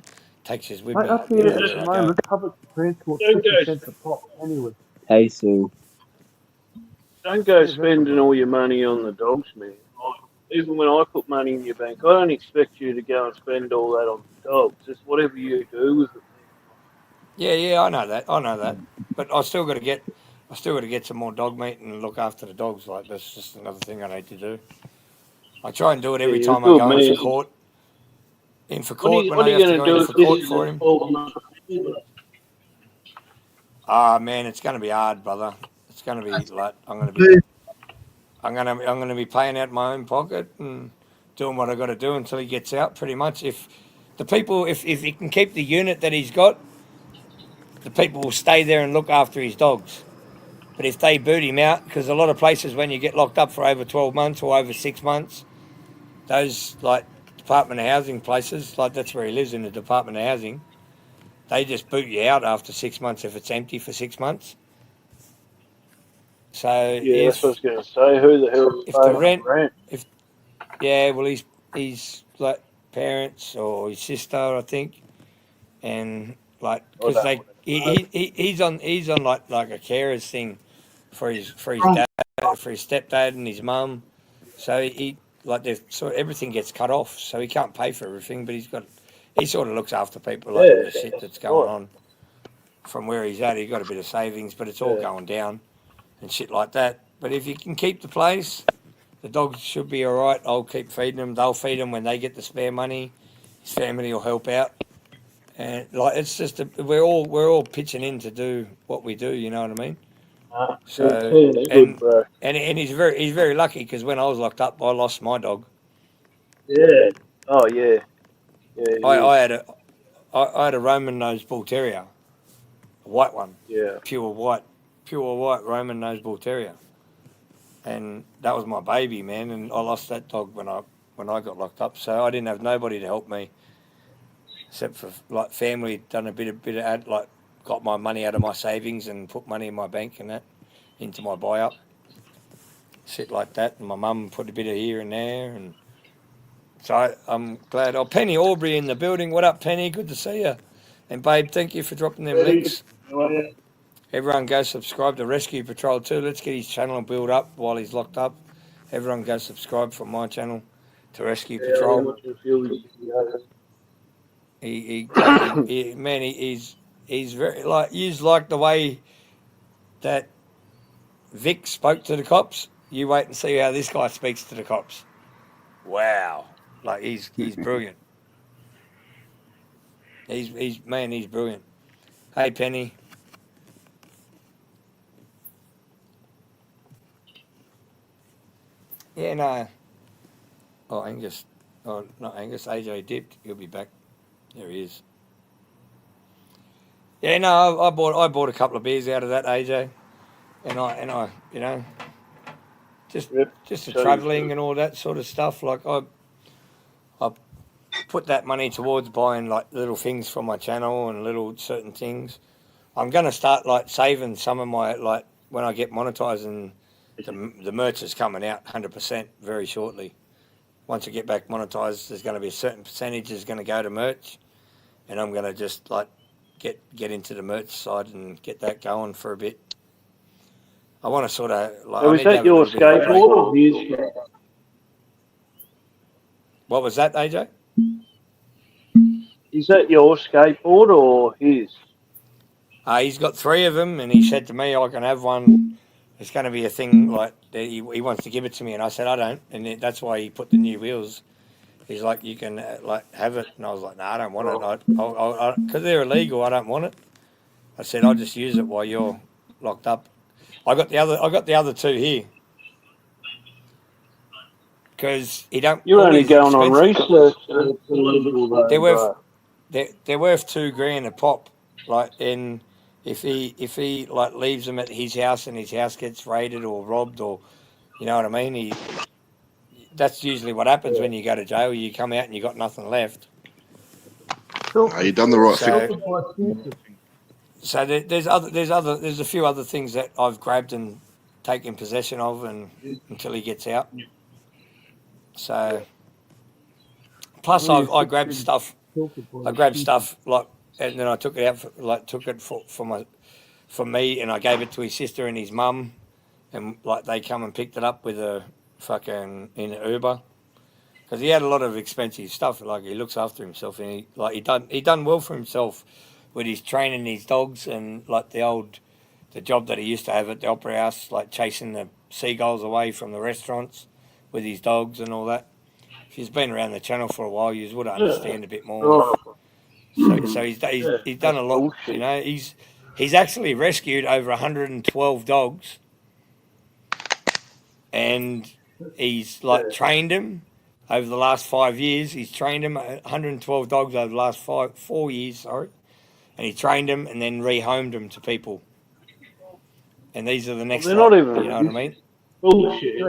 takes us with Mate, me up here at everywhere the I go. moment, public transport 50 cents a pop anyway. Hey, Sue. Don't go spending all your money on the dogs, man. Even when I put money in your bank, I don't expect you to go and spend all that on the dogs. It's whatever you do with it. Yeah, I know that. But I still got to get some more dog meat and look after the dogs. Like, that's just another thing I need to do. I try and do it every Yeah, you're time I good, go in man. for court. What are you When I have to going to go do in if for this court is for his him. fault? Ah, man, it's going to be hard, brother. It's going to be like I'm going to be paying out my own pocket and doing what I got to do until he gets out. Pretty much, if he can keep the unit that he's got, the people will stay there and look after his dogs. But if they boot him out, because a lot of places when you get locked up for over 12 months or over 6 months, those like Department of Housing places, like that's where he lives in the Department of Housing, they just boot you out after 6 months if it's empty for 6 months. So Yeah, that's what I was going to say. Who the hell is if the paying rent? he's like parents or his sister, I think, and like because he's on like a carers thing for his dad, for his stepdad and his mum. So everything gets cut off, so he can't pay for everything. But he sort of looks after people like the shit that's going on from where he's at. He's got a bit of savings, but it's all going down and shit like that. But if you can keep the place, the dogs should be all right. I'll keep feeding them. They'll feed them when they get the spare money. His family will help out, and like it's just we're all pitching in to do what we do. You know what I mean? So and he's very lucky because when I was locked up, I lost my dog. Yeah. Oh yeah. Yeah. I had a Roman nose bull terrier, a white one. Yeah. Pure white Roman nose bull terrier, and that was my baby, man. And I lost that dog when I got locked up, so I didn't have nobody to help me except for like family. Done a bit of ad, like got my money out of my savings and put money in my bank and that into my buy up. shit like that. And my mum put a bit of here and there, and so I'm glad. Oh, Penny Aubrey in the building. What up, Penny? Good to see you. And babe, thank you for dropping them links. Everyone go subscribe to Rescue Patrol too. Let's get his channel built up while he's locked up. Everyone go subscribe from my channel to Rescue Patrol. He's very like you like the way that Vic spoke to the cops. You wait and see how this guy speaks to the cops. Wow, like he's brilliant. He's brilliant. Hey Penny. Yeah, no. Oh, Angus. Oh, not Angus. AJ dipped. He'll be back. There he is. Yeah, no. I bought a couple of beers out of that, AJ, and I, you know, just the travelling and all that sort of stuff. Like I put that money towards buying like little things for my channel and little certain things. I'm gonna start like saving some of my like when I get monetized and the merch is coming out 100% very shortly. Once I get back monetized, there's going to be a certain percentage is going to go to merch, and I'm going to just like get into the merch side and get that going for a bit. I want to sort of like. So is that your skateboard or his? What was that, AJ? Is that your skateboard or his? He's got 3 of them, and he said to me, I can have one. It's going to be a thing like he wants to give it to me, and I said I don't, and that's why he put the new wheels. He's like, you can like have it, and I was like, no, I don't want it, because they're illegal. I don't want it. I said I'll just use it while you're locked up. I got the other 2 here because he don't. You're only going on research. They're worth $2,000 a pop, like in. If he like leaves them at his house and his house gets raided or robbed or, you know what I mean, that's usually what happens when you go to jail. You come out and you got nothing left. You done the right thing. So there's a few other things that I've grabbed and taken possession of and until he gets out. So plus I grabbed stuff. I grabbed stuff like. And then I took it out, for me, and I gave it to his sister and his mum, and like they come and picked it up with a fucking in an Uber, because he had a lot of expensive stuff. Like he looks after himself, and he done well for himself with his training his dogs and like the job that he used to have at the Opera House, like chasing the seagulls away from the restaurants with his dogs and all that. If he's been around the channel for a while, you would understand a bit more. So he's done a lot, you know. He's actually rescued over 112 dogs, and he's like trained them over the last 5 years. He's trained them 112 dogs over the last 4 years, sorry, and he trained them and then rehomed them to people. And these are the next. They're not even. You know what I mean? Bullshit.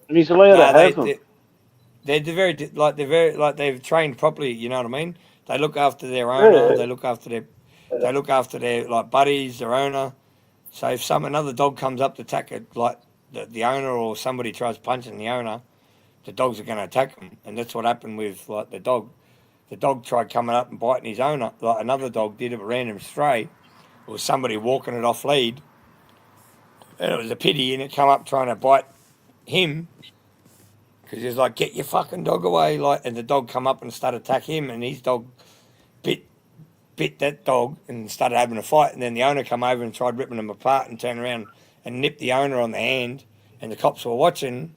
And he's allowed to have them. They're very they've trained properly. You know what I mean? They look after their owner. Yeah. They look after their like buddies, their owner. So if another dog comes up to attack it, like the owner or somebody tries punching the owner, the dogs are going to attack them. And that's what happened with like the dog. The dog tried coming up and biting his owner. Like another dog did, a random stray. It was somebody walking it off lead, and it was a pity. And it come up trying to bite him. Because he's like, get your fucking dog away, like, and the dog come up and started attack him, and his dog bit that dog and started having a fight, and then the owner come over and tried ripping them apart and turned around and nipped the owner on the hand, and the cops were watching,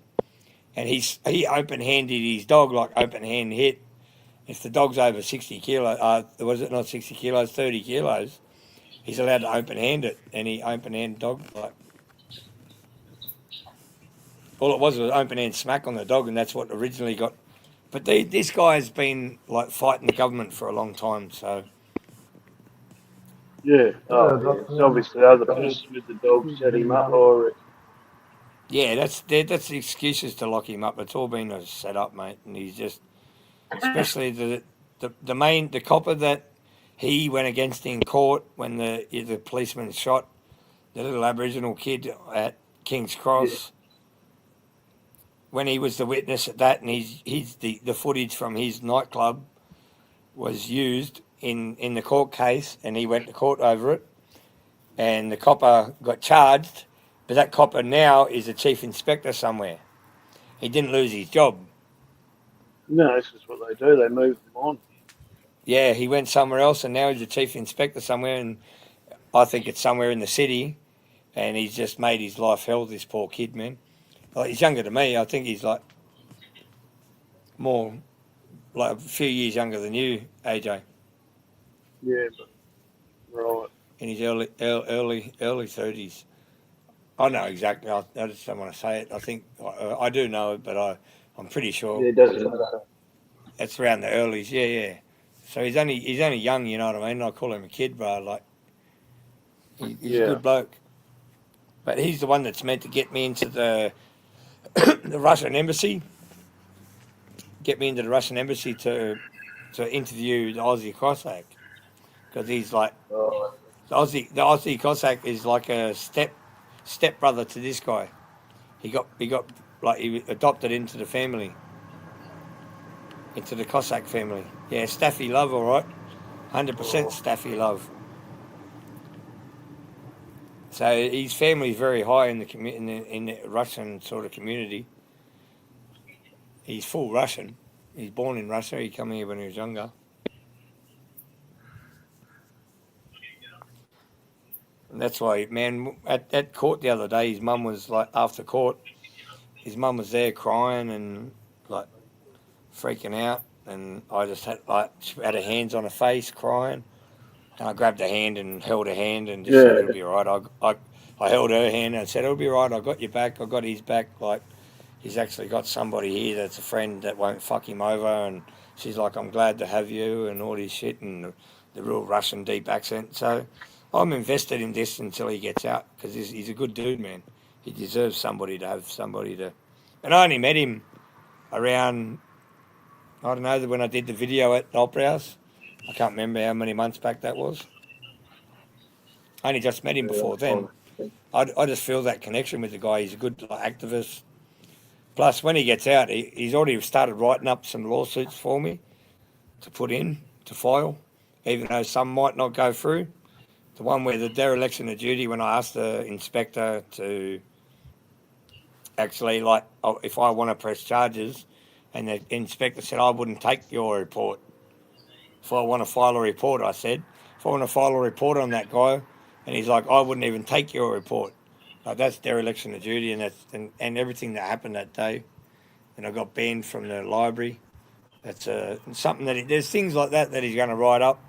and he open-handed his dog, like open-hand hit. If the dog's over 60 kilos, was it not 60 kilos, 30 kilos, he's allowed to open-hand it, and he open-hand dog, like. All it was open-hand smack on the dog, and that's what originally got. But this guy's been like fighting the government for a long time, so. Yeah, it's obviously the other person with the dog set him up, or. Yeah, that's the excuses to lock him up. It's all been a setup, mate, and he's just, especially the copper that he went against in court when the policeman shot the little Aboriginal kid at King's Cross. When he was the witness at that, and the footage from his nightclub was used in the court case, and he went to court over it, and the copper got charged, but that copper now is a chief inspector somewhere. He didn't lose his job. No, this is what they do. They move them on. Yeah, he went somewhere else, and now he's a chief inspector somewhere, and I think it's somewhere in the city, and he's just made his life hell, this poor kid, man. Like, he's younger than me. I think he's like more, like a few years younger than you, AJ. Yeah, but right. In his early 30s. I know exactly. I just don't want to say it. I think I do know it, but I'm pretty sure. Yeah, it doesn't matter. It's around the earlys. Yeah. So he's only young. You know what I mean? I call him a kid, bro. Like he's a good bloke. But he's the one that's meant to get me into the Russian embassy. Get me into the Russian embassy to interview the Aussie Cossack, because he's like the Aussie Cossack is like a step brother to this guy. He got like he adopted into the family, into the Cossack family. Yeah, Staffy love, all right, 100% Staffy love. So his family's very high in the Russian sort of community. He's full Russian. He's born in Russia. He came here when he was younger. And that's why, man, at court the other day, his mum was like, after court, his mum was there crying and like freaking out. And I just had her hands on her face crying. And I grabbed her hand and held her hand and just said, it'll be all right. I held her hand and said, it'll be all right. I got your back. I got his back. Like, he's actually got somebody here that's a friend that won't fuck him over. And she's like, I'm glad to have you, and all this shit, and the real Russian deep accent. So I'm invested in this until he gets out, because he's a good dude, man. He deserves somebody to have somebody to... And I only met him around, I don't know, when I did the video at the Opera House. I can't remember how many months back that was. I only just met him before then. I just feel that connection with the guy. He's a good activist. Plus, when he gets out, he's already started writing up some lawsuits for me to put in, to file, even though some might not go through. The one where the dereliction of duty, when I asked the inspector to actually, like, if I want to press charges, and the inspector said, I wouldn't take your report. If I want to file a report, I said, if I want to file a report on that guy, and he's like, I wouldn't even take your report. Like, that's dereliction of duty, and everything that happened that day. And I got banned from the library. That's something that there's things like that he's going to write up.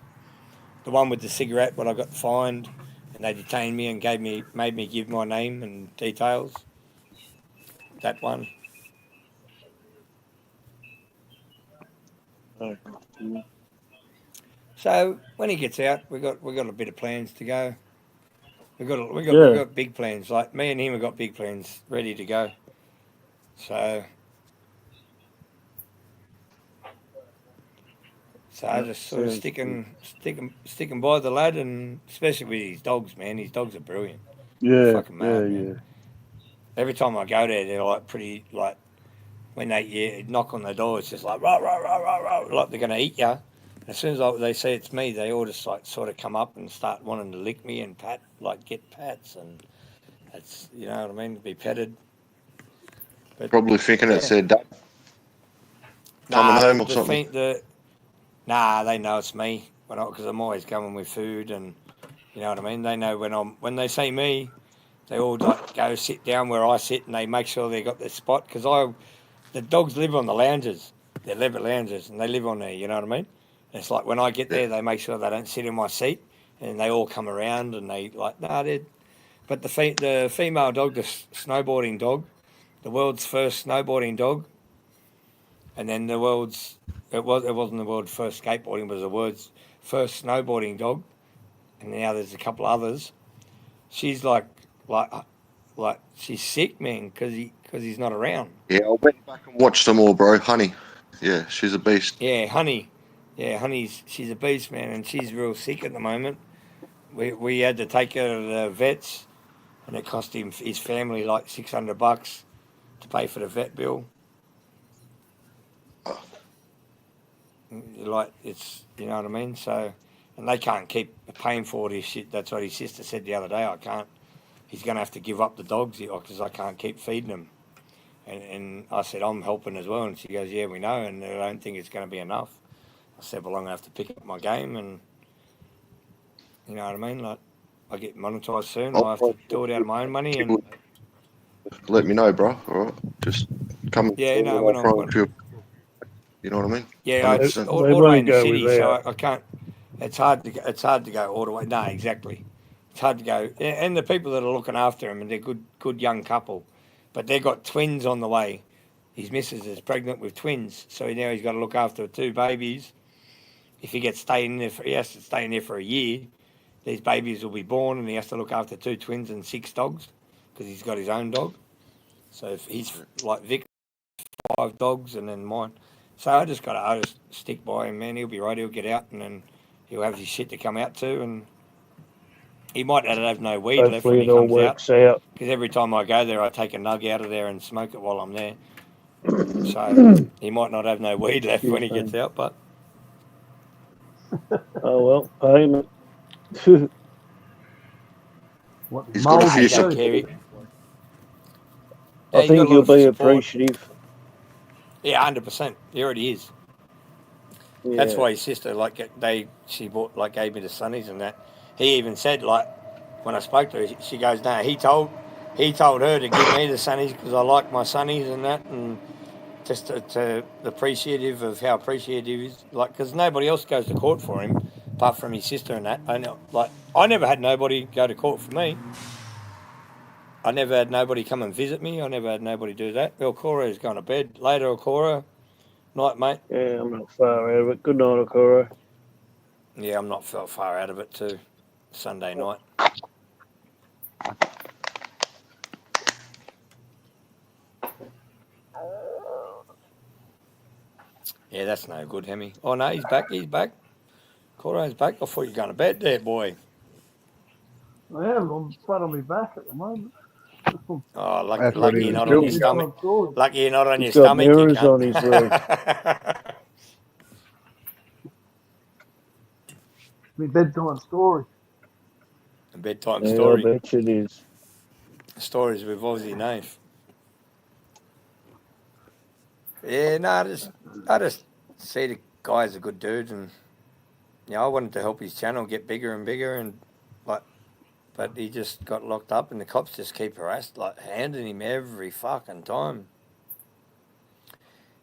The one with the cigarette, when I got fined, and they detained me and made me give my name and details. That one. So when he gets out, we got a bit of plans to go. We got big plans. Like, me and him have got big plans ready to go. So I just sort of sticking by the lad, and especially with his dogs, man. His dogs are brilliant. Yeah, fucking mad, man. Every time I go there, they're like pretty, like, when they knock on the door, it's just like rah rah rah rah rah, like they're gonna eat you. As soon as they see it's me, they all just like sort of come up and start wanting to lick me and pat, like get pats, and that's, you know what I mean, to be petted. But, probably thinking it's their dad coming home or something. They know it's me, because I'm always coming with food, and you know what I mean. They know when they see me, they all like go sit down where I sit, and they make sure they got their spot, because the dogs live on the lounges, they're leather lounges, and they live on there. You know what I mean? And it's like when I get there, they make sure they don't sit in my seat, and they all come around, and they like But the female dog, the snowboarding dog, the world's first snowboarding dog, and then it wasn't the world's first skateboarding, but it was the world's first snowboarding dog, and now there's a couple others. She's like she's sick, man, because he's not around. Yeah, I went back and watched them all, bro. Honey, yeah, she's a beast. Yeah, Honey. Yeah, she's a beast, man, and she's real sick at the moment. We had to take her to the vets, and it cost his family like $600 to pay for the vet bill. Like, it's, you know what I mean? So, and they can't keep paying for all this shit. That's what his sister said the other day. I can't. He's going to have to give up the dogs because I can't keep feeding them. And I said, I'm helping as well. And she goes, yeah, we know, and I don't think it's going to be enough. I said, well, I'm going to have to pick up my game, and you know what I mean? Like, I get monetised soon. I have to do it out of my own money. And let me know, bro. All right, just come. yeah, no, when you know what I mean? Yeah, it's They've all the way only in the go city, without. so I can't. It's hard to go all the way. No, exactly. It's hard to go. And the people that are looking after him, and they're good young couple, but they've got twins on the way. His missus is pregnant with twins, so now he's got to look after 2 babies. If he gets staying in there, he has to stay in there for a year. These babies will be born, and he has to look after 2 twins and 6 dogs because he's got his own dog. So if he's like Vic, 5 dogs, and then mine. So I just stick by him, man. He'll be right. He'll get out, and then he'll have his shit to come out to, and he might have no weed left Hopefully when he it all comes out. works out. Because every time I go there, I take a nug out of there and smoke it while I'm there. So he might not have no weed left when he gets out, but Oh well, payment. What, He's got a mould few you don't too? care. I he's got think a lot he'll of be support. appreciative. Yeah, 100%. He already is. Yeah. That's why his sister, she gave me the sunnies and that. He even said, like, when I spoke to her, she goes, no, he told her to give me the sunnies because I like my sunnies and that, and just to appreciative of how appreciative he is. Like, because nobody else goes to court for him apart from his sister and that. I never had nobody go to court for me. I never had nobody come and visit me. I never had nobody do that. Cora is going to bed. Later, Cora. Night, mate. Yeah, I'm not far out of it. Good night, Okoro. Yeah, I'm not far out of it too. Sunday night. Yeah, that's no good, Hemi. Oh, no, he's back. He's back. Coro's back. I thought you were going to bed there, boy. I am. I'm flat on my back at the moment. Oh, That's what lucky he you're was not on your doing. stomach. Lucky you're not on your He's got stomach, you mirrors cunt. on his leg. My bedtime story. A bedtime Yeah, I story. bet you it is. Stories with Aussie names. Yeah, no, I just see the guy's a good dude, and I wanted to help his channel get bigger and bigger, and but he just got locked up, and the cops just keep handing him every fucking time.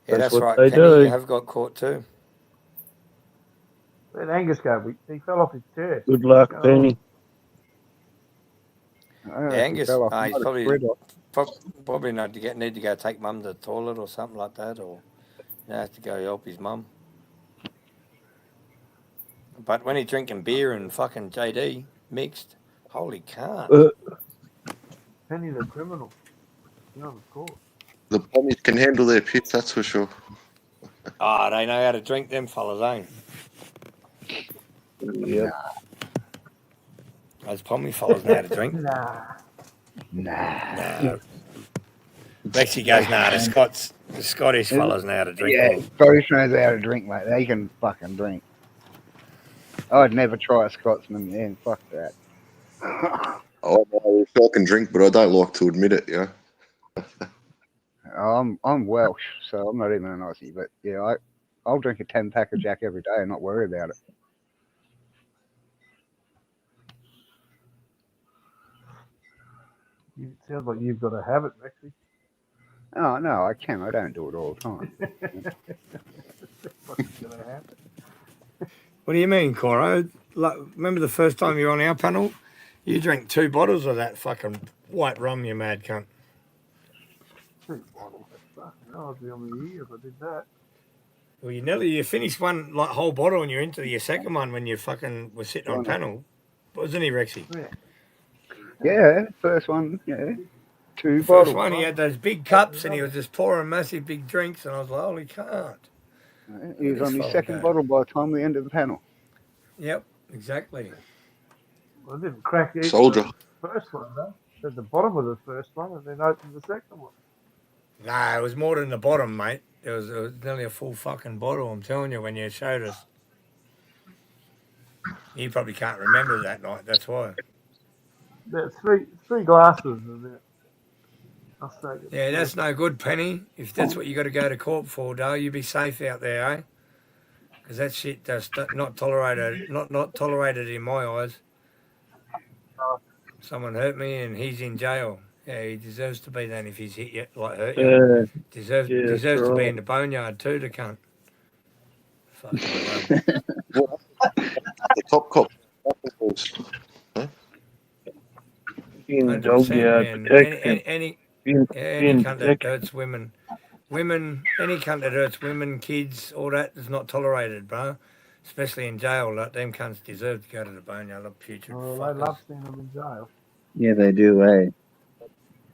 Yeah, that's what right, they Penny. do. You have got caught too. Where'd Angus go? He fell off his chair. Good luck, Penny. Angus, he's probably need to go take mum to the toilet or something like that, or have to go help his mum. But when he's drinking beer and fucking JD mixed, holy can't. Penny the criminal. No, of course. The pommies can handle their piss, that's for sure. Oh, they know how to drink, them fellas, eh? Yep. Those pommy fellas know how to drink. Nah. Lexi goes, the Scottish fellas know how to drink. Yeah, Scottish knows how to drink, mate. They can fucking drink. I'd never try a Scotsman, man. Fuck that. Oh, I can drink, but I don't like to admit it, yeah. I'm Welsh, so I'm not even an Aussie, but yeah, I'll drink a 10-pack of Jack every day and not worry about it. It sounds like you've got a habit, Rexy. Oh, no, I can. I don't do it all the time. What do you mean, Coro? Remember the first time you were on our panel? You drank 2 bottles of that fucking white rum, you mad cunt. 2 bottles. Fucking hell, I'd be on my ear if I did that. Well, you finished one whole bottle and you're into your second one when you fucking were sitting on panel. Wasn't he, Rexy? Yeah, first one, yeah. 2 First bottles. one, he had those big cups and he was just pouring massive big drinks, and I was like, holy can't. He was on his second bottle by the time we ended the panel. Yep, exactly. I didn't crack it. Soldier. First one, though. at the bottom of the first one and then opened the second one. Nah, it was more than the bottom, mate. It was nearly a full fucking bottle, I'm telling you, when you showed us. You probably can't remember that night, that's why. About three glasses of that. I'll say it. Yeah, that's no good, Penny. If that's what you got to go to court for, Dale, you be safe out there, eh? Because that shit does not tolerated, not tolerated in my eyes. Someone hurt me and he's in jail. Yeah, he deserves to be then if he's hit you, like hurt you. Deserves that's to be right. in the boneyard too, the cunt. Fucking The top cop. In dog 100%, yard man. protection. Any In cunt that protection. hurts women, any cunt that hurts women, kids, all that is not tolerated, bro. Especially in jail, like them cunts deserve to go to the boneyard. Like putrid Well, fuckers. they love seeing them in jail. Yeah, they do, eh?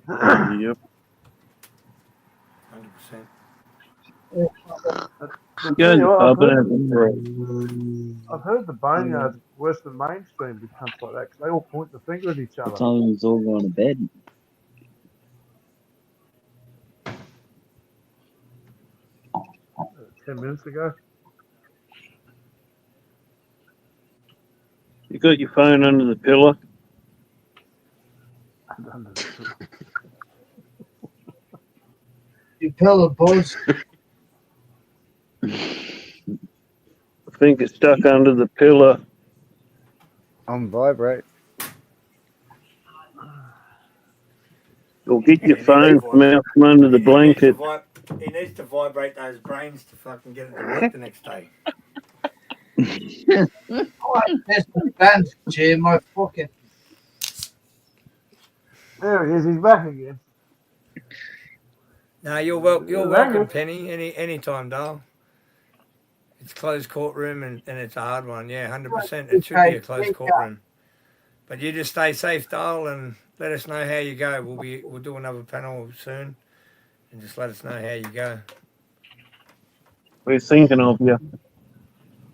Yep. 100%. I'll Go tell to you the what, pub and have a break. I've heard the boneyard's worse than mainstream with cunts like that because they all point the finger at each other. Time it's all going to bed. 10 minutes ago. You got your phone under the pillow. You pillow boys. I think it's stuck under the pillow. On vibrate. Or get your phone from out from under the blanket. He needs to vibrate those brains to fucking get it to work the next day. There's the band chair, my pocket. There he is, he's back again. No, you're welcome, Penny. Any time, Dale. It's closed courtroom and it's a hard one. Yeah, 100%. It should be a closed courtroom. But you just stay safe, Dale, and let us know how you go. We'll do another panel soon, and just let us know how you go. We're thinking of you.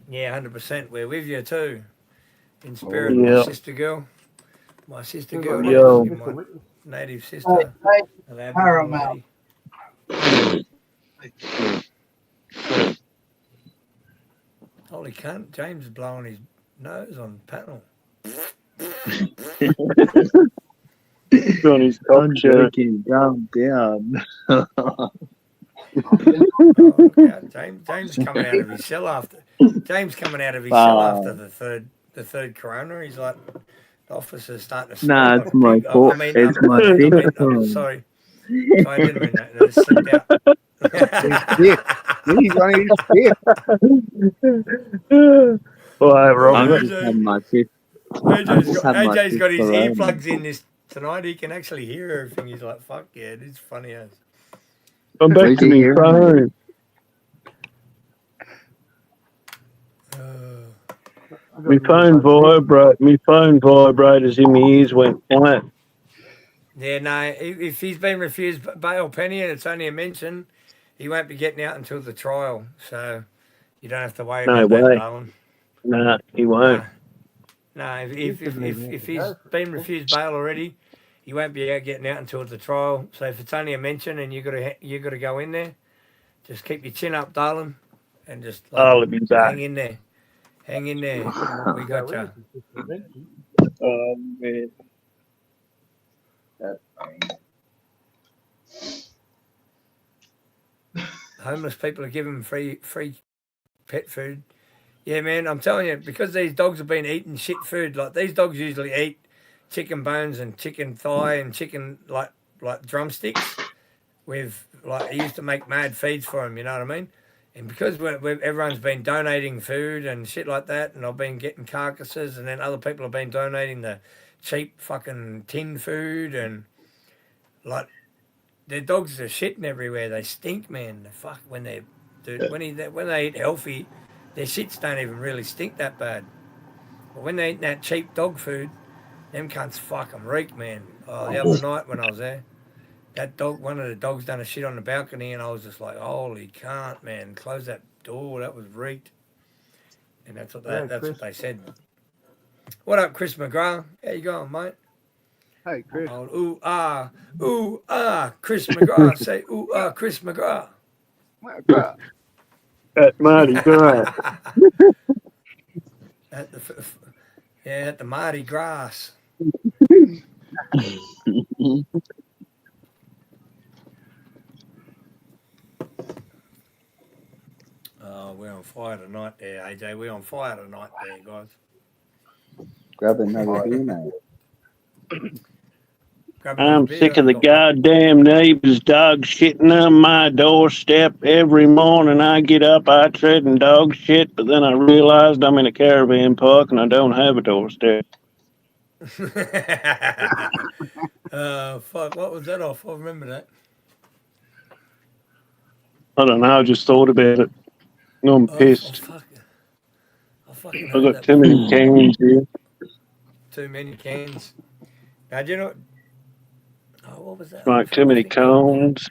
Yeah, 100%. We're with you too. In spirit, Yeah. my sister girl. My sister girl, Yo. my native sister. Paramount. Holy cunt, James is blowing his nose on panel. On his top shirt. Calm down. Oh, yeah, James coming out of his cell after the third corona. He's like, the officer's starting to smell. Nah, like it's my pig. fault. It's my fifth I'm time. sorry. I didn't mean that. That slipped out. He's on his fifth. Well, Rob, I'm just having my fifth. AJ's got his earplugs in this tonight. He can actually hear everything. He's like, fuck yeah, it is funny as. I'm back to my phone. My phone vibrated in my ears went quiet. Yeah, no, if he's been refused bail, Penny, and it's only a mention, he won't be getting out until the trial. So you don't have to worry about that, darling. Nah, he won't. No, if he's been refused bail already, he won't be getting out until the trial. So if it's only a mention and you got to go in there, just keep your chin up, darling, and just I'll be back. hang in there. Hang in there. We got you. Oh man. Homeless people are given free pet food. Yeah, man, I'm telling you, because these dogs have been eating shit food. Like these dogs usually eat chicken bones and chicken thigh and chicken like drumsticks. I used to make mad feeds for them. You know what I mean? And because everyone's been donating food and shit like that, and I've been getting carcasses, and then other people have been donating the cheap fucking tin food, and like their dogs are shitting everywhere. They stink, man. When they eat healthy, their shits don't even really stink that bad. But when they eat that cheap dog food, them cunts fucking reek, man. Oh, the other night when I was there, one of the dogs done a shit on the balcony, and I was just like, holy cunt, man, close that door. That was reeked. And that's what they said. What up, Chris McGrath? How you going, mate? Hey, Chris. Ooh, Chris McGrath. Say, ooh, Chris McGrath. McGrath. At Mardi Gras. At the Mardi Gras. Oh, we're on fire tonight there, AJ. We're on fire tonight there, guys. Grab another beer, mate. Grab another I'm beer, sick of I the got one. goddamn neighbor's dog shitting on my doorstep every morning. I get up, I tread in dog shit, but then I realized I'm in a caravan park and I don't have a doorstep. Fuck, what was that off? I remember that. I don't know, I just thought about it. I'm pissed. I fucking I heard got that too many before. cans here. Too many cans. Now, do you know? Oh, what was that? Smoke too many cones.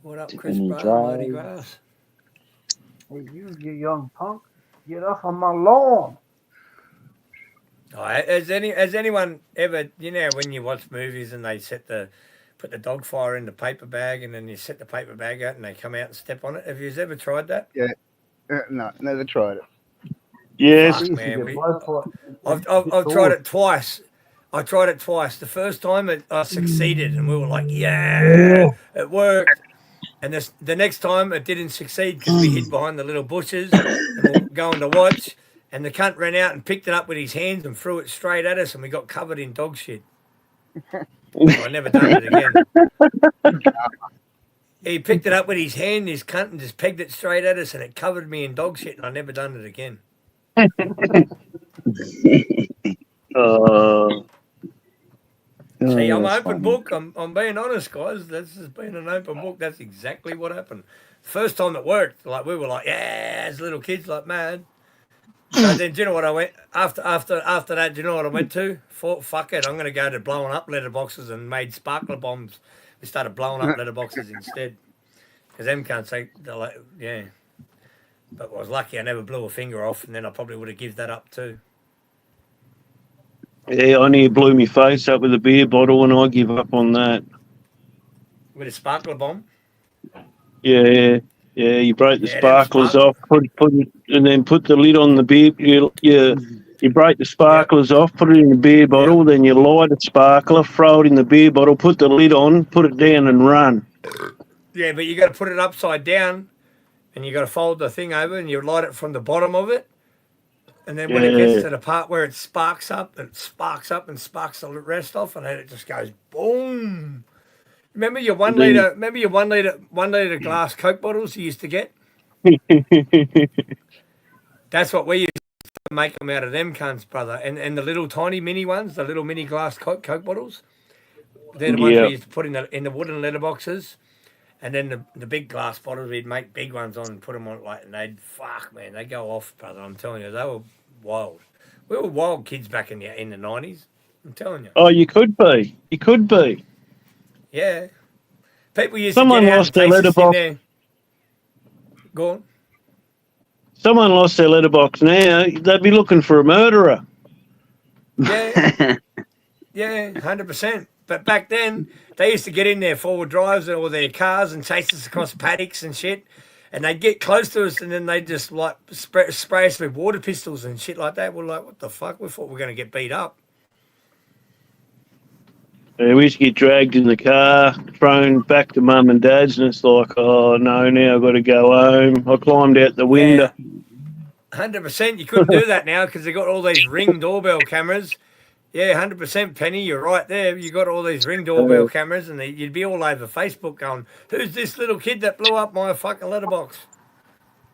What up, Too Chris many Bra, Mardi drives. Gras? Hey, you young punk, get off on my lawn. Oh, has anyone ever, when you watch movies and they put the dog fire in the paper bag and then you set the paper bag out and they come out and step on it? Have you ever tried that? Yeah. No, never tried it. Yes. Fuck, We used to man. get blood for it. I've tried it twice. I tried it twice. The first time I succeeded and we were like, yeah, it worked. And the next time it didn't succeed because we hid behind the little bushes and we were going to watch. And the cunt ran out and picked it up with his hands and threw it straight at us and we got covered in dog shit. So I never done it again. He picked it up with his hand, his cunt, and just pegged it straight at us and it covered me in dog shit and I never done it again. See, I'm an open book. I'm being honest, guys. This has been an open book. That's exactly what happened. First time it worked, like we were like, yeah, as little kids, like mad. So then, do you know what I went after that? Do you know what I went to? Fuck it, I'm going to go to blowing up letterboxes and made sparkler bombs. We started blowing up letterboxes instead, because them can't say like, yeah. But I was lucky I never blew a finger off, and then I probably would have given that up too. Yeah, I nearly blew my face up with a beer bottle and I give up on that. With a sparkler bomb. Yeah, you break the Yeah, them sparklers off, put it, and then put the lid on the beer. You break the sparklers off, put it in the beer bottle, then you light a sparkler, throw it in the beer bottle, put the lid on, put it down, and run. Yeah, but you got to put it upside down, and you got to fold the thing over, and you light it from the bottom of it, and then when it gets to the part where it sparks up and sparks the rest off, and then it just goes boom. Remember your 1 liter? Remember your 1 liter glass Coke bottles you used to get? That's what we used to make them out of them cunts, brother. And the little tiny mini ones, the little mini glass Coke bottles, they're the ones we used to put in the wooden letterboxes. And then the big glass bottles, we'd make big ones on and put them on like, and they'd they go off, brother. I'm telling you, they were wild. We were wild kids back in the 90s. I'm telling you. Oh, you could be. You could be. Yeah. People used Someone to get out lost and their taste us in letterbox. there. Go on. Someone lost their letterbox now. They'd be looking for a murderer. Yeah. Yeah, 100%. But back then, they used to get in their forward drives or their cars and chase us across paddocks and shit. And they'd get close to us and then they'd just like spray us with water pistols and shit like that. We're like, what the fuck? We thought we were going to get beat up. Yeah, we used to get dragged in the car, thrown back to mum and dad's, and it's like, oh no, now I've got to go home. I climbed out the window. 100%. You couldn't do that now because they got all these Ring doorbell cameras. Yeah, 100%, Penny. You're right there. You got all these Ring doorbell cameras, and you'd be all over Facebook going, "Who's this little kid that blew up my fucking letterbox?"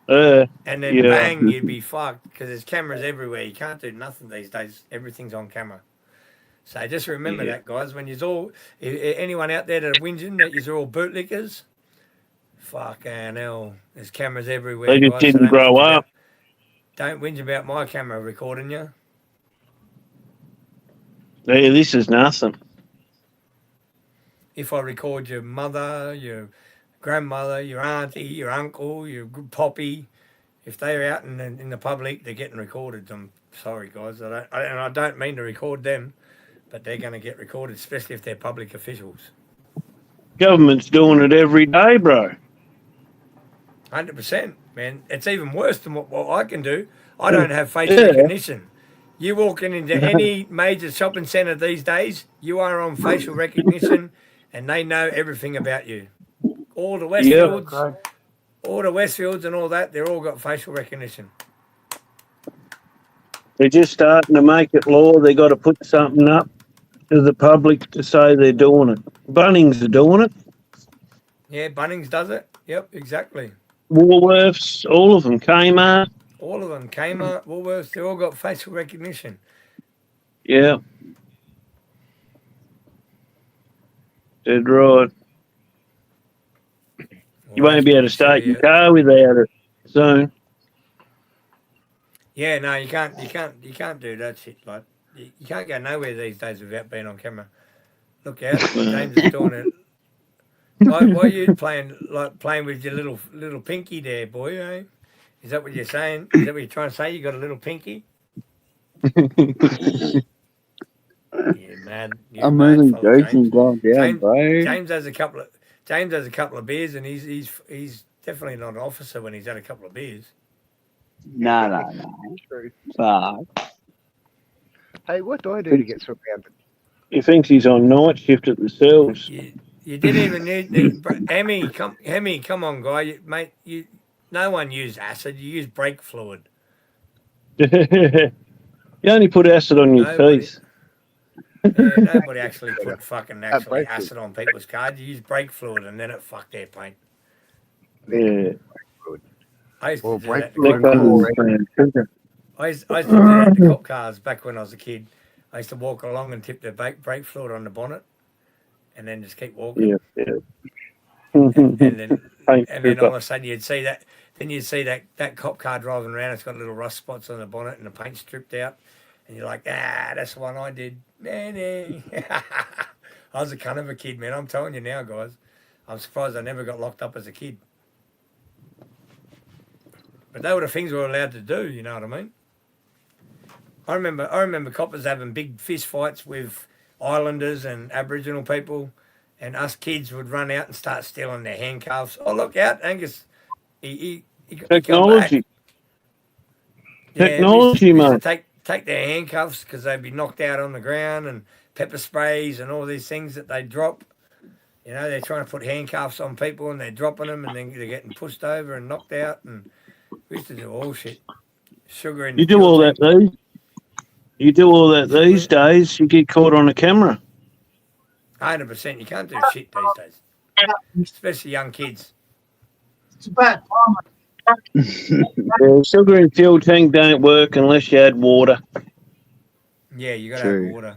And then bang, you'd be fucked because there's cameras everywhere. You can't do nothing these days. Everything's on camera. So just remember that, guys. When you're all anyone out there that are whinging that you're all bootlickers, fucking hell, there's cameras everywhere. They just guys, didn't grow up. Don't whinge about my camera recording you. Yeah, this is nothing. If I record your mother, your grandmother, your auntie, your uncle, your poppy, if they're out in the public, they're getting recorded. I'm sorry, guys. I don't mean to record them, but they're going to get recorded, especially if they're public officials. Government's doing it every day, bro. 100%, man. It's even worse than what I can do. I don't have facial recognition. You walking into any major shopping centre these days, you are on facial recognition, and they know everything about you. All the Westfields, and all that, they're all got facial recognition. They're just starting to make it law. They got to put something up to the public to say they're doing it. Bunnings are doing it. Yeah, Bunnings does it. Yep, exactly. Woolworths, all of them. Kmart. All of them. Kmart, Woolworths, they all got facial recognition. Yeah. Dead right. You won't be able to start your car without it soon. Yeah, no, you can't do that shit. Like, you can't go nowhere these days without being on camera. Look out, James is doing it. Why are you playing with your little pinky there, boy? Eh? Is that what you're saying? Is that what you're trying to say? You got a little pinky? Yeah, man. I'm only joking, calm down, bro. James has a couple of beers, and he's definitely not an officer when he's had a couple of beers. No. Fuck. Hey, what do I do to get surrounded? He thinks he's on night shift at the cells. You didn't even need Hemi, come on, guy, mate. No one used acid. You used brake fluid. You only put acid on your teeth. Yeah, nobody actually put fucking acid on people's cars. You use brake fluid, and then it fucked their paint. Yeah. I used to do that. I used to do that to cop cars back when I was a kid. I used to walk along and tip the brake fluid on the bonnet, and then just keep walking. Yeah. And then all of a sudden you'd see that. Then you'd see that cop car driving around. It's got little rust spots on the bonnet, and the paint stripped out. And you're like, that's the one I did. I was a cunt of a kid, man. I'm telling you now, guys. I'm surprised I never got locked up as a kid. But they were the things we were allowed to do, you know what I mean? I remember coppers having big fist fights with islanders and Aboriginal people, and us kids would run out and start stealing their handcuffs. Oh, look out, Angus. He Technology. Technology, mate. Take their handcuffs because they'd be knocked out on the ground, and pepper sprays and all these things that they drop. You know, they're trying to put handcuffs on people, and they're dropping them, and then they're getting pushed over and knocked out. And we used to do all shit. Sugar in the You do all that these days. You get caught on a camera. 100%. You can't do shit these days, especially young kids. It's about time. Yeah, sugar and fuel tank don't work unless you add water. Yeah, you got to have water.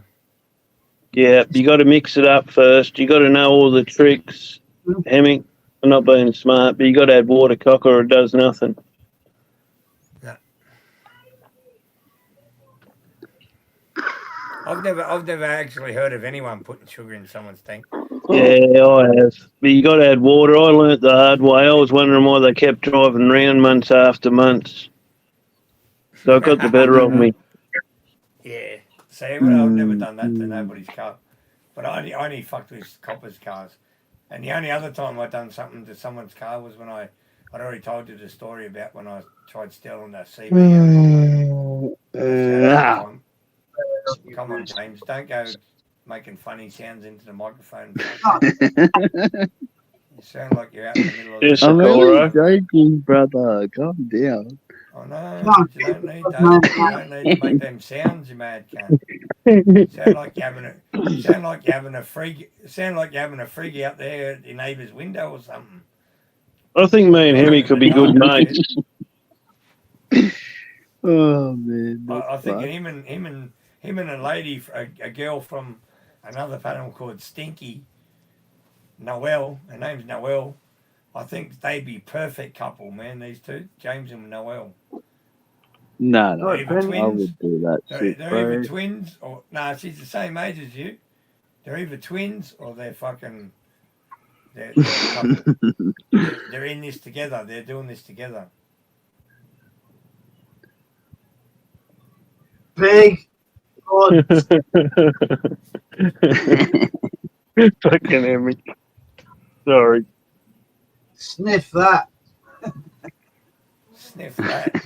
Yeah, you got to mix it up first. You got to know all the tricks. Hemming, I'm not being smart, but you got to add water, cock, or it does nothing. No. I've never actually heard of anyone putting sugar in someone's tank. Yeah, I have. But you got to add water. I learnt the hard way. I was wondering why they kept driving round months after months. So I got the better of me. Yeah. See, I've never done that to nobody's car. But I only fucked with coppers' cars. And the only other time I'd done something to someone's car was when I'd already told you the story about when I tried stealing the CB. Come on, James. Don't go making funny sounds into the microphone. You sound like you're out in the middle of the... I'm only joking, brother. Calm down. I know. You don't need to make them sounds, you mad cunt. Sound like you're having a freak out there at your neighbour's window or something. I think me and Hemi could be good mates. Oh man. I think him and a lady, a girl from another panel called Stinky, Noelle. Her name's Noelle. I think they'd be perfect couple, man. These two, James and Noelle. No, I would do that. They're either twins or she's the same age as you. They're either twins or they're fucking. They're in this together. They're doing this together. Big. Fucking Emmy. Sorry. Sniff that. Sniff that.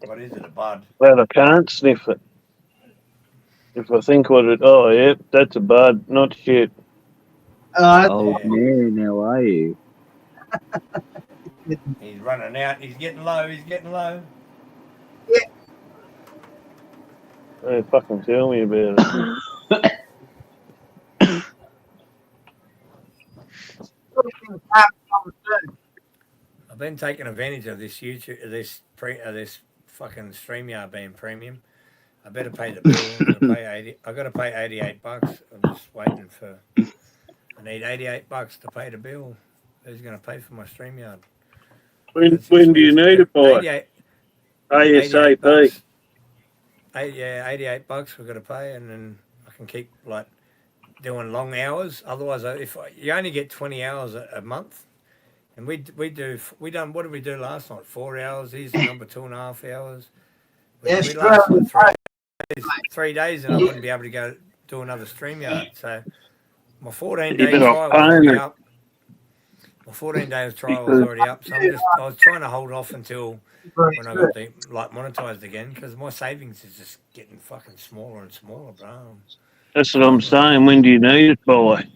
What is it, a bud? Well, I can't sniff it. If I think what it, oh, yep, that's a bud, not shit. Old man, how are you? He's running out. He's getting low. He's getting low. Don't fucking tell me about it. I've been taking advantage of this YouTube, this fucking StreamYard being premium. I better pay the bill. I got to pay $88. I'm just waiting for. I need $88 to pay the bill. Who's going to pay for my StreamYard? When do you need it by? ASAP. $88 we've got to pay, and then I can keep like doing long hours. Otherwise, you only get 20 hours a month, and we done. What did we do last night? 4 hours. Here's the number 2.5 hours. We last like 3 days, and I wouldn't be able to go do another StreamYard. So my 14-day trial was already up. My 14-day trial was already up, so I was trying to hold off until when I got monetized again, because my savings is just getting fucking smaller and smaller, bro. That's what I'm saying. When do you need it by?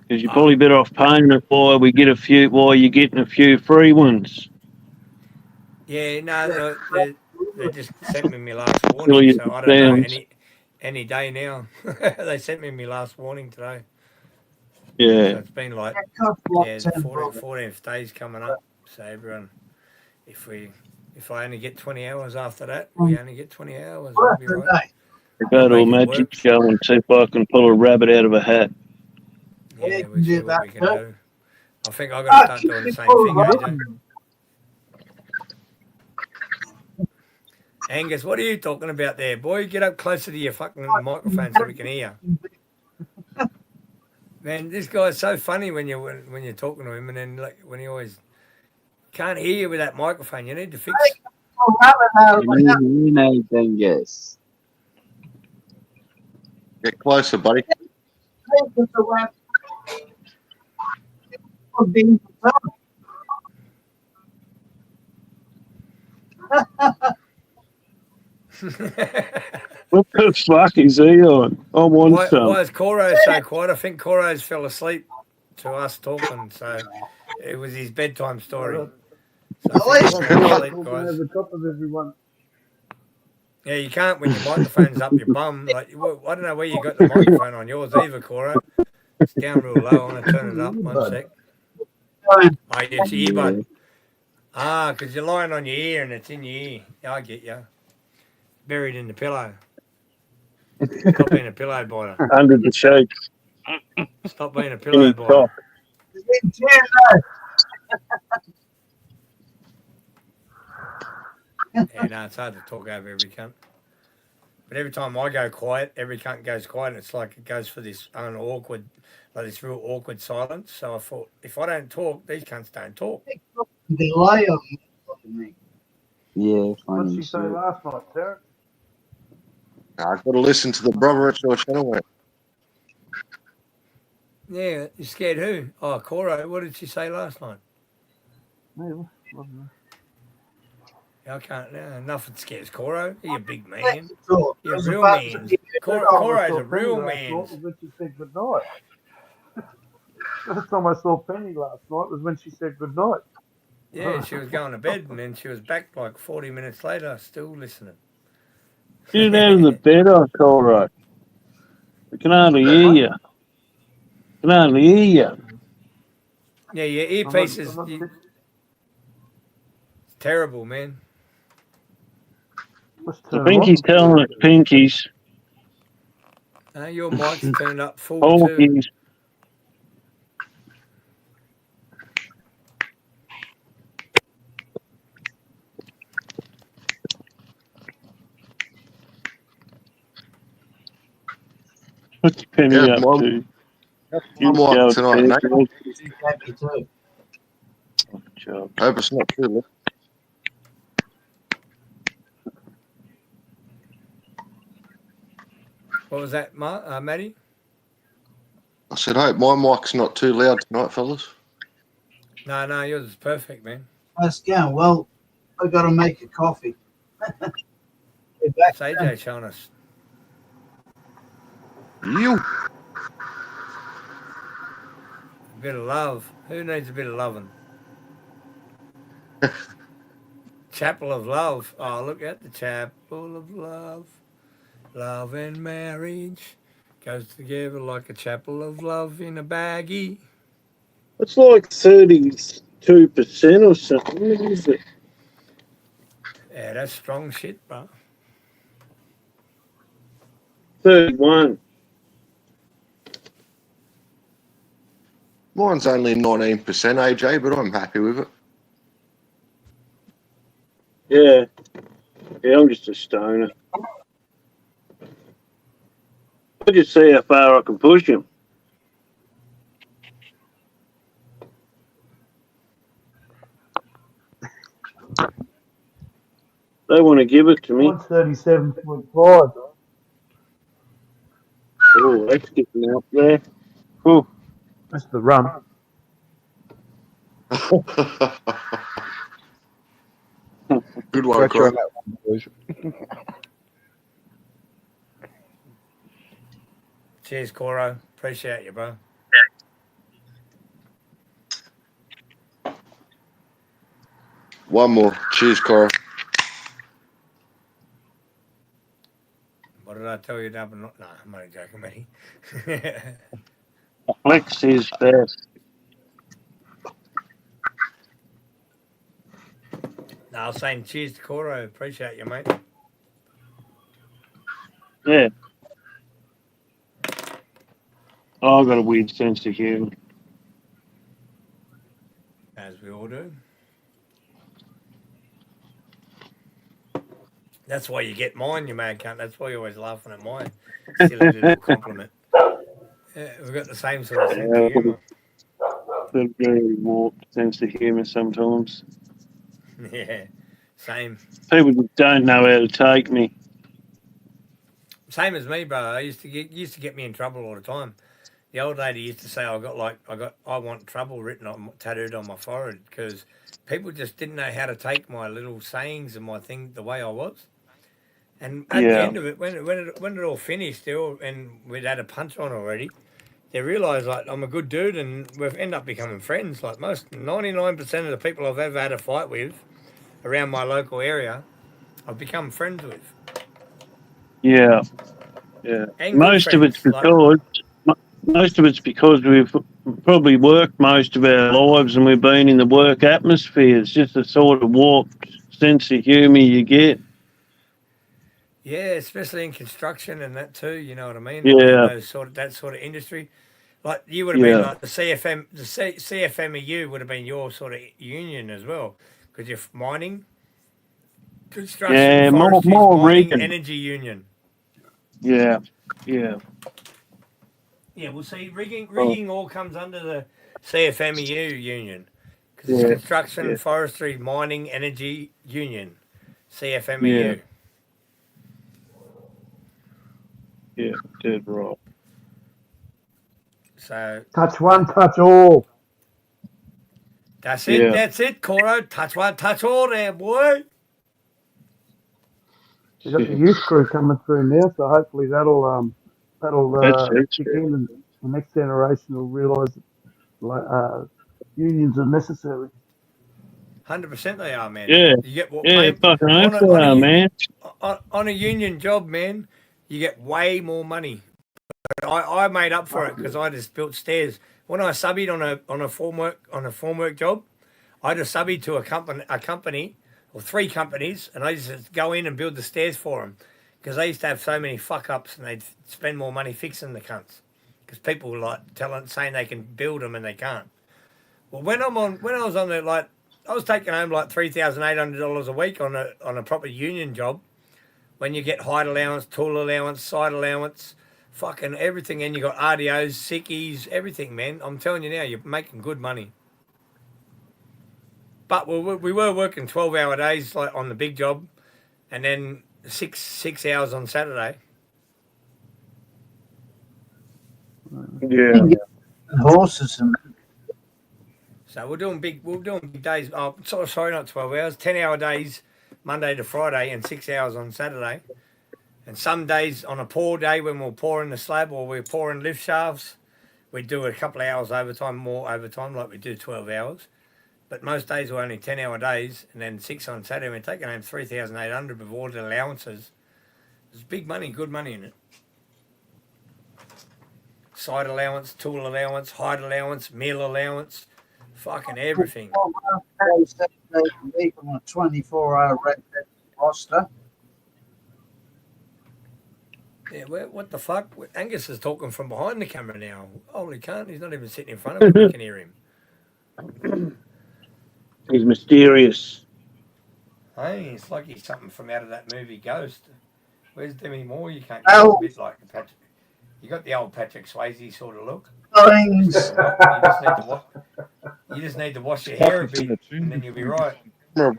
Because you're probably better off paying it while you're getting a few free ones. Yeah, no, they just sent me my last warning, so I don't know any day now. They sent me my last warning today. Yeah. So it's been like the 14th day's coming up. So everyone, if I only get 20 hours after that, we only get 20 hours. We'll be right. I go to a magic show and see if I can pull a rabbit out of a hat. Yeah, we'll see what we can do. I think I've got to start doing the same thing, AJ. Angus, what are you talking about there, boy? Get up closer to your fucking microphone so we can hear. Man, this guy's so funny when you're talking to him, and then like when he always can't hear you with that microphone. You need to fix it. You know, Angus. Get closer, buddy. What the fuck is he on? I want some. Why is Coro so quiet? I think Coro's fell asleep to us talking, so it was his bedtime story. So I think he's falling asleep, guys. Over top of everyone. Yeah, you can't when your microphone's up your bum. Like, I don't know where you got the microphone on yours either, Coro. It's down real low. I'm going to turn it up. 1 sec. Oh, it's your earbud. Ah, because you're lying on your ear and it's in your ear. Yeah, I get you. Buried in the pillow. Stop being a pillow biter. Under the sheets. Stop being a pillow biter. Yeah, no, it's hard to talk over every cunt. But every time I go quiet, every cunt goes quiet, and it's like it goes for this this real awkward silence. So I thought, if I don't talk, these cunts don't talk. Yeah, What did funny she say last night, Terry? I've got to listen to the brother at your channel. Yeah, you scared who? Oh, Coro, what did she say last night? I can't. Nothing scares Coro. You're a big man. You're a real man. Coro's a real man. When she said good night. Last time I saw Penny last night was when she said good night. Yeah, she was going to bed, and then she was back like 40 minutes later, still listening. Get out of the bed, I call right. I can hardly hear you. Yeah, your earpiece is terrible, man. I think he's telling us pinkies. Your mic's turned up full too. What's Penny up to? You want tonight, mate? Job. Hope it's not too late. What was that, Matty? I said, hope my mic's not too loud tonight, fellas. No, yours is perfect, man. Let's go. Well, I got to make a coffee. What's AJ showing us? You. A bit of love. Who needs a bit of loving? Chapel of Love. Oh, look at the Chapel of Love. Love and marriage goes together like a chapel of love in a baggie. It's like 32% or something, is it? Yeah, that's strong shit, bro. 31. Mine's only 19%, AJ, but I'm happy with it. Yeah. Yeah, I'm just a stoner. I just see how far I can push him. They want to give it to me. 137.5. Oh, that's getting up there. Oh, That's the rum. Good one, Pressure on Craig. that one, boys. Cheers, Coro. Appreciate you, bro. One more. Cheers, Cora. What did I tell you? No, I'm only joking, mate. Flex is best. No, I was saying cheers to Coro. Appreciate you, mate. Yeah. Oh, I've got a weird sense of humour. As we all do. That's why you get mine, you mad cunt. That's why you're always laughing at mine. Silly little compliment. Yeah, we've got the same sort of sense of humour. Got a very warped sense of humour sometimes. Yeah, same. People just don't know how to take me. Same as me, bro. I used to get me in trouble all the time. The old lady used to say I want trouble tattooed on my forehead because people just didn't know how to take my little sayings and my thing the way I was. And at the end of it, when it all finished, and we'd had a punch on already, they realised like I'm a good dude, and we've ended up becoming friends. Like 99% of the people I've ever had a fight with around my local area, I've become friends with. Yeah, yeah. And most of it's because we've probably worked most of our lives and we've been in the work atmosphere. It's just a sort of warped sense of humour you get. Yeah, especially in construction and that too. You know what I mean? Yeah. And that sort of industry. Like you would have been like the CFMEU would have been your sort of union as well, because you're mining, construction, forestry, mining, rigging. energy union. Yeah, yeah. Yeah, well, see, rigging all comes under the CFMEU union, because it's construction, forestry, mining, energy union, CFMEU. Yeah, dead right. So touch one, touch all. That's it. Yeah. That's it, Coro. Touch one, touch all, there, boy. We've got the youth crew coming through now, so hopefully that'll kick in, and the next generation will realise that unions are necessary. 100% they are, man. Yeah, you get what fucking man. On a union job, man, you get way more money. But I made up for it because I just built stairs. When I subbied on a formwork job, I just subbied to a company or 3 companies, and I just go in and build the stairs for them because they used to have so many fuck ups, and they'd spend more money fixing the cunts because people were like saying they can build them and they can't. Well, when I was on the I was taking home like $3,800 a week on a proper union job. When you get height allowance, tool allowance, site allowance, fucking everything, and you got RDOs, sickies, everything, man. I'm telling you now, you're making good money. But we were working 12-hour days like on the big job, and then six hours on Saturday. Yeah. Horses and So we're doing big days. Oh, sorry, not 12 hours. 10-hour days, Monday to Friday, and 6 hours on Saturday. And some days, on a poor day when we're pouring the slab or we're pouring lift shafts, we do a couple of hours overtime, more overtime, like we do 12 hours. But most days were only 10-hour days, and then 6 on Saturday. We're taking home 3,800 with all the allowances. There's big money, good money in it. Side allowance, tool allowance, height allowance, meal allowance, fucking everything. week on a 24-hour roster. Yeah, what the fuck? Angus is talking from behind the camera now. Holy cunt, he's not even sitting in front of him. We can hear him. He's mysterious. Hey, it's like he's something from out of that movie Ghost. Where's Demi Moore? You can't get a bit like Patrick. You got the old Patrick Swayze sort of look. You just need to wash your hair a bit, and then you'll be right. Are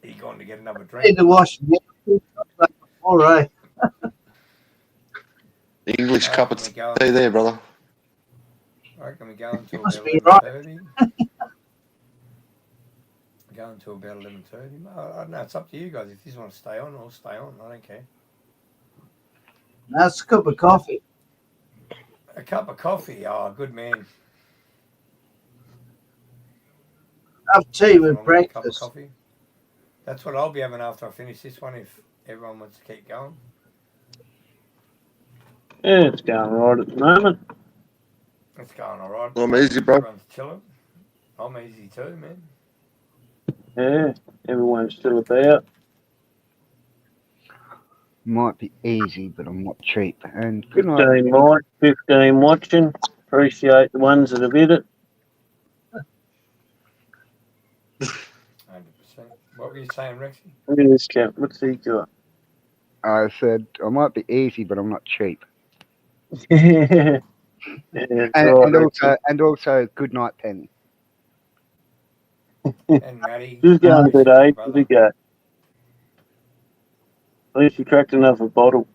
you going to get another drink? Need to wash your hair. All right. The English cup of tea there, brother. I reckon we go until about 11:30. Go until about 11:30. I don't know. It's up to you guys. If you just want to stay on, I'll stay on. I don't care. That's a cup of coffee. A cup of coffee. Oh, good man. Have tea with breakfast. Cup of coffee. That's what I'll be having after I finish this one. If everyone wants to keep going. Yeah, it's going right at the moment. It's going all right. I'm easy, bro. Everyone's chilling. I'm easy too, man. Yeah, everyone's still about. Might be easy, but I'm not cheap. And good 15 night. like, 15 watching. Appreciate the ones that have hit it. 100%. What were you saying, Rexy? Look at this cat. What's he got? I said I might be easy, but I'm not cheap. Yeah, And also, good night, Penny. And Maddie. Just going today. Did he go? At least you cracked enough a bottle.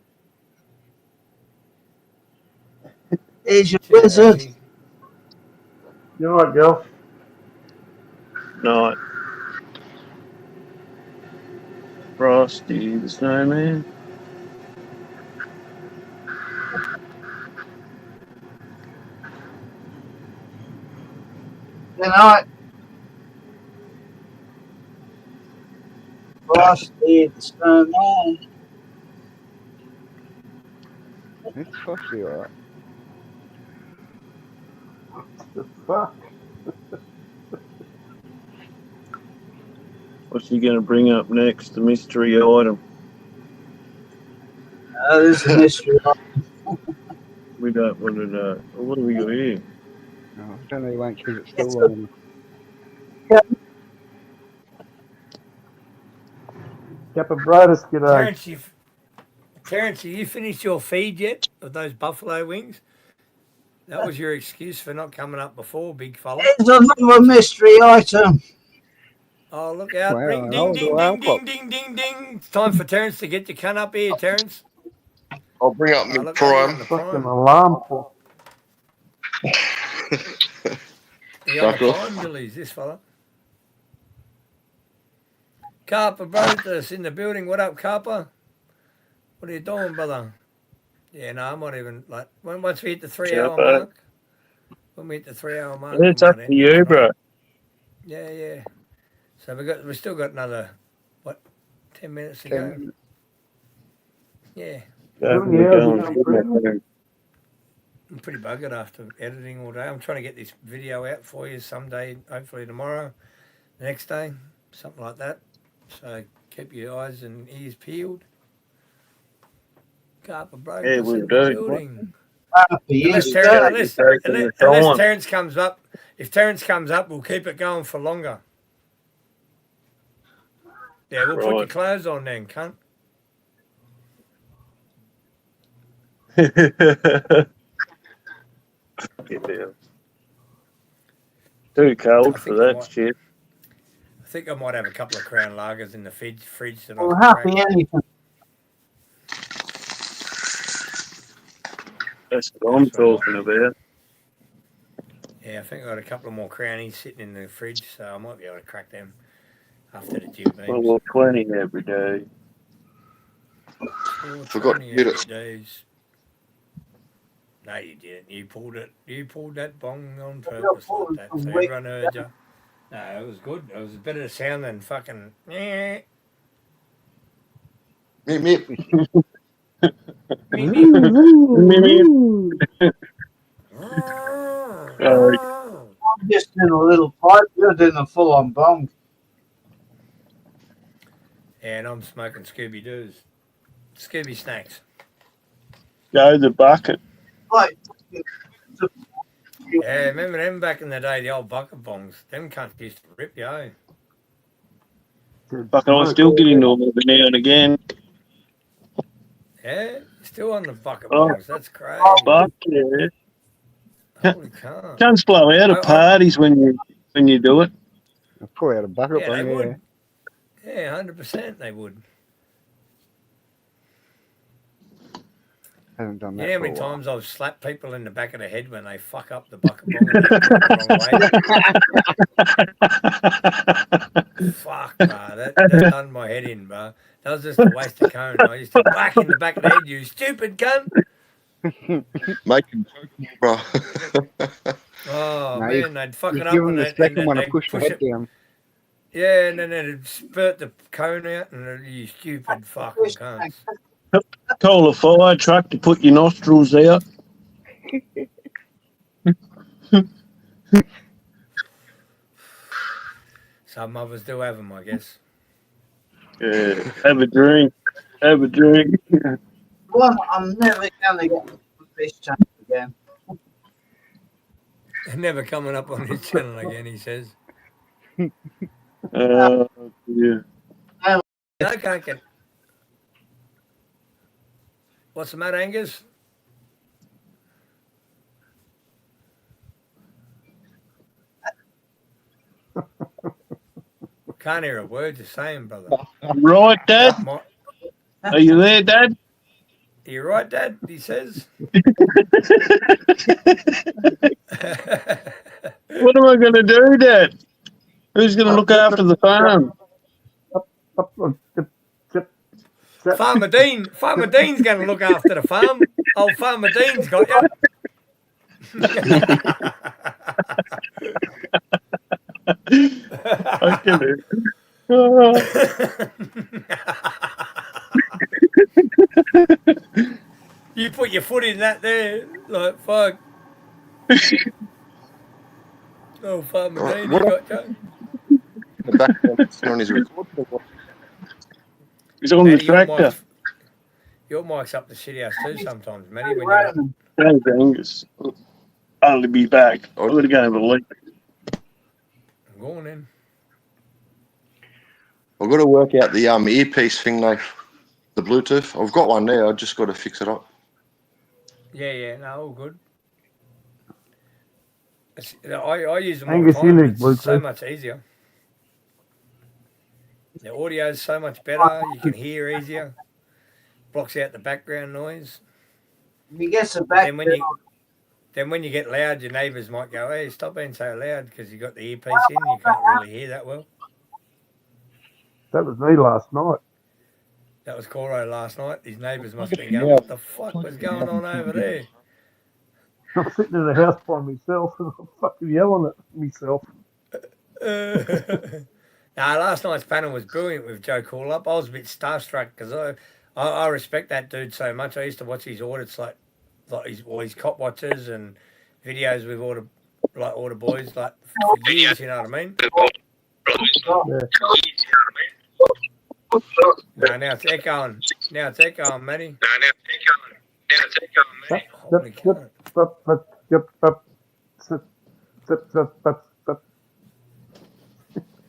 Here's your wizard. You're right, girl. Night. Frosty the Snowman. Good night. Frosty the Snowman. It's Frosty, alright. The fuck? What's he going to bring up next? The mystery item. There's a mystery. We don't want to know. Well, what have we got here? No, I don't know, he won't keep it still long enough. Capabrotus, g'day. Terence, have you finished your feed yet of those buffalo wings? That was your excuse for not coming up before, big fella. There's another mystery item. Oh, look out. Wow, Ring, ding, ding, ding, ding, ding, ding, ding. It's time for Terence to get your cunt up here, Terence. I'll bring up my look, prime. Fucking alarm clock. He on the prime, Billy's this fella. Carper Brothers in the building. What up, Carper? What are you doing, brother? Yeah, no, I'm not even like once we hit the 3-hour mark. When we hit the 3-hour mark. It's up to you, bro. Yeah. So we still got another 10 minutes to go. Yeah. I'm pretty buggered after editing all day. I'm trying to get this video out for you someday, hopefully tomorrow, the next day, something like that. So keep your eyes and ears peeled. Carper Brothers Yeah, we'll do. Unless Terence comes up. If Terence comes up, we'll keep it going for longer. Yeah, we'll put your clothes on then, cunt. Too cold for that shit. think I might have a couple of Crown Lagers in the fridge that Well, I can happy crack. anything. That's what I'm talking about. Yeah, I think I got a couple of more Crownies sitting in the fridge, so I might be able to crack them after the Jim Beams. Well, 20 every day. Forgot to mute it. Days. No, you didn't. You pulled it. You pulled that bong on purpose like that, so everyone heard you. No, it was good. It was better sound than fucking. Meep, meep. I'm just in a little pipe. You're doing a full-on bong. And I'm smoking Scooby Doo's. Scooby snacks. Go the bucket. Like, Yeah, remember them back in the day, the old bucket bongs? Them cunts used to rip you, eh? Fucking, I still get into them every now and again. Yeah? Still on the bucket Oh. bongs. That's crazy. Fuck yeah. Holy cunt. Guns blow out at parties when you do it. I'll pull out a bucket Yeah, they bong, would. Yeah, 100% they would. Haven't done You that know how for a many while. times I've slapped people in the back of the head when they fuck up the bucket bong and they put it the wrong way? Fuck, bro. That done my head in, bro. That was just a waste of cone. I used to whack in the back of the head, you stupid cunt. Make him choke me, bro. Oh, No, man, they'd fuck You it up give and them the they'd second one to push the head it. down. Yeah, and then it'd spurt the cone out and you stupid fucking cunts. Call a fire truck to put your nostrils out. Some others do have them, I guess. Yeah, have a drink. Have a drink. one, I'm never going to get the fish tank again. They're never coming up on this channel again, he says. Yeah. No, can't get. What's the matter, Angus? Can't hear a word you're saying, brother. Right, Dad? Are you there, Dad? Are you right, Dad? He says. What am I going to do, Dad? Who's going to look after the farm? Farmer Dean's going to look after the farm. Old Farmer Dean's got you. I get it. You put your foot in that there, like fuck. Oh, Farmer Dean, he got you. The background on his recording. He's on the tractor. Your mic's up the shitty house too sometimes, Matty. When you're up. Thanks, Angus. I'll be back. I'm going to go have a leak. Go on in. I've got to work out the earpiece thing though. The Bluetooth. I've got one there. I just got to fix it up. Yeah, no, all good. I use them all Angus, the you time. need It's Bluetooth. so much easier. The audio is so much better. You can hear easier. Blocks out the background noise. You get some back. Then when you get loud, your neighbours might go, "Hey, stop being so loud," because you got the earpiece in. You can't really hear that well. That was me last night. That was Coro last night. His neighbours must have been going, "What the fuck was going on over there?" I'm sitting in the house by myself and I'm fucking yelling at myself. Last night's panel was brilliant with Joe Call Up. I was a bit starstruck because I respect that dude so much. I used to watch his audits like his cop watches and videos with all the boys like for years. You know what I mean? No, now it's echoing. Matty. Holy cunt.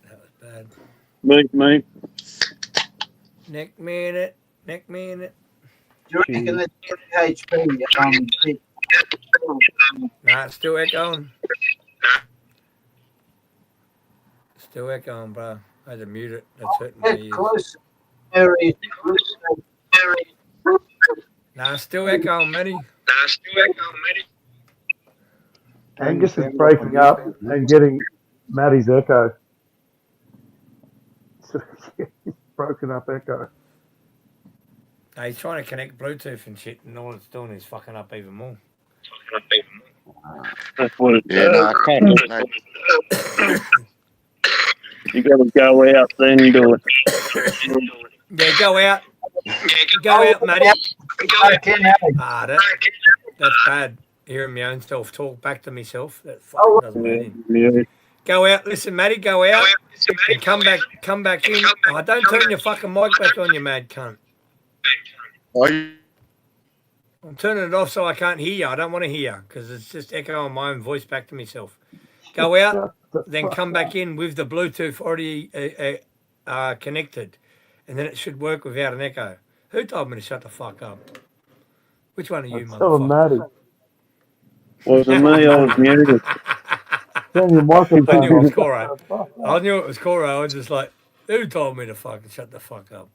That was bad. Mate. Neck minute. Do you reckon the HP? Nah, it's still echoing. Bro. I had to mute it. That's hurting my Get ears. close, Mary. Nah, still echoing, Matty. Angus is breaking up and getting Maddie's echo. Broken up echo. No, he's trying to connect Bluetooth and shit, and all it's doing is fucking up even more. That's what it Yeah, no, I can't do it, mate. You got to go out then do it. Yeah, go out. Go out, Matty. Ah, that's bad. Hearing my own self talk back to myself. That fucking doesn't mean anything. Yeah. Go out. Listen, Matty, go out. And come back in. Oh, don't turn your fucking mic back on, you mad cunt. I'm turning it off so I can't hear you. I don't want to hear because it's just echoing my own voice back to myself. Go out, then come back in with the Bluetooth already connected, and then it should work without an echo. Who told me to shut the fuck up? Which one of you, Tell him, Maddie. motherfuckers? Wasn't me, I was muted. Turn your I knew it microphone. was Coro. I knew it was Coro. I was just like, who told me to fucking shut the fuck up?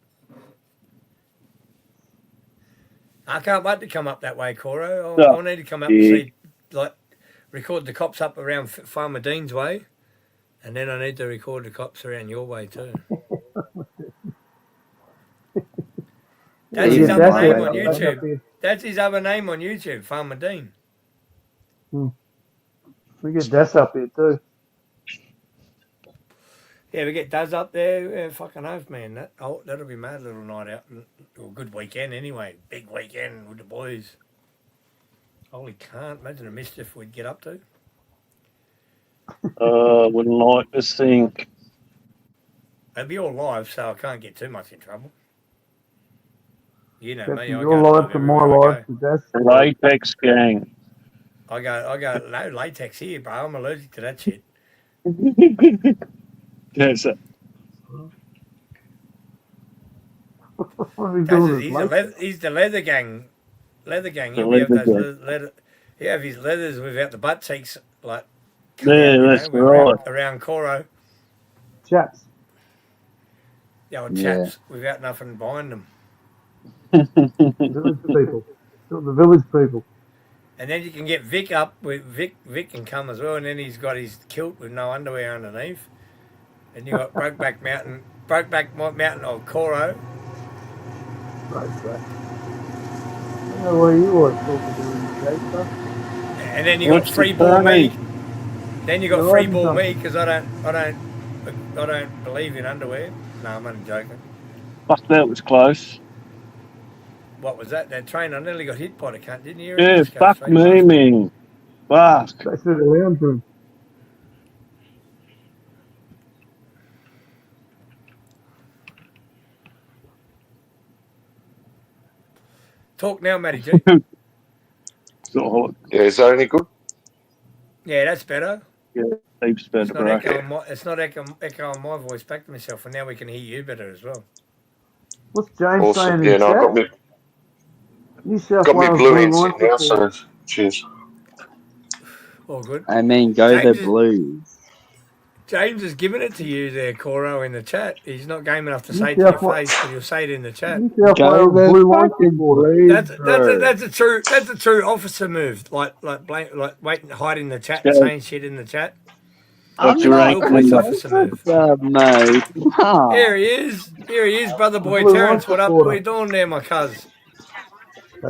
I can't wait to come up that way, Coro. I need to come up and see, like, record the cops up around Farmer Dean's way, and then I need to record the cops around your way too. That's his other name on YouTube. That's his other name on YouTube, Farmer Dean. We get Des up here too. Yeah, we get Daz up there. Yeah, fucking oath, man. That'll be mad little night out. Or good weekend anyway. Big weekend with the boys. Holy can't imagine the mischief we'd get up to. Wouldn't like to think. They'd be all live, so I can't get too much in trouble. You know me. Your life to my life. Latex gang. I go, no latex here, bro. I'm allergic to that shit. That's it. He's the leather gang. Leather gang. He'll have his leathers without the butt cheeks, like. Yeah, that's right. Around Coro. Chaps. The old chaps without nothing behind them. Village people. The village people. And then you can get Vic up with Vic can come as well, and then he's got his kilt with no underwear underneath. And you got Brokeback Mountain of Coro. Right. I know where you are talking to. And then you got Free Ball Me. Then you got Free Ball Me because I don't believe in underwear. No, I'm only joking. Fuck, that was close. What was that? That train, I nearly got hit by the cunt, didn't you? Yeah, fuck me, man. Fuck. That's the lounge room. Talk now, Matty G. Yeah, is that any good? Yeah, that's better. Yeah, heaps better, bro. It's not echoing my voice back to myself, and now we can hear you better as well. What's James saying Yeah, in no, chat? got me blue ends in now, so cheers. All good. I mean, go the Blues. James has given it to you there, Coro, in the chat. He's not game enough to say it to your face, but he'll say it in the chat. Go the fucking Blues. That's a true officer move. Like waiting, hide in the chat, saying shit in the chat. What's your rank? Police officer move. Mate. Here he is, brother boy Terrence. What up? What are you doing there, my cuz?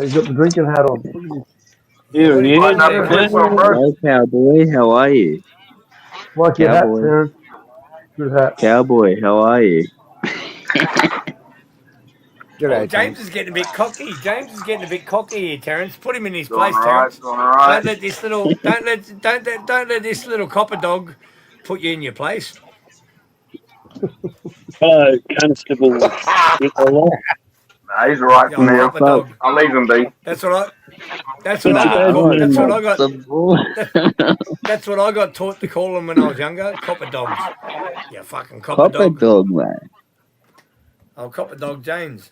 He's got the drinking hat on. Here he is. Hello, cowboy. How are you? Like your hat, Terrence. Good hat. Cowboy, how are you? James is getting a bit cocky. Here, Terrence. Put him in his place, Terrence. Don't let this little copper dog put you in your place. Hello, Constable. Nah, he's alright for now. I'll leave him be. That's what I got taught to call them when I was younger. Copper dogs. Yeah, fucking copper dog, man. Oh, copper dog James.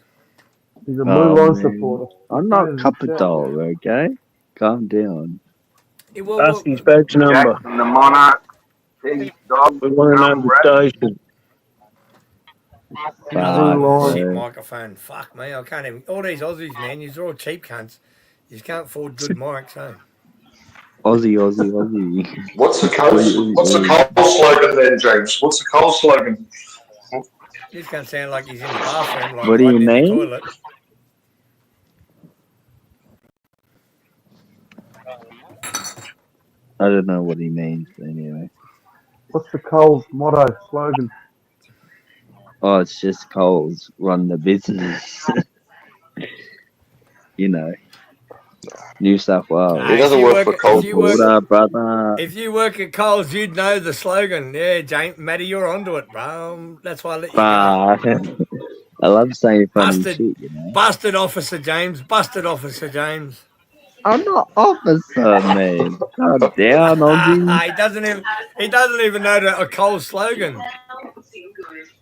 He's a blue line supporter. I'm not copper dog, okay? Calm down. That's his badge number. Jackson, the Monarch. We want to know the station. Another Fuck, shit bro. microphone. Fuck me, I can't even. All these Aussies, man, you're all cheap cunts. You just can't afford good mics, eh? Aussie, Aussie, Aussie. What's the Coles slogan then, James? What's the Coles slogan? This can't sound like he's in the bathroom, like What do you hiding in the mean? toilet. I don't know what he means, but anyway. What's the Coles motto slogan? Oh, it's just Coles run the business. You know, New South Wales. He doesn't work for Coles. Border, brother. If you work at Coles, you'd know the slogan. Yeah, James, Matty, you're onto it, bro. That's why I let you go. I love saying funny Busted, shit, you know. busted, Officer James. Busted, Officer James. I'm not officer, man. Calm down, Aussie. He doesn't even know a Coles slogan.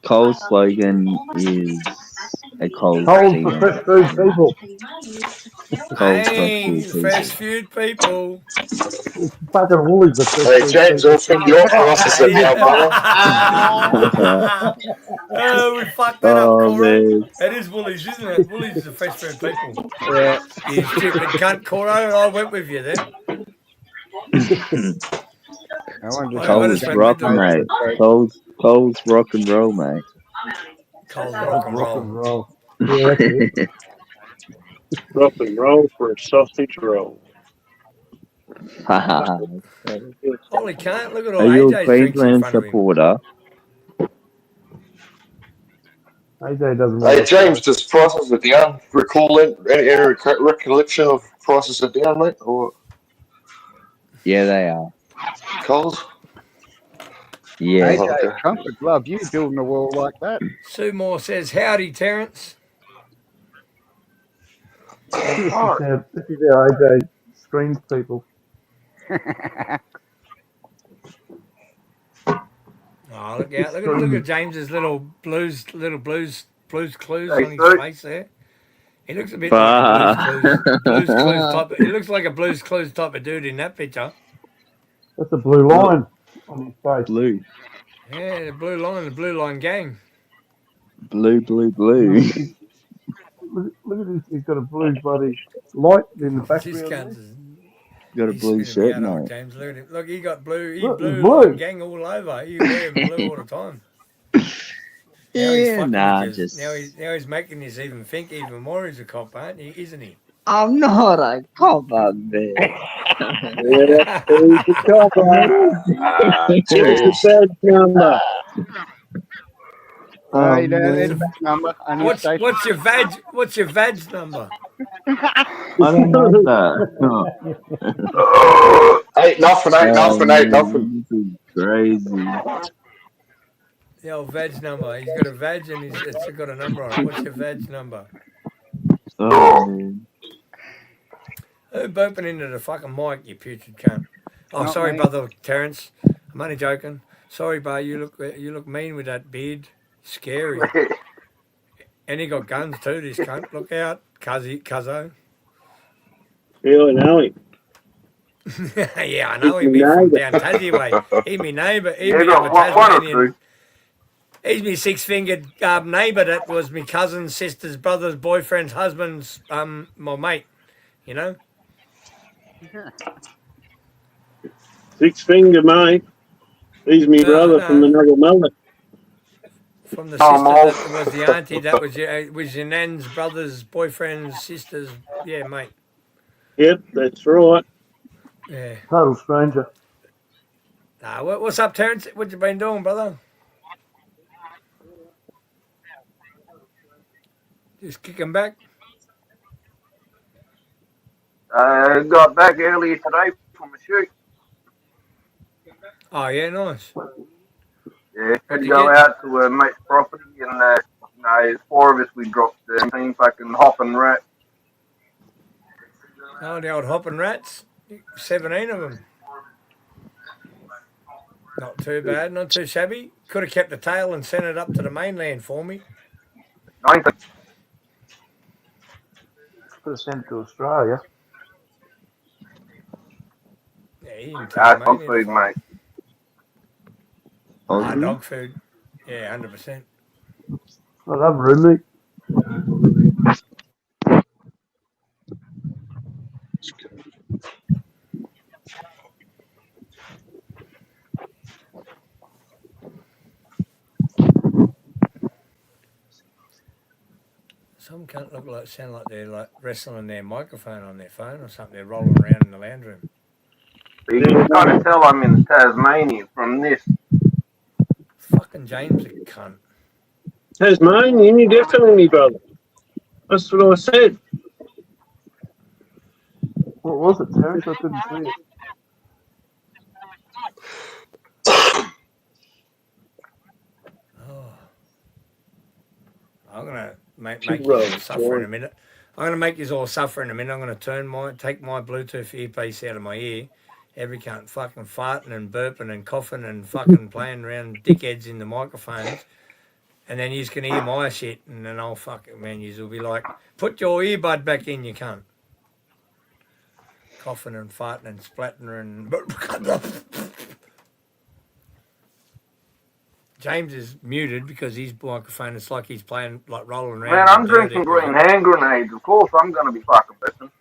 Cole's slogan is a Cole's Coles team. for fresh food people. Cole's Hey, fresh people. food people. Fucking Woolies are fresh Hey, food James, people. I'll think you're processing now, brother. Oh, we fucked that up, Coro. Man. It is Woolies, isn't it? Woolies is the fresh food people. Yeah. You stupid cunt, Coro. I went with you then. I wanted to Cole's rock, mate. Cole's rock and roll, mate. Cole's rock and roll. Yeah, that's it. Rock and roll for a sausage roll. Holy cunt, look at all Are you a AJ's drinks in Queensland front of him. supporter? AJ doesn't. Hey, James, does Prices Are Down recall any recollection of Prices Are Down, mate? Or Yeah, they are. Coles? Yeah. AJ, Okay. trumpet love you building a wall like that. Sue Moore says, howdy, Terence. This is how AJ screens people. Oh, look out. Look at James's little blues clues Hey, on his Sue. face there. He looks a bit like a blues clues type. He looks like a blues clues type of dude in that picture. That's a blue line on his face. Blue. Yeah, the blue line gang. Blue. Look at this. He's got a blue bloody light in the This background. cunt Got a he's blue spinning shirt, me out, old mate. James. Look at him. Look, he got blue. He Look, blue blue. line gang all over. He wearing blue all the time. Now he's fucking with you. just... Now he's making you even think even more he's a cop, aren't he? Isn't he? I'm not a copper, man. Yeah, he's a copper. Here's the badge number. Hey, there's a badge number. Only What's your vag? What's your vag number? I don't know that. Hey, nothing. This is crazy. The old vag number. He's got a vag and it's got a number on it. What's your vag number? Oh, man. Who burping into the fucking mic, you putrid cunt? Oh, Not sorry, me. brother Terence. I'm only joking. Sorry, bro. You look mean with that beard. Scary. And he got guns too. This cunt. Look out, Cuzzo. Yeah, I know him. Yeah, I know him. He's from down Tassie way. He's my neighbour. He's me got other one or Tasmanian. two. He's my six-fingered neighbour that was my cousin's sister's brother's boyfriend's husband's my mate. You know. Six finger, mate. He's me brother from the Nugget Mother. From the sister that was the auntie that was your nan's brother's boyfriend's sister's mate. Yep, that's right. Yeah. Total stranger. What's up, Terence? What you been doing, brother? Just kicking back. Got back earlier today from a shoot. Oh yeah, nice. Yeah, had to go out to a mate's property and 4 of us we dropped 17 fucking hopping rats. Oh, the old hopping rats. 17 of them. Not too bad, not too shabby. Could have kept the tail and sent it up to the mainland for me. 19. Could have sent it to Australia. Yeah, he didn't take me Dog food, mate. Dog food. Yeah, 100%. I love room meat. Some can't sound like they're like wrestling their microphone on their phone or something. They're rolling around in the lounge room. You can kind of tell I'm in Tasmania from this. Fucking James a cunt. Tasmanian, you definitely, brother. That's what I said. What was it, Terence? I couldn't see it. Oh. I'm gonna make you all suffer in a minute. I'm gonna make you all suffer in a minute. I'm gonna take my Bluetooth earpiece out of my ear. Every cunt fucking farting and burping and coughing and fucking playing around dickheads in the microphones. And then you can hear my shit, and then I'll fucking, man, you will be like, put your earbud back in, you cunt. Coughing and farting and splatting and... James is muted because his microphone is like he's playing, like rolling around. Man, I'm drinking green hand grenades. Of course I'm going to be fucking listening.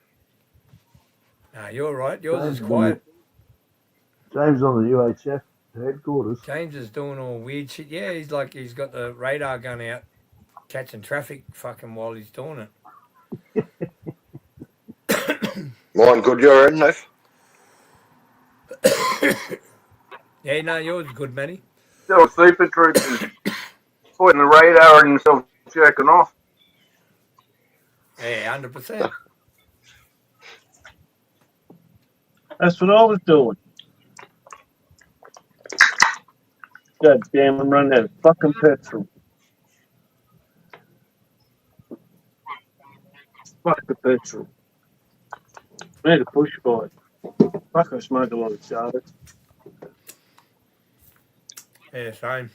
Nah, you're right. Yours is quiet. James on the UHF headquarters. James is doing all weird shit. Yeah, he's got the radar gun out, catching traffic fucking while he's doing it. Mine good, your end, Nate? Yeah, no, yours is good, Matty. Still super troopers putting the radar and himself jerking off. Yeah, 100%. That's what I was doing. God damn, I'm running out of fucking petrol. Fuck the petrol. I need a push bike. Fuck, I smoke a lot of cigarettes. Yeah, same.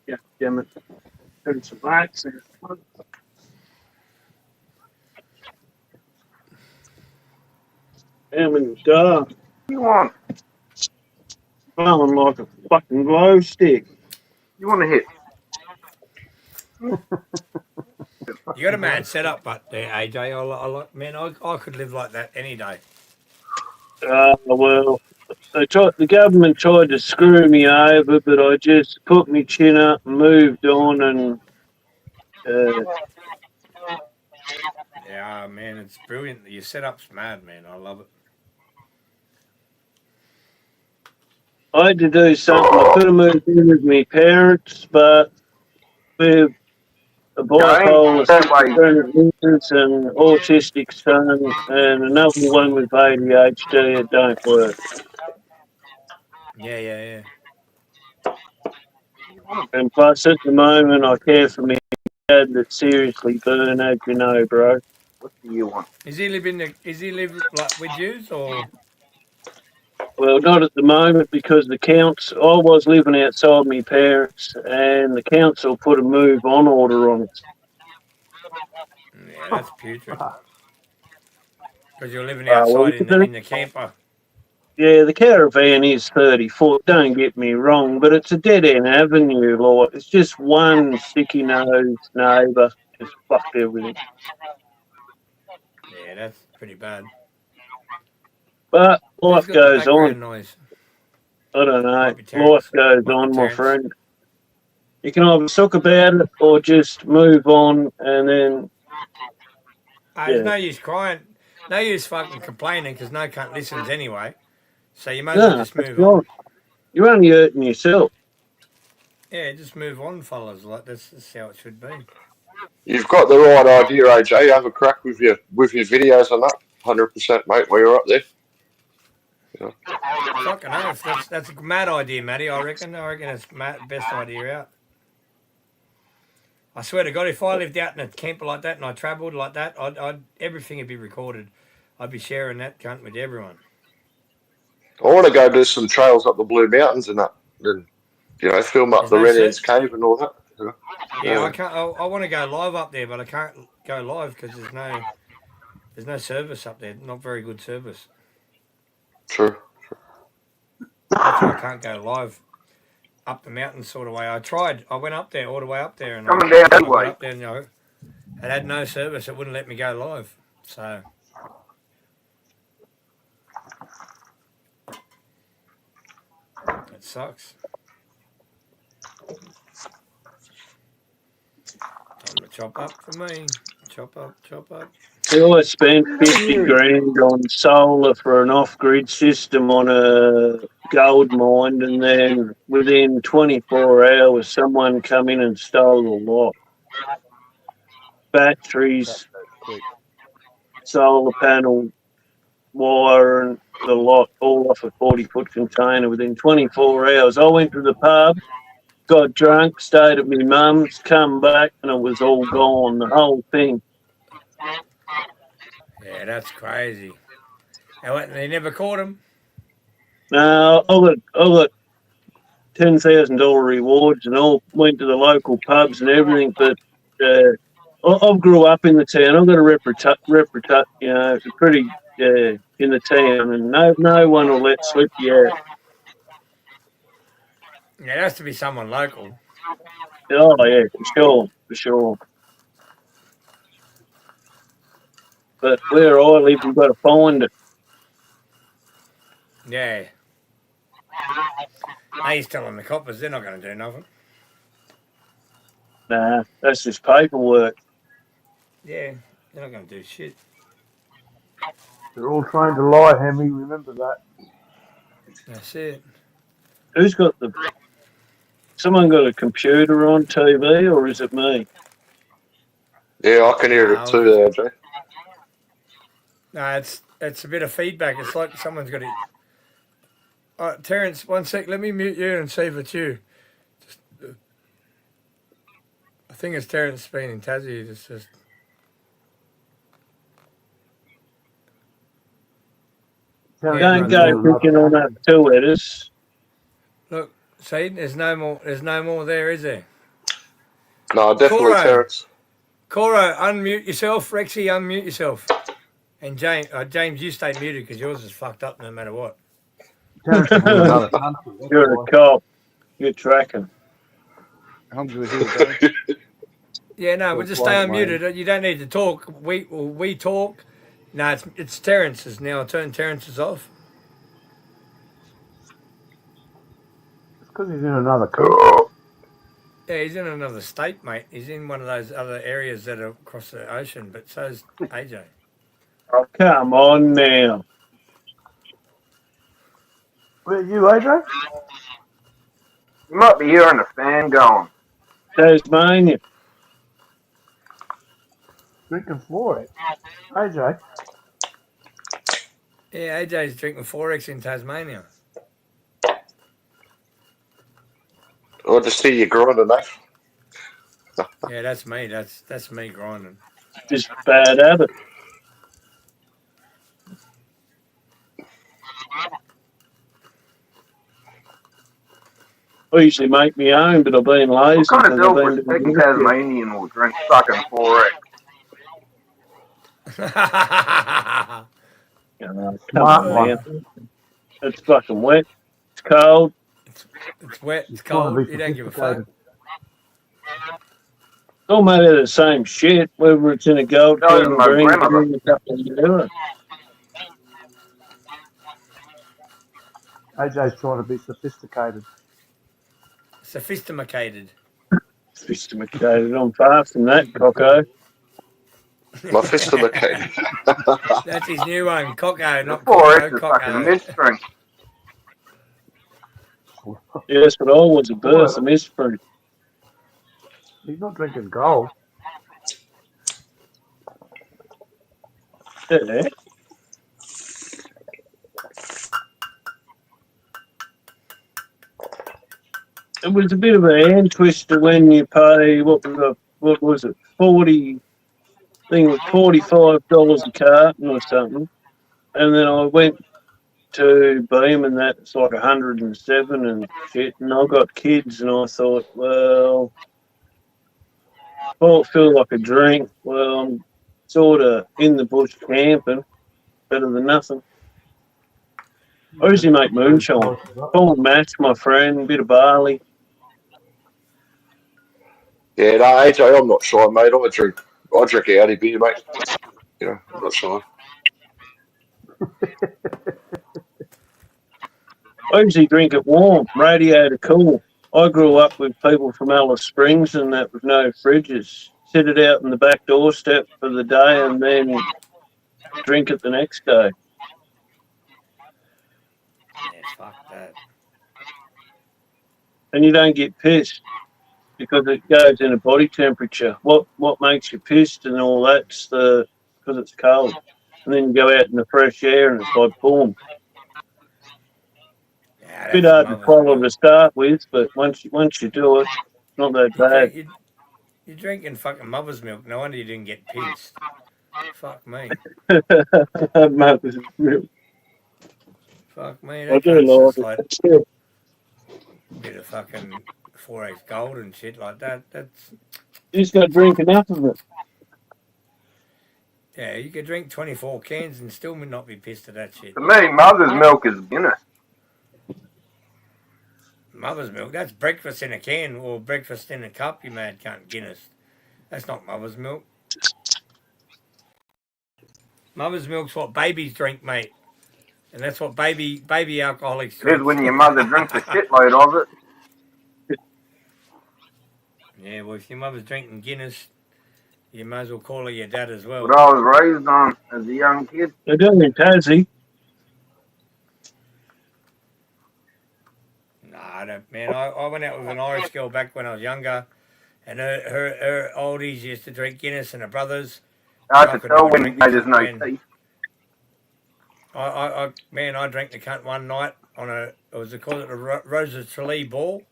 Yeah, damn it. Having some lights and damn in the dark. What do you want? Smelling like a fucking glow stick. You want to hit? You got a mad setup, but there, AJ. Man, I could live like that any day. Well, the government tried to screw me over, but I just put my chin up and moved on and yeah, man, it's brilliant. Your setup's mad, man. I love it. I had to do something. I could have moved in with my parents, but with a bipolar and autistic son and another one with ADHD, it don't work. Yeah. And plus, at the moment, I care for my dad that's seriously burned, as you know, bro. What do you want? Is he live like with you or? Well, not at the moment because the council. I was living outside my parents, and the council put a move on order on us. Yeah, that's putrid. Because you're living outside in the camper. Yeah, the caravan is 30 foot, don't get me wrong, but it's a dead-end avenue, like, it's just one sticky-nosed neighbour just fucked everything. Yeah, that's pretty bad. But life goes on. Noise? I don't know. Life goes on, my friend. You can either suck about it or just move on and then... There's no use crying. No use fucking complaining because no cunt listens anyway. So you might as well just move on. You're only hurting yourself. Yeah, just move on, fellas. Like that's how it should be. You've got the right idea, AJ. Have a crack with your videos on that. 100%, mate. While you're up there. Yeah. Fucking oath. That's a mad idea, Matty. I reckon it's best idea out. I swear to God, if I lived out in a camper like that and I travelled like that, I'd everything would be recorded. I'd be sharing that cunt with everyone. I want to go do some trails up the Blue Mountains and that, and film up the Red Ends Cave and all that. Yeah, I can't. I want to go live up there, but I can't go live because there's no service up there. Not very good service. True. That's why I can't go live up the mountain sort of way. I tried. I went up there all the way up there, and Coming down I got anyway. up there, and it had no service. It wouldn't let me go live. So it sucks. Time to chop up for me. Chop up, chop up. So I spent 50 grand on solar for an off-grid system on a gold mine, and then within 24 hours, someone come in and stole the lot. Batteries, solar panel, wire, and the lot, all off a 40-foot container within 24 hours. I went to the pub, got drunk, stayed at my mum's, come back, and it was all gone, the whole thing. Yeah, that's crazy. And they never caught him. No, I got $10,000 rewards and all, went to the local pubs and everything, but I grew up in the town. I've got a reputation, you know, pretty in the town, and no one will let slip you out. Yeah, it has to be someone local. Oh yeah, for sure. But where I live, you've got to find it. Yeah. He's telling the coppers they're not going to do nothing. Nah, that's just paperwork. Yeah, they're not going to do shit. They're all trained to lie, Hemi. Remember that. That's it. Who's got someone got a computer on TV, or is it me? Yeah, I can hear it too there, Jay. No, it's a bit of feedback. It's like someone's got it. All right, Terence, one sec. Let me mute you and see if it's you. I think it's Terence been in Tassie. It's just. Don't go picking on that two letters. Look, see, there's no more there, is there? No, definitely Terence. Coro, unmute yourself. Rexy, unmute yourself. And James, you stay muted because yours is fucked up no matter what. You're a cop. You're tracking. I'm good here, bro. Yeah, no, we'll just stay unmuted. You don't need to talk. We talk. No, it's Terence's now. I'll turn Terence's off. It's because he's in another country. Yeah, he's in another state, mate. He's in one of those other areas that are across the ocean, but so's AJ. Oh, come on now. Where are you, AJ? You might be hearing the fan going. Tasmania. Drinking Florex. AJ. Yeah, AJ's drinking Forex in Tasmania. I just see you grinding, mate. Yeah, that's me. That's me grinding. Just a bad habit. I usually make my own, but I've been lazy. What kind of dope taking Tasmanian will drink fucking Forex? Come on, it's fucking wet. It's cold. It's wet. It's cold. You don't give a fuck. It's all made of the same shit, whether it's in a gold can, green, AJ's trying to be sophisticated. Sophisticated. Sophisticated. I'm far from that, Coco. Sophisticated. That's his new one, Coco, not Forex Coco. is fucking mystery. Yes, but I was a birth, a mystery. He's not drinking gold. Yeah. It was a bit of a hand twister when you pay, what was it, 40, I think it was $45 a carton or something. And then I went to Beam and that's like 107 and shit. And I got kids and I thought, well, I feel like a drink. Well, I'm sort of in the bush camping, better than nothing. I usually make moonshine. Full match, my friend, a bit of barley. Yeah, no, AJ, I'm not shy, mate. I drink out of beer, mate. You know, I'm not shy. I usually drink it warm, radiator cool. I grew up with people from Alice Springs and that with no fridges. Sit it out in the back doorstep for the day and then drink it the next day. Yeah, fuck that. And you don't get pissed because it goes in a body temperature. What makes you pissed and all that's because it's cold. And then you go out in the fresh air and it's like boom. Yeah, Bit that's hard to mother's follow milk. to start with, but once you do it, it's not that bad. You're drinking fucking mother's milk. No wonder you didn't get pissed. Fuck me. Mother's milk. Fuck me. I That do cunt's like just like it. a bit of fucking 4X gold and shit like that. That's You just got to drink enough of it. yeah. You could drink 24 cans and still not be pissed at that shit. To me, mother's milk is Guinness. Mother's milk. That's breakfast in a can or breakfast in a cup. You mad cunt. Guinness. That's not mother's milk. Mother's milk's what babies drink, mate. And that's what baby alcoholics It drink. is when your mother drinks a shitload of it. Yeah, well, if your mother's drinking Guinness, you may as well call her your dad as well. What I was raised on as a young kid. They're doing in Tassie. Nah, I don't, man. I went out with an Irish girl back when I was younger, and her oldies used to drink Guinness, and her brothers. I could tell when there's no teeth. I drank the cunt one night on it was called it a Rosa Tralee ball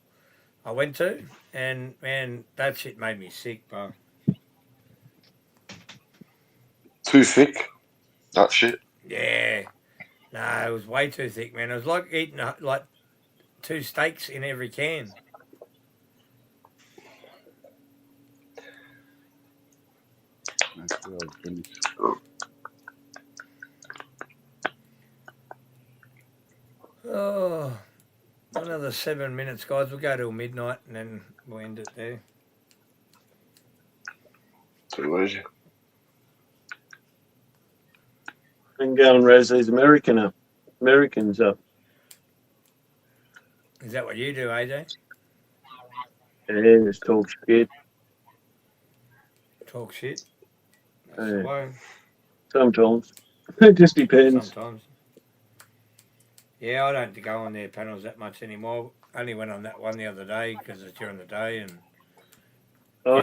I went to, and man, that shit made me sick, bro. Too thick. That shit. Yeah. No, it was way too thick, man. It was like eating like 2 steaks in every can. Oh, another 7 minutes, guys. We'll go till midnight and then we'll end it there. Too easy. And go and raise these Americans up. Is that what you do, AJ? Yeah, just talk shit. Talk shit? That's the way. Sometimes. It just depends. Sometimes. Yeah, I don't go on their panels that much anymore. I only went on that one the other day because it's during the day. And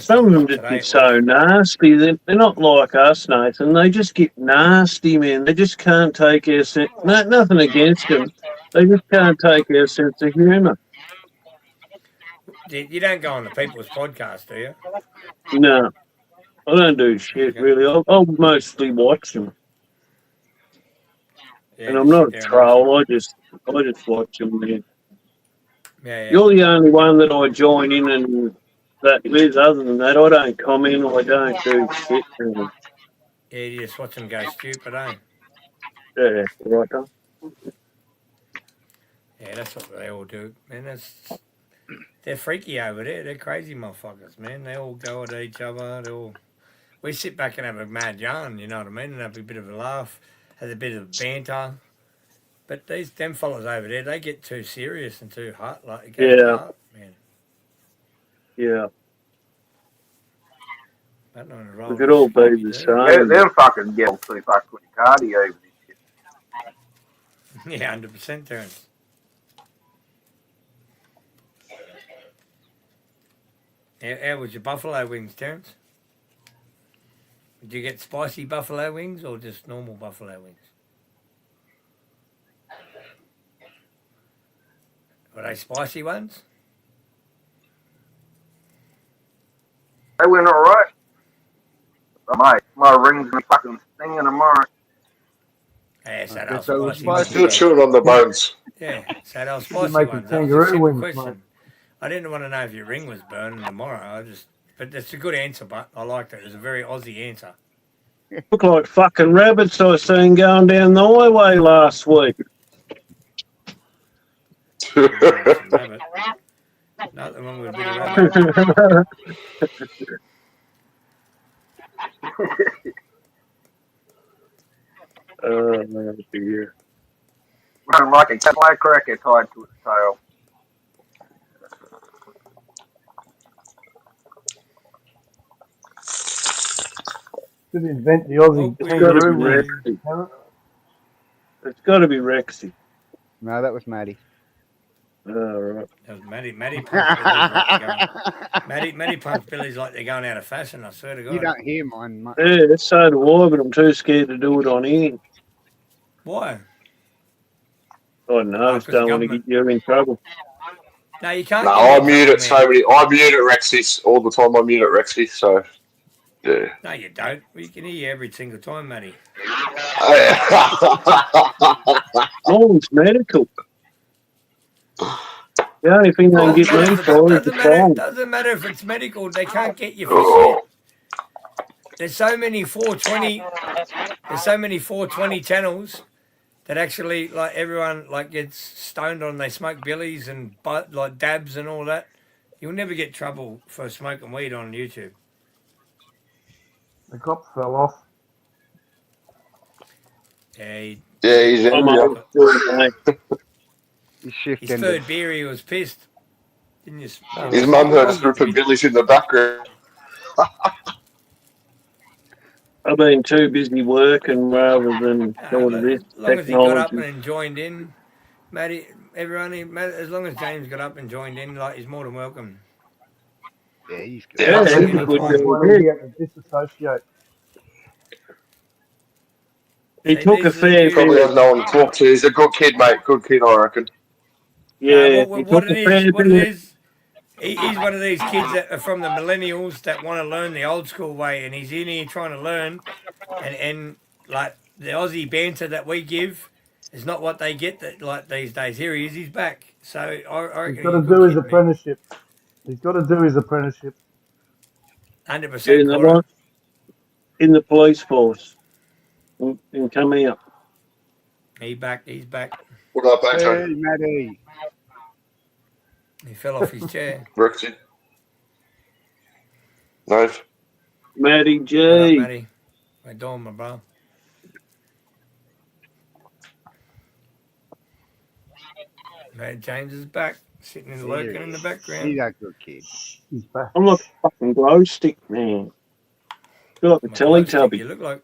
some of them just get so nasty. They're not like us, Nathan. They just get nasty, man. They just can't take our sense. Nothing against them. They just can't take our sense of humour. You don't go on the People's Podcast, do you? No. I don't do shit, really. I'll mostly watch them. Yeah, and I'm not a troll. I just watch them, man. Yeah. You're the only one that I join in and that with. Other than that, I don't comment. I don't do shit. Yeah, you just watch them go stupid, eh? Yeah, right on. Yeah, that's what they all do, man. They're freaky over there. They're crazy motherfuckers, man. They all go at each other. We sit back and have a mad yarn, you know what I mean, and have a bit of a laugh, have a bit of banter. But them fellas over there, they get too serious and too hot, like it goes to heart, man. Yeah. We could all be the same. Them fucking get too fucking cardio over this shit. Yeah, 100% Terence. How was your buffalo wings, Terence? Did you get spicy buffalo wings or just normal buffalo wings? Were they spicy ones? They went alright. My ring's gonna fucking stinging tomorrow. Yeah, so they'll spicy. You're chewing on the bones. Yeah, so they'll spicy making ones. That was a kangaroo simple wings, question. mate. I didn't want to know if your ring was burning tomorrow. But it's a good answer, but I liked it. It was a very Aussie answer. Look like fucking rabbits I seen going down the highway last week. Rabbit. Nothing wrong with a bit of rabbit. Oh dear. Run like a cat like cracker tied to its tail. Should invent the Aussie Oh, It's got to be kangaroo with Rexy. carrot. It's got to be Rexy. No, that was Maddie. Oh, right. That was Maddie punch Billy's like they're going. Maddie punch Billy's like they're going out of fashion. I swear to God. You don't hear mine much. Yeah, so do I, but I'm too scared to do it on air. Why? I don't know. I just 'cause don't want to government. get you in trouble. No, you can't. No, get I in mute trouble, it so man. many. I mute it Rexy all the time. I mute it Rexy, so yeah. No, you don't. We can hear you every single time, Matty. Mine's medical. The only thing they can get me for is the phone. Doesn't matter if it's medical. They can't get you for shit. There's so many 420. There's so many 420 channels that actually like everyone like gets stoned on. They smoke billies and like dabs and all that. You'll never get trouble for smoking weed on YouTube. The cop fell off. Yeah, he's I'm in. old school, mate. his third beer, he was pissed. Didn't you? His mum heard a group of billies in the background. I've been too busy working rather than doing this As long as he got up technology. and joined in, Matty, everyone, as long as James got up and joined in, like he's more than welcome. Yeah, he's good. Yeah, Yeah, he's any a good time. Why guy. he had to disassociate. He See, took a these are the fair dudes- Probably bit. has no one to talk to. He's a good kid, mate. Good kid, I reckon. Yeah, he what took it a fair is, what it bit. is, he's one of these kids that are from the millennials that want to learn the old school way, and he's in here trying to learn, and like the Aussie banter that we give is not what they get that like these days. Here he is, he's back. So I reckon He's got to he's a do good his kid, man. apprenticeship. He's got to do his apprenticeship. 100%, In the Cora. what? In the police force. And come out. He's back. What up, Banter? Hey, Maddie. He fell off his chair. Rexy? Knife? Matty What up, G. Matty? How you doing, my bro? Mate, James is back, sitting and lurking in the background. He's a good kid. He's back. I'm like a fucking glow stick, man. Feel like a My glow stick, Teletubby. You look like,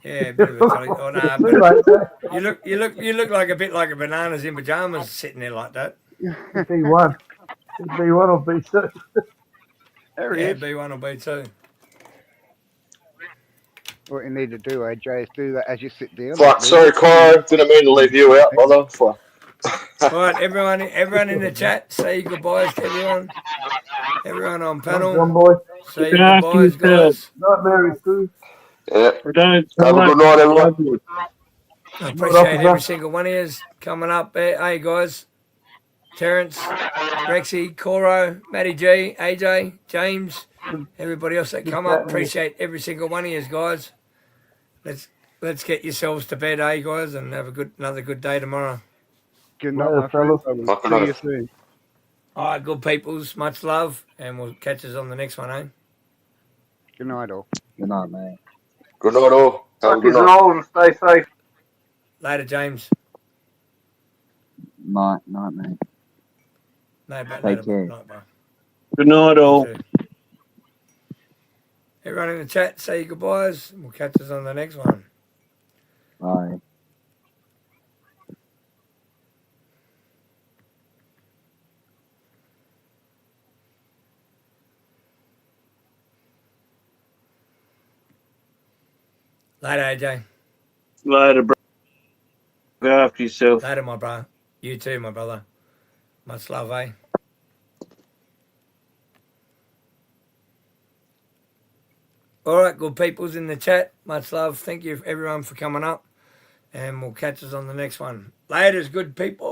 yeah, a bit of a telly. Oh no, Too late, sir. you look like a bit like a bananas in pajamas sitting there like that. B1. B1 or B2. There he Yeah, is. B1 or B2. What you need to do, AJ, is do that as you sit down. Fuck, sorry, Cora. Didn't mean to leave you out, brother. Fuck. All right, everyone in the chat, say goodbyes to everyone. Everyone on panel, John boy. say Look after goodbyes, yourself. guys. Night, Mary Sue. Yeah. Or don't Have a good night, everyone. I appreciate every single one of you coming up. Hey guys, Terence, Rexy, Coro, Matty G, AJ, James, everybody else that come up. Appreciate every single one of you guys. Let's get yourselves to bed, guys, and have another good day tomorrow. Good night, Later, my friends. fellas. I will Fucking see you night. soon. All right, good peoples, much love, and we'll catch us on the next one, eh? Good night, all. Good night, mate. Good night, all. Have a Fuck good you night. all and stay safe. Later, James. Night, mate. No, but Take later, care. night, bro. Good night, all. Everyone in the chat, say your goodbyes. We'll catch us on the next one. Bye. Later, AJ. Later, bro. Look after yourself. Later, my bro. You too, my brother. Much love, eh? All right, good peoples in the chat. Much love. Thank you, everyone, for coming up. And we'll catch us on the next one. Later's good people.